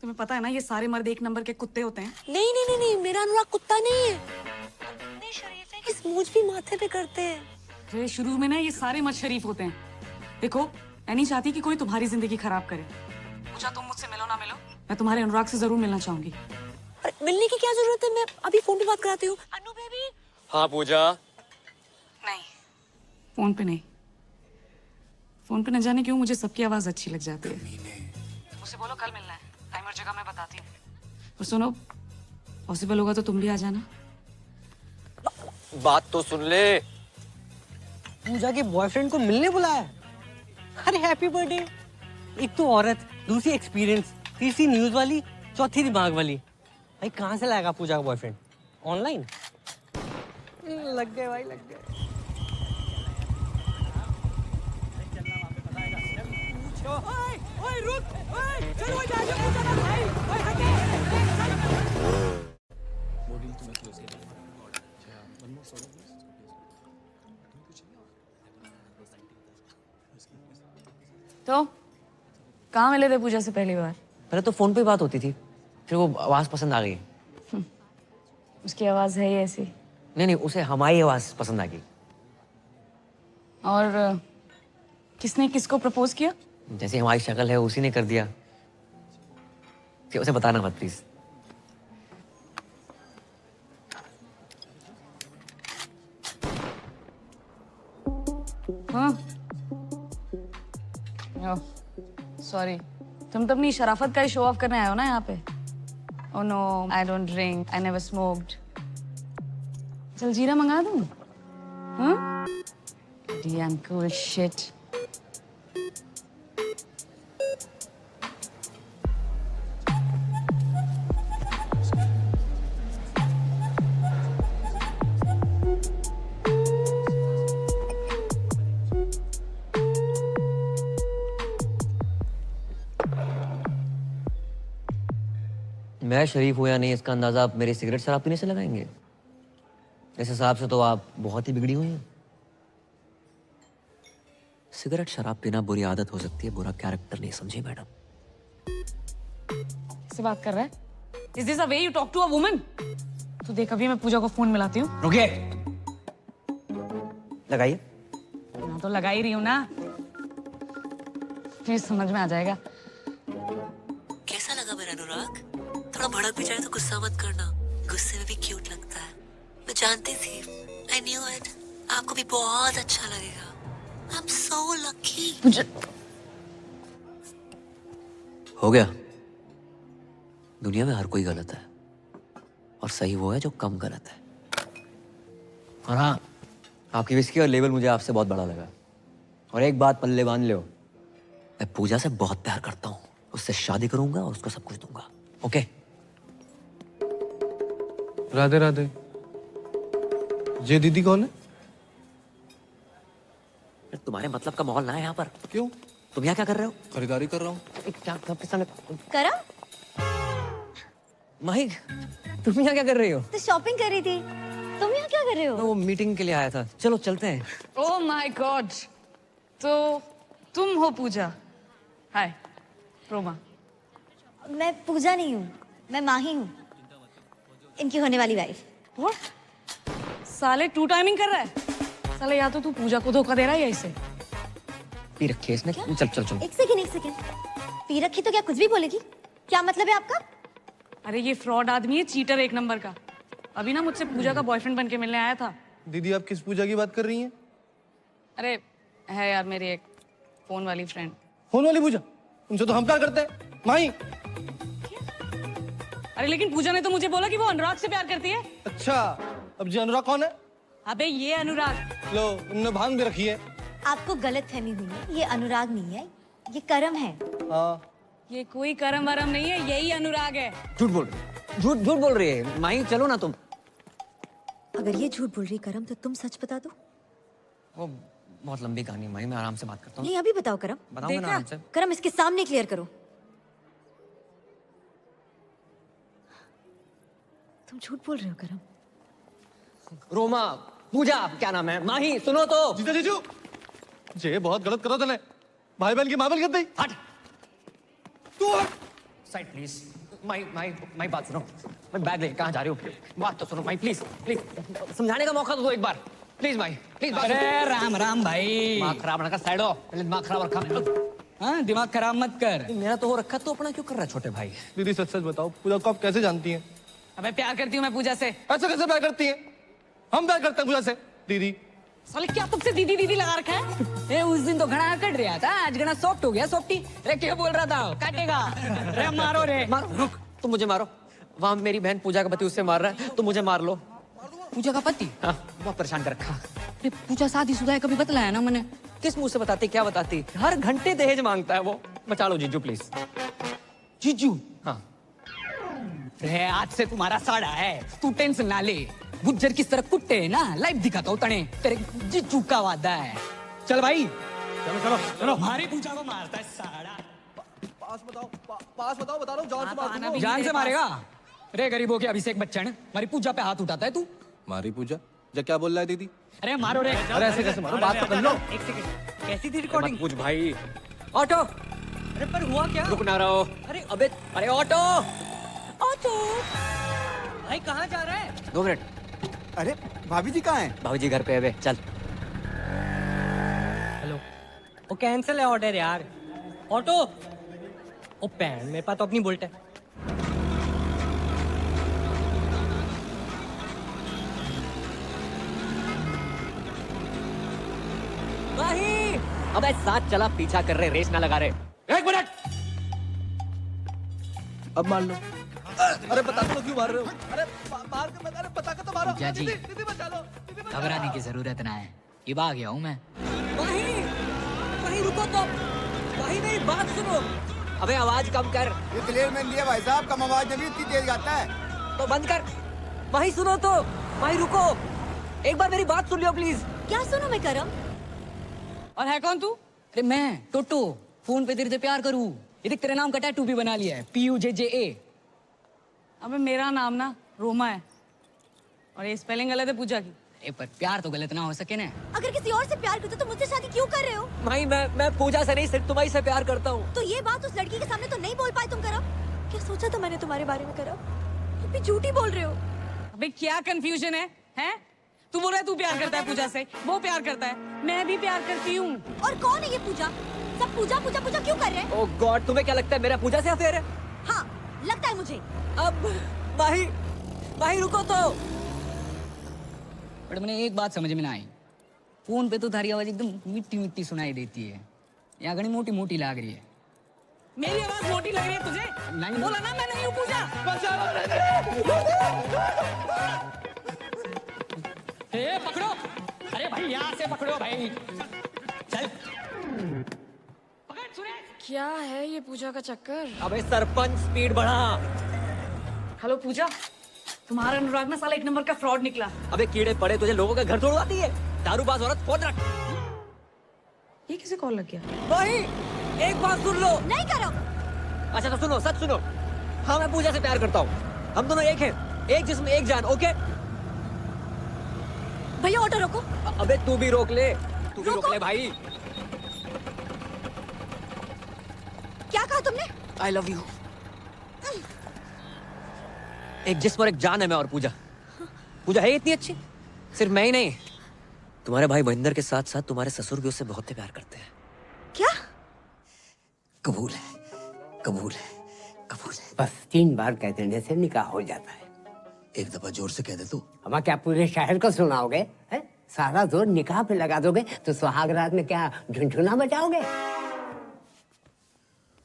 तुम्हें पता है ना, ये सारे मर्द एक नंबर के कुत्ते होते हैं। नहीं नहीं नहीं नहीं, मेरा अनुराग कुत्ता नहीं है। इतने शरीफ है कि स्मूच भी माथे पे करते हैं। अरे शुरू में ना ये सारे मर्द शरीफ होते हैं। देखो, मैं नहीं चाहती कि कोई तुम्हारी जिंदगी खराब करे। पूछा तुम मुझसे मिलो ना मिलो, मैं तुम्हारे अनुराग से जरूर मिलना चाहूंगी। मिलने की क्या जरूरत है, मैं अभी फोन पे बात कराती हूँ। अनु बेबी। हाँ पूजा। नहीं, फोन पे नहीं। फोन पे न जाने क्यों मुझे सबकी आवाज अच्छी लग जाती है। मुझसे बोलो कल मिलना है, टाइम और जगह मैं बताती हूँ। और सुनो, पॉसिबल होगा तो तुम भी आ जाना। बात तो सुन ले। पूजा के बॉयफ्रेंड को मिलने बुलाया। अरे हैप्पी बर्थडे। एक तो औरत, दूसरी एक्सपीरियंस, तीसरी न्यूज वाली, चौथी दिमाग वाली। भाई कहाँ से लाएगा पूजा का बॉयफ्रेंड? ऑनलाइन? लग गए भाई, लग गए। ओए रुक, ओए चलो जाके पूजा ना भाई, ओए हटे। मॉड्यूल तुम्हें क्लोज कर देना। One more solve this. तो कहाँ मिले थे पूजा से पहली बार? पहले तो फोन पे बात होती थी, फिर वो आवाज पसंद आ गई। उसकी आवाज है ही ऐसी। नहीं, उसे हमारी आवाज पसंद आ गई। और किसने किसको प्रपोज किया? जैसे हमारी शक्ल है उसी ने कर दिया। कि उसे बताना मत प्लीज। हाँ सॉरी, तुम तो अपनी शराफत का ही शो ऑफ करने आए हो ना यहाँ पे। Oh no, I don't drink, I never smoked. चल जीरा मंगा दूँ? हाँ? Damn cool shit. मैं शरीफ हूं या नहीं इसका अंदाजा आप मेरी सिगरेट शराब पीने से लगाएंगे। इस हिसाब से तो आप बहुत ही बिगड़ी हुई हैं। सिगरेट शराब पीना बुरी आदत हो सकती है, बुरा कैरेक्टर नहीं, समझी मैडम? किससे बात कर रहा है? Is this a way you talk to a woman? तो देख, अभी मैं पूजा को फोन मिलाती हूँ। रुकिए, लगाइए। हाँ तो लगा ही रही हूँ ना, फिर समझ में आ जाएगा। कैसा लगा मेरा अनुराग? थोड़ा भड़क भी जाए तो गुस्सा मत करना, गुस्से में भी क्यूट लगता है। मैं जानती थी, I knew it, आपको भी बहुत अच्छा लगेगा। I'm so lucky. हो गया। दुनिया में हर कोई गलत है और सही वो है जो कम गलत है। और हाँ, आपकी विस्की और लेवल मुझे आपसे बहुत बड़ा लगा। और एक बात पल्ले बांध लो, मैं पूजा से बहुत प्यार करता हूँ, उससे शादी करूंगा और उसको सब कुछ दूंगा। ओके? राधे राधे। ये दीदी कौन है? तुम्हारे मतलब का माहौल ना है यहाँ पर। क्यों? तुम यहाँ क्या कर रहे हो? खरीदारी कर रहा हूँ। करा? माही, तुम यहाँ क्या कर रही हो? तो शॉपिंग कर रही थी। तुम यहाँ क्या कर रहे हो? मैं वो मीटिंग के लिए आया था। चलो चलते हैं। ओह माय गॉड, तो तुम हो पूजा? हाय रोमा। मैं पूजा नहीं हूँ, मैं माही हूँ, इनकी होने वाली वाइफ। व्हाट? साले टू टाइमिंग कर रहा है साले। या तो तू पूजा को धोखा दे रहा है या इसे। पी रखी है इसने। चल चल चल। एक सेकंड। पी रखी तो क्या कुछ भी बोलेगी? क्या मतलब है आपका? अरे ये फ्रॉड आदमी है, चीटर एक नंबर का। अभी ना मुझसे पूजा का बॉयफ्रेंड बन के मिलने आया था। दीदी आप किस पूजा की बात कर रही हैं? अरे है यार, मेरी एक फोन वाली फ्रेंड। फोन वाली पूजा? उनसे तो हम प्यार करते हैं माही। अरे लेकिन पूजा ने तो मुझे बोला कि वो अनुराग से प्यार करती है। अच्छा, अब जी अनुराग कौन है? अबे ये अनुराग। लो, उनने भांग भी रखी है। आपको गलतफहमी हुई है, ये अनुराग नहीं है, ये करम है। हाँ। ये कोई करम वरम नहीं है, यही अनुराग है। झूठ बोल रही है माही। चलो ना तुम। अगर ये झूठ बोल रही करम तो तुम सच बता दो। वो बहुत लंबी कहानी है माही, मैं आराम से बात करता हूँ। नहीं अभी बताओ करम। बताऊंगा ना आराम से। करम इसके सामने क्लियर करो। तुम झूठ बोल रहे हो करम। रोमा, पूजा, क्या नाम है? माही सुनो तो। जीजू ये बहुत गलत करो तूने। भाई बहन की माबल कर दी। हट तू साइड प्लीज। माही बात सुनो। मैं बैग लेके कहाँ जा रही हूँ? बात तो सुनो माही, प्लीज समझाने का मौका तो दो एक बार प्लीज माही, प्लीज। अरे राम राम भाई। दिमाग खराब ना कर, साइड हो। पहले दिमाग खराब रखा। हाँ दिमाग खराब मत कर। मेरा तो हो रखा, तो अपना क्यों कर रहा है छोटे भाई? दीदी सच सच बताओ, पूजा को आप कैसे जानती हैं? अबे प्यार करती हूँ मैं पूजा से। ऐसा कैसे प्यार करती हैं? हम प्यार करते हैं पूजा से। दीदी साले क्या तुमसे दीदी दीदी लगा रखा है? ए उस दिन तो घना कट रहा था, आज घना सॉफ्ट हो गया। सॉफ्टी रे क्या बोल रहा था? काटेगा। रे मारो रे। रुक, तुम मुझे मारो। वहां मेरी बहन पूजा का पति उससे मार रहा है, तुम मुझे मार लो। पूजा का पति? हाँ, बहुत परेशान कर रखा। अरे पूजा शादीशुदा है, कभी बतलाया ना मैंने। किस मुंह से बताती, क्या बताती? हर घंटे दहेज मांगता है वो। बचा लो जीजू प्लीज। जीजू? हाँ। रे आज से तुम्हारा साड़ा है, तू टेंशन ना ले। गुज्जर किस तरह कुत्ते है ना, लाइव दिखाता हूँ तने। तेरे जीजू का वादा है। चल भाई चलो। हमारी पूजा को मारता है साड़ा। पास बताओ बता रहा हूँ। जान से मार। जान से मारेगा? रे गरीबों के अभिषेक बच्चन, हमारी पूजा पे हाथ उठाता है तू। मारी पूजा? जा क्या बोल रहा है दीदी? अरे मारो रे। अरे ऐसे कैसे मारो? बात तो कर लो। एक सेकंड, कैसी थी रिकॉर्डिंग? पूछ भाई, ऑटो। अरे पर हुआ क्या? रुक ना रहो। अरे अबे अरे ऑटो। ऑटो भाई कहाँ जा रहा है? 2 मिनट। अरे भाभी जी कहाँ हैं? भाभी जी घर पे है बे, चल। हेलो, वो कैंसिल है ऑर्डर यार। ऑटो, ओ पैन मेरे पास तो अपनी बुलेट है। नहीं, अबे साथ चला, पीछा कर रहे, रेस ना लगा रहे। 1 मिनट। अब मार लो। अरे बता दो क्यों मार रहे हो? अरे मार के अरे बता के तो मारो। पूजा जी, दीदी बचा लो। घबराने की जरूरत ना है, अब आ गया हूँ मैं। वहीं रुको तो, वहीं मेरी बात सुनो। अबे आवाज कम कर। ये क्लियर में दिया भाई साहब, कम आवाज नहीं इतनी तेज गाता है। तो बंद कर। वहीं सुनो तो, वहीं रुको। एक बार मेरी बात सुन लियो प्लीज। क्या सुनो मैं करम? और है कौन तू? अरे मैं टोटो, फोन पे तेरे से प्यार करूँ। ये देख तेरे नाम का टैटू भी बना लिया है, PUJJA। अबे मेरा नाम ना रोमा है और ये स्पेलिंग गलत है पूजा की। अरे पर प्यार तो गलत ना हो सके ना। अगर किसी और से प्यार करते तो मुझसे शादी क्यों कर रहे हो? भाई मैं पूजा से नहीं, सिर्फ तुम्हारी से प्यार करता हूँ। तो ये बात उस लड़की के सामने तो नहीं बोल पाए तुम करम? क्या सोचा था मैंने तुम्हारे बारे में करम? तुम भी झूठी बोल रहे हो। अबे क्या कंफ्यूजन है? हैं? तू बोल रहा है तू प्यार करता है पूजा से, वो प्यार करता है, मैं भी प्यार करती हूँ। और कौन है ये पूजा? सब पूजा पूजा पूजा क्यों कर रहे हैं? ओह गॉड, तुम्हें क्या लगता है मेरा पूजा से अफेयर है? हाँ लगता है मुझे। अब भाई रुको तो। बट मैंने एक बात समझ में ना आई, फोन पे तो थारी आवाज एकदम मिट्टी मिट्टी सुनाई देती है, यहाँ घनी मोटी मोटी लाग रही है। मेरी आवाज मोटी लग रही है तुझे? नहीं बोला ना मैं नहीं हूँ पूजा। ए पकड़ो, अरे भाई यहाँ से पकड़ो भाई, चल। क्या है ये पूजा का चक्कर? अबे सरपंच स्पीड बढ़ा। हेलो पूजा, तुम्हारा अनुराग ना साला 1 नंबर का फ्रॉड निकला। अबे कीड़े पड़े, तुझे लोगों का घर तोड़वाती है, दारूबाज औरत। फोन रख। ये किसे कॉल लग गया? भाई एक बात सुन लो। नहीं करो। अच्छा तो सुनो, सच सुनो। हाँ मैं पूजा से प्यार करता हूँ, हम दोनों एक हैं, एक जिस्म एक जान। ओके भैया ऑटो रोको। अबे तू भी रोक ले, तू भी रोक ले भाई। क्या कहा तुमने? I love you. एक जिस्म और एक जान है मैं और पूजा। पूजा है इतनी अच्छी, सिर्फ मैं ही नहीं, तुम्हारे भाई महेंद्र के साथ साथ तुम्हारे ससुर भी उससे बहुत प्यार करते हैं। क्या? कबूल है, कबूल है, कबूल है। बस 3 बार कह देने से निकाह हो जाता है। एक दफा जोर से कह दे तू। हम क्या पूरे शहर को सुनाओगे? है? सारा जोर निकाह पे लगा दोगे तो सुहाग रात में क्या झुनझुना बजाओगे?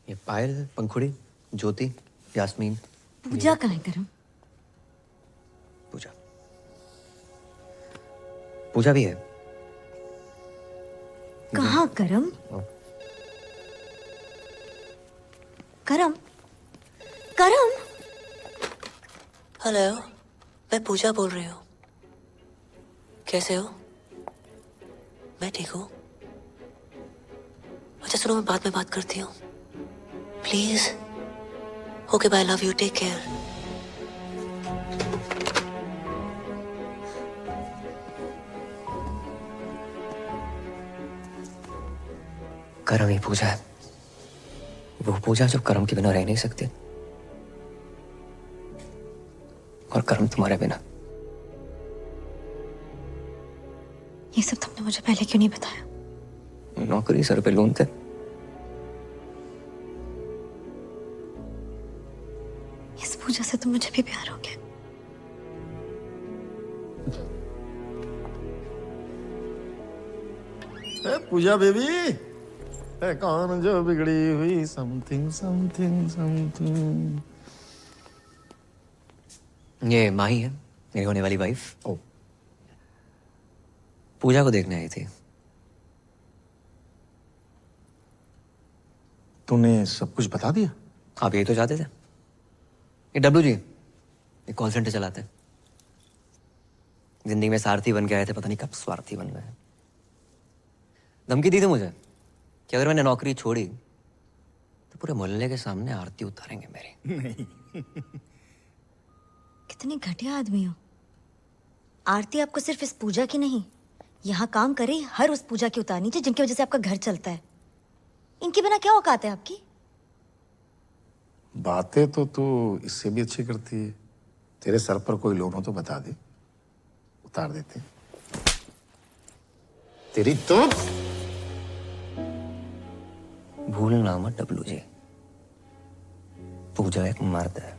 ये पायल, पंखुड़ी, ज्योति, यास्मीन। पूजा कहाँ है करम? पूजा, पूजा भी है। कहाँ करम? करम, करम। हेलो, मैं पूजा बोल रही हूँ। कैसे हो? मैं ठीक हूँ। अच्छा सुनो, मैं बाद में बात करती हूँ please. Okay bye, love you, take care. करम ही पूजा है, वो पूजा जो करम के बिना रह नहीं सकती, और करम तुम्हारे बिना। ये सब तुमने मुझे पहले क्यों नहीं बताया? नौकरी सर पे लोन थे। इस पूजा से तो मुझे भी प्यार हो गया। पूजा बेबी, है कौन जो बिगड़ी हुई समथिंग समथिंग समथिंग। ये माही है, मेरी होने वाली वाइफ। ओ, पूजा को देखने आई थी। तूने सब कुछ बता दिया? आप यही तो चाहते थे। ये डब्लू जी, ये कॉल सेंटर चलाते हैं। जिंदगी में सारथी बन के आए थे, पता नहीं कब स्वार्थी बन गए। धमकी दी थी मुझे कि अगर मैंने नौकरी छोड़ी तो पूरे मोहल्ले के सामने आरती उतारेंगे मेरी। नहीं। कितने घटिया आदमी हो। आरती आपको सिर्फ इस पूजा की नहीं, यहाँ काम करे हर उस पूजा की उतारनी चाहिए जिनकी वजह से आपका घर चलता है। इनके बिना क्या औकात है आपकी? बातें तो तू इससे भी अच्छी करती है। तेरे सर पर कोई लोन हो तो बता दे, उतार देते। तेरी तो भूलना मत डब्लू जी, पूजा एक मर्द है।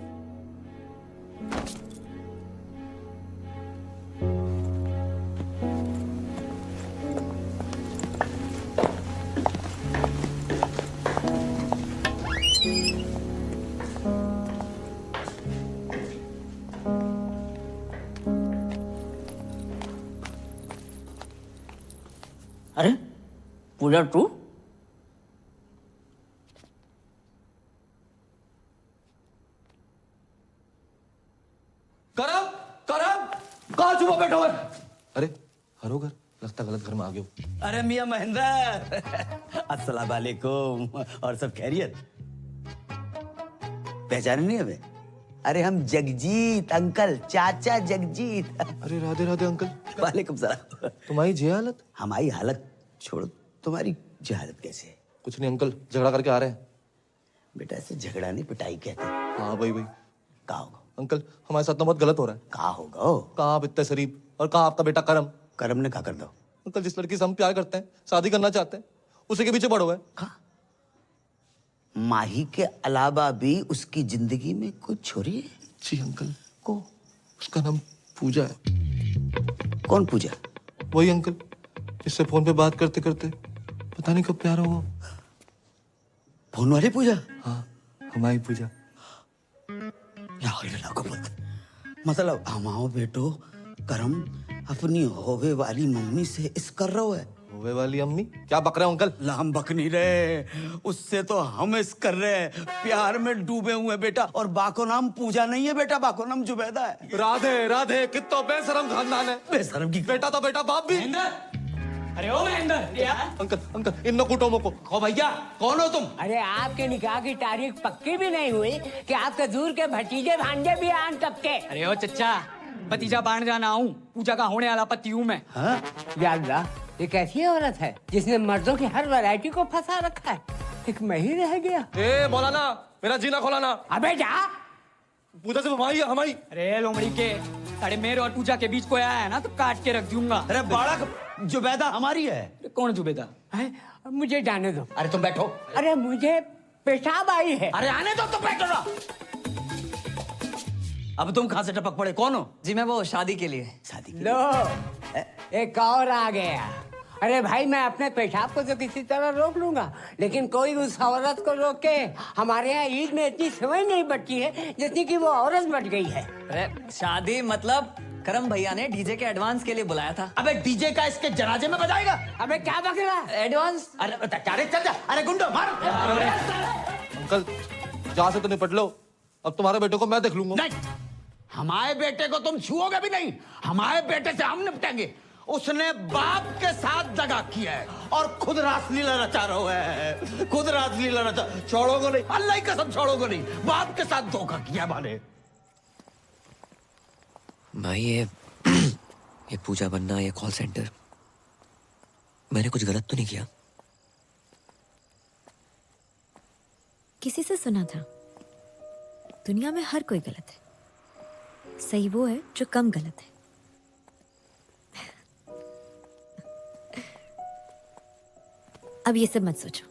अरे पूजा तू? करम करम कहाँ छुपा बैठा हुआ है? अरे हरो घर, लगता गलत घर में आ गए हो। अरे मियां महेंद्र, अस्सलाम वालेकुम। और सब खैरियत? पहचाने नहीं हमें? अरे हम जगजीत अंकल, चाचा जगजीत। अरे राधे राधे अंकल। वालेकुम सलाम। तुम्हारी जे हालत? हमारी हालत छोड़ो, तुम्हारी जहालत कैसे है? कुछ नहीं अंकल, झगड़ा करके आ रहे हैं। बेटा ऐसे झगड़ा नहीं पिटाई कहते हैं। हाँ भाई भाई। कहाँ होगा अंकल हमारे साथ तो बहुत गलत हो रहा है। कहाँ होगा? कहाँ आप इतने शरीफ, और कहाँ आपका बेटा करम? करम ने कहा कर दो। अंकल जिस लड़की से हम प्यार करते हैं, शादी करना चाहते हैं, उसी के पीछे पड़ो है। माही के अलावा भी उसकी जिंदगी में कोई छोरी है? जी अंकल। को उसका नाम पूजा है। कौन पूजा? वही अंकल जिससे फोन पे बात करते करते पता नहीं कब प्यार हुआ। फोन वाली पूजा? हाँ हमारी पूजा। मतलब हमाओ बेटो करम अपनी होवे वाली मम्मी से इस कर रहा है। होवे वाली अम्मी? क्या बक रहे हो अंकल? हम बक नहीं रहे, उससे तो हम इस कर रहे हैं। प्यार में डूबे हुए बेटा। और बाको नाम पूजा नहीं है बेटा, बाको नाम जुबैदा है। राधे राधे, कितना बेशरम खानदान है। बेशरम की बेटा तो बेटा, बाप भी। अरे ओ महेंद्र, अंकल अंकल इन कुटुंबों को। ओ भैया कौन हो तुम? अरे आपके निकाह की तारीख पक्की भी नहीं हुई कि आपके दूर के भतीजे भांजे भी आन तब के। अरे ओ चच्चा, भतीजा बाण जाना हूँ, पूजा का होने वाला पति हूँ मैं। हाँ? या अल्लाह, ये कैसी औरत है जिसने मर्दों की हर वैरायटी को फंसा रखा है? एक मैं ही रह गया। ए मौलाना, मेरा जीना खोलाना। अबे जा। पूजा सिर्फ हमारी है, हमारी। अरे लोमड़ी के साढ़े मेरे और पूजा के बीच कोई आया है ना तो काट के रख दूंगा। अरे बालक, जुबैदा हमारी है। कौन जुबैदा? मुझे जाने दो। अरे तुम बैठो। अरे मुझे पेशाब आई है। अरे आने दो, तुम बैठो ना। अब तुम कहाँ से टपक पड़े? कौन हो? जी मैं वो शादी के लिए। शादी के लो एक और आ गया। अरे भाई मैं अपने पेशाब को तो किसी तरह रोक लूंगा, लेकिन कोई उस औरत को रोक के हमारे यहाँ ईद में इतनी सेवई नहीं बची है जितनी कि वो औरत बच गई है। अरे शादी मतलब करम भैया ने डीजे के एडवांस के लिए बुलाया था। अबे डीजे का इसके जनाजे में बजाएगा? अबे क्या बक रहा? एडवांस। अरे चल जा। अरे गुंडो मार। अंकल जहाँ से तो निपट लो, अब तुम्हारे बेटे को मैं देख लूंगा। नहीं, हमारे बेटे को तुम छुओगे भी नहीं। हमारे बेटे से हम निपटेंगे। उसने बाप के साथ दगा किया है और खुद रासलीला रचा रहा है। खुद रासलीला रचा। छोड़ोगे नहीं, अल्लाह की कसम छोड़ोगे नहीं। बाप के साथ धोखा किया माने। भाई ये पूजा बनना, ये कॉल सेंटर, मैंने कुछ गलत तो नहीं किया? किसी से सुना था दुनिया में हर कोई गलत है, सही वो है जो कम गलत है। अब ये सब मत सोचो,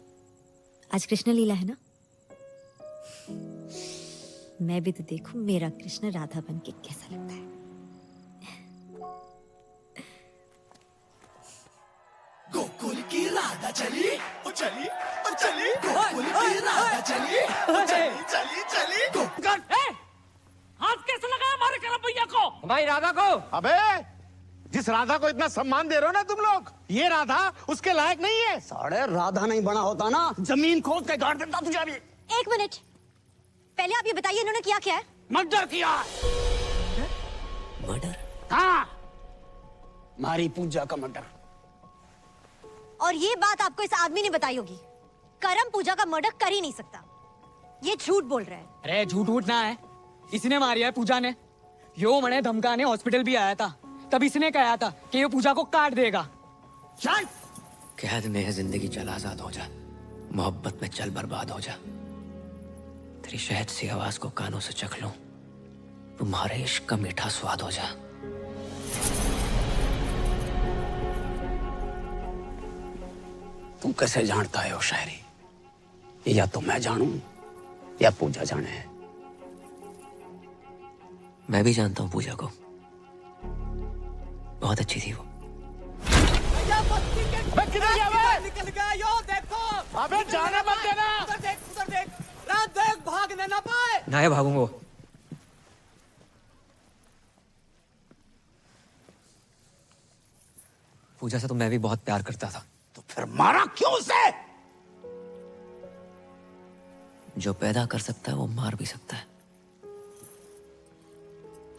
आज कृष्ण लीला है ना, मैं भी तो देखूं मेरा कृष्ण राधा बन के कैसा लगता है। गोकुल की राधा चली ओ चली ओ चली, गोकुल की राधा चली ओ चली चली चली। हाथ कैसे लगाया हमारे करम भैया को? भाई राधा को। अबे जिस राधा को इतना सम्मान दे रहे हो ना तुम लोग, ये राधा उसके लायक नहीं है। साढ़े राधा नहीं बना होता ना, जमीन खोद के गाड़ देता तुझे अभी। एक मिनट, पहले आप ये बताइए इन्होंने किया क्या है? मर्डर किया। मर्डर? हाँ, मारी पूजा का मर्डर। और ये बात आपको इस आदमी ने बताई होगी। करम पूजा का मर्डर कर ही नहीं सकता, ये झूठ बोल रहा है। अरे झूठ उठ ना है, इसने मारी है पूजा ने। यो मने धमकाने हॉस्पिटल भी आया था, तब इसने कहा था कि ये पूजा को काट देगा। कैद में है जिंदगी, चल आजाद हो जा। मोहब्बत में चल बर्बाद हो जा। तेरी शहद सी आवाज को कानों से चख लूं, तुम्हारे इश्क का मीठा स्वाद हो जा। तू कैसे जानता है वो शायरी? या तो मैं जानूं या पूजा जाने। मैं भी जानता हूं पूजा को, बहुत अच्छी थी वो। निकल गया यो, देखो अबे जाने मत देना। उधर देख रात देख, भागने ना पाए। ना ये भागूंगा। पूजा से तो मैं भी बहुत प्यार करता था। तो फिर मारा क्यों उसे? जो पैदा कर सकता है वो मार भी सकता है।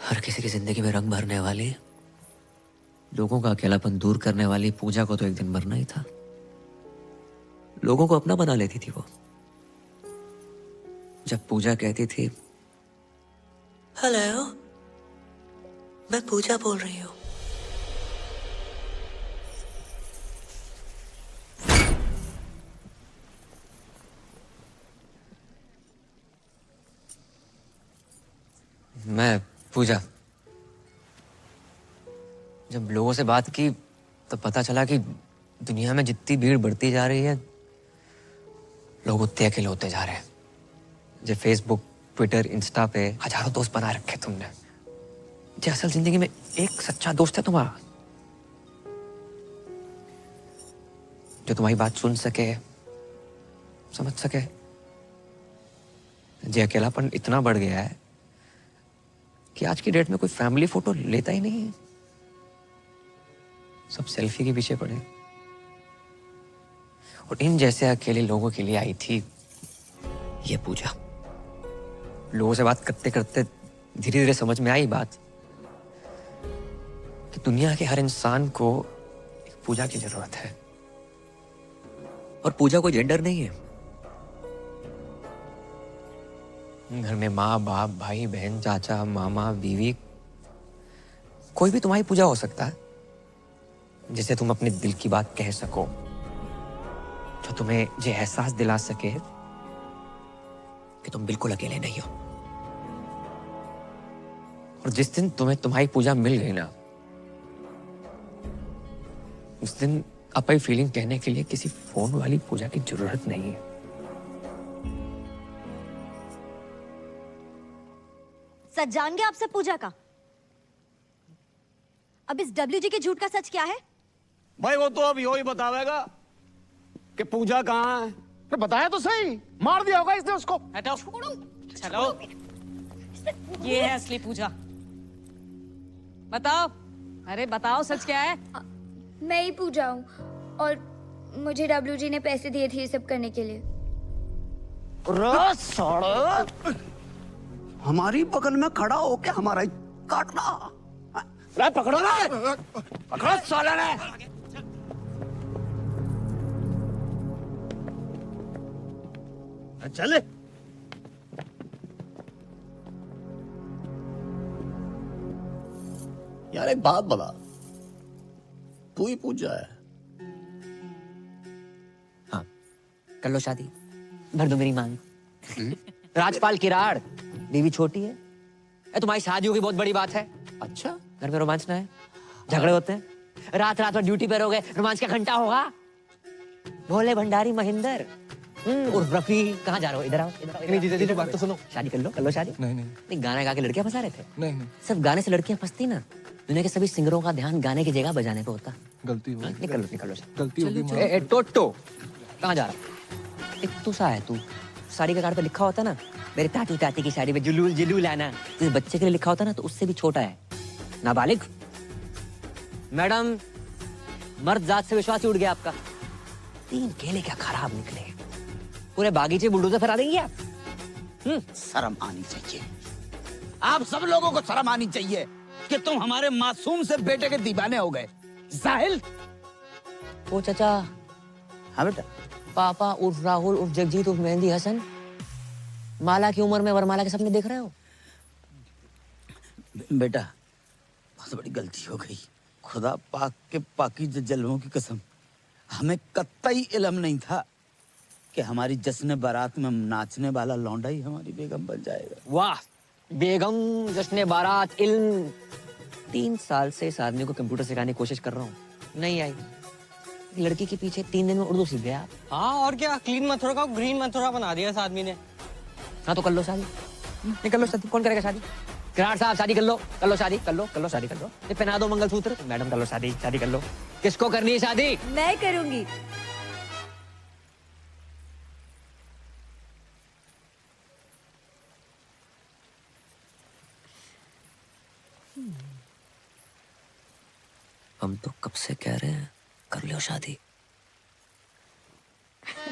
हर किसी की जिंदगी में रंग भरने वाली, लोगों का अकेलापन दूर करने वाली पूजा को तो एक दिन मरना ही था। लोगों को अपना बना लेती थी वो। जब पूजा कहती थी, हेलो, मैं पूजा बोल रही हूँ। मैं पूजा, जब लोगों से बात की तो पता चला कि दुनिया में जितनी भीड़ बढ़ती जा रही है, लोग उतने अकेले होते जा रहे हैं। जो फेसबुक, ट्विटर, इंस्टा पे हजारों दोस्त बना रखे तुमने, जो असल जिंदगी में एक सच्चा दोस्त है तुम्हारा, जो तुम्हारी बात सुन सके, समझ सके। जो अकेलापन इतना बढ़ गया है कि आज की डेट में कोई फैमिली फोटो लेता ही नहीं है, सब सेल्फी के पीछे पड़े। और इन जैसे अकेले लोगों के लिए आई थी ये पूजा। लोगों से बात करते करते धीरे धीरे समझ में आई बात कि दुनिया के हर इंसान को एक पूजा की जरूरत है। और पूजा कोई जेंडर नहीं है। घर में माँ बाप, भाई बहन, चाचा, मामा, बीवी, कोई भी तुम्हारी पूजा हो सकता है, जिसे तुम अपने दिल की बात कह सको, जो तुम्हें ये एहसास दिला सके कि तुम बिल्कुल अकेले नहीं हो। और जिस दिन तुम्हें तुम्हारी पूजा मिल गई ना, उस दिन अपनी फीलिंग कहने के लिए किसी फोन वाली पूजा की जरूरत नहीं है। सच जान गए आपसे पूजा का? अब इस WG के झूठ का सच क्या है? भाई वो तो अब यो ही बतावेगा कि पूजा कहाँ है। तो बताया तो सही, मार दिया होगा इसने उसको। हटाओ, चलो, ये है असली पूजा। बताओ, अरे बताओ सच क्या है? मैं ही पूजा हूँ और मुझे WG ने पैसे दिए थे ये सब करने के लिए। हमारी बगल में खड़ा होके हमारा ही काटना। रे पकड़ो ना, पकड़ो साला ने। चले। यार एक बात बता, तू ही पूजा है? हाँ, कर लो शादी, भर दो मेरी मांग। राजपाल किराड़, बीवी छोटी है। तुम्हारी शादी होगी बहुत बड़ी बात है। अच्छा, घर में रोमांच ना है, झगड़े होते हैं, रात रात भर ड्यूटी पे रहोगे, रोमांच का घंटा होगा। भोले भंडारी महेंद्र उर्फ रफी, कहाँ जा रहे हो? इधर आओ, इधर आओ। नहीं जीजा जी, बात तो सुनो। शादी कर लो शादी। नहीं, गाना गा के लड़कियां फंसा रहे थे। नहीं, सब गाने से लड़कियां फंसती ना। दुनिया के सभी सिंगरों का ध्यान गाने की जगह बजाने पे होता। गलती हो गई। निकल लो गलती हो गई। ए टोटो, कहाँ जा रहा? एक तू सा है तू, साड़ी का कार्ड पे लिखा होता ना, मेरे ताती ताती की साड़ी पे जुलूल जुलूल आना, जिस बच्चे के लिए लिखा होता ना, तो उससे भी छोटा है, नाबालिग। मैडम, मर्द जात से विश्वास ही उड़ गया आपका। 3 केले क्या खराब निकले, पूरे बागीचे बुलडोजर फैला देंगे आप। शर्म आनी चाहिए, आप सब लोगों को शर्म आनी चाहिए कि तुम हमारे मासूम से बेटे के दीवाने हो गए। जाहिल। ओ चाचा। हाँ बेटा। पापा उर्फ राहुल उर्फ जगजीत उर्फ मेहंदी हसन, माला की उम्र में वरमाला के सपने देख रहे हो? बेटा, बहुत बड़ी गलती हो गई। खुदा पाक के पाकीज़ जलवों की कसम, हमें कतई इल्म नहीं था कि हमारी जश्न बारात में नाचने वाला लौंडा ही हमारी बेगम बन जाएगा। वाह, बेगम, जश्न बारात, इल्म। 3 साल से इस आदमी को कंप्यूटर सिखाने की कोशिश कर रहा हूँ, नहीं आई। लड़की के पीछे 3 दिन में उर्दू सीख गया आप। हाँ और क्या, क्लीन मथुरा का ग्रीन मथुरा बना दिया इस आदमी ने। हाँ तो कर लो शादी, नहीं कर लो शादी, कौन करेगा शादी? किराड़ साहब शादी कर लो, कर लो शादी, कर लो शादी कर लो। ये पहना दो मंगलसूत्र, मैडम कर लो शादी, शादी कर लो। किसको करनी है शादी? मैं करूंगी। हम तो कब से कह रहे हैं कर लो शादी।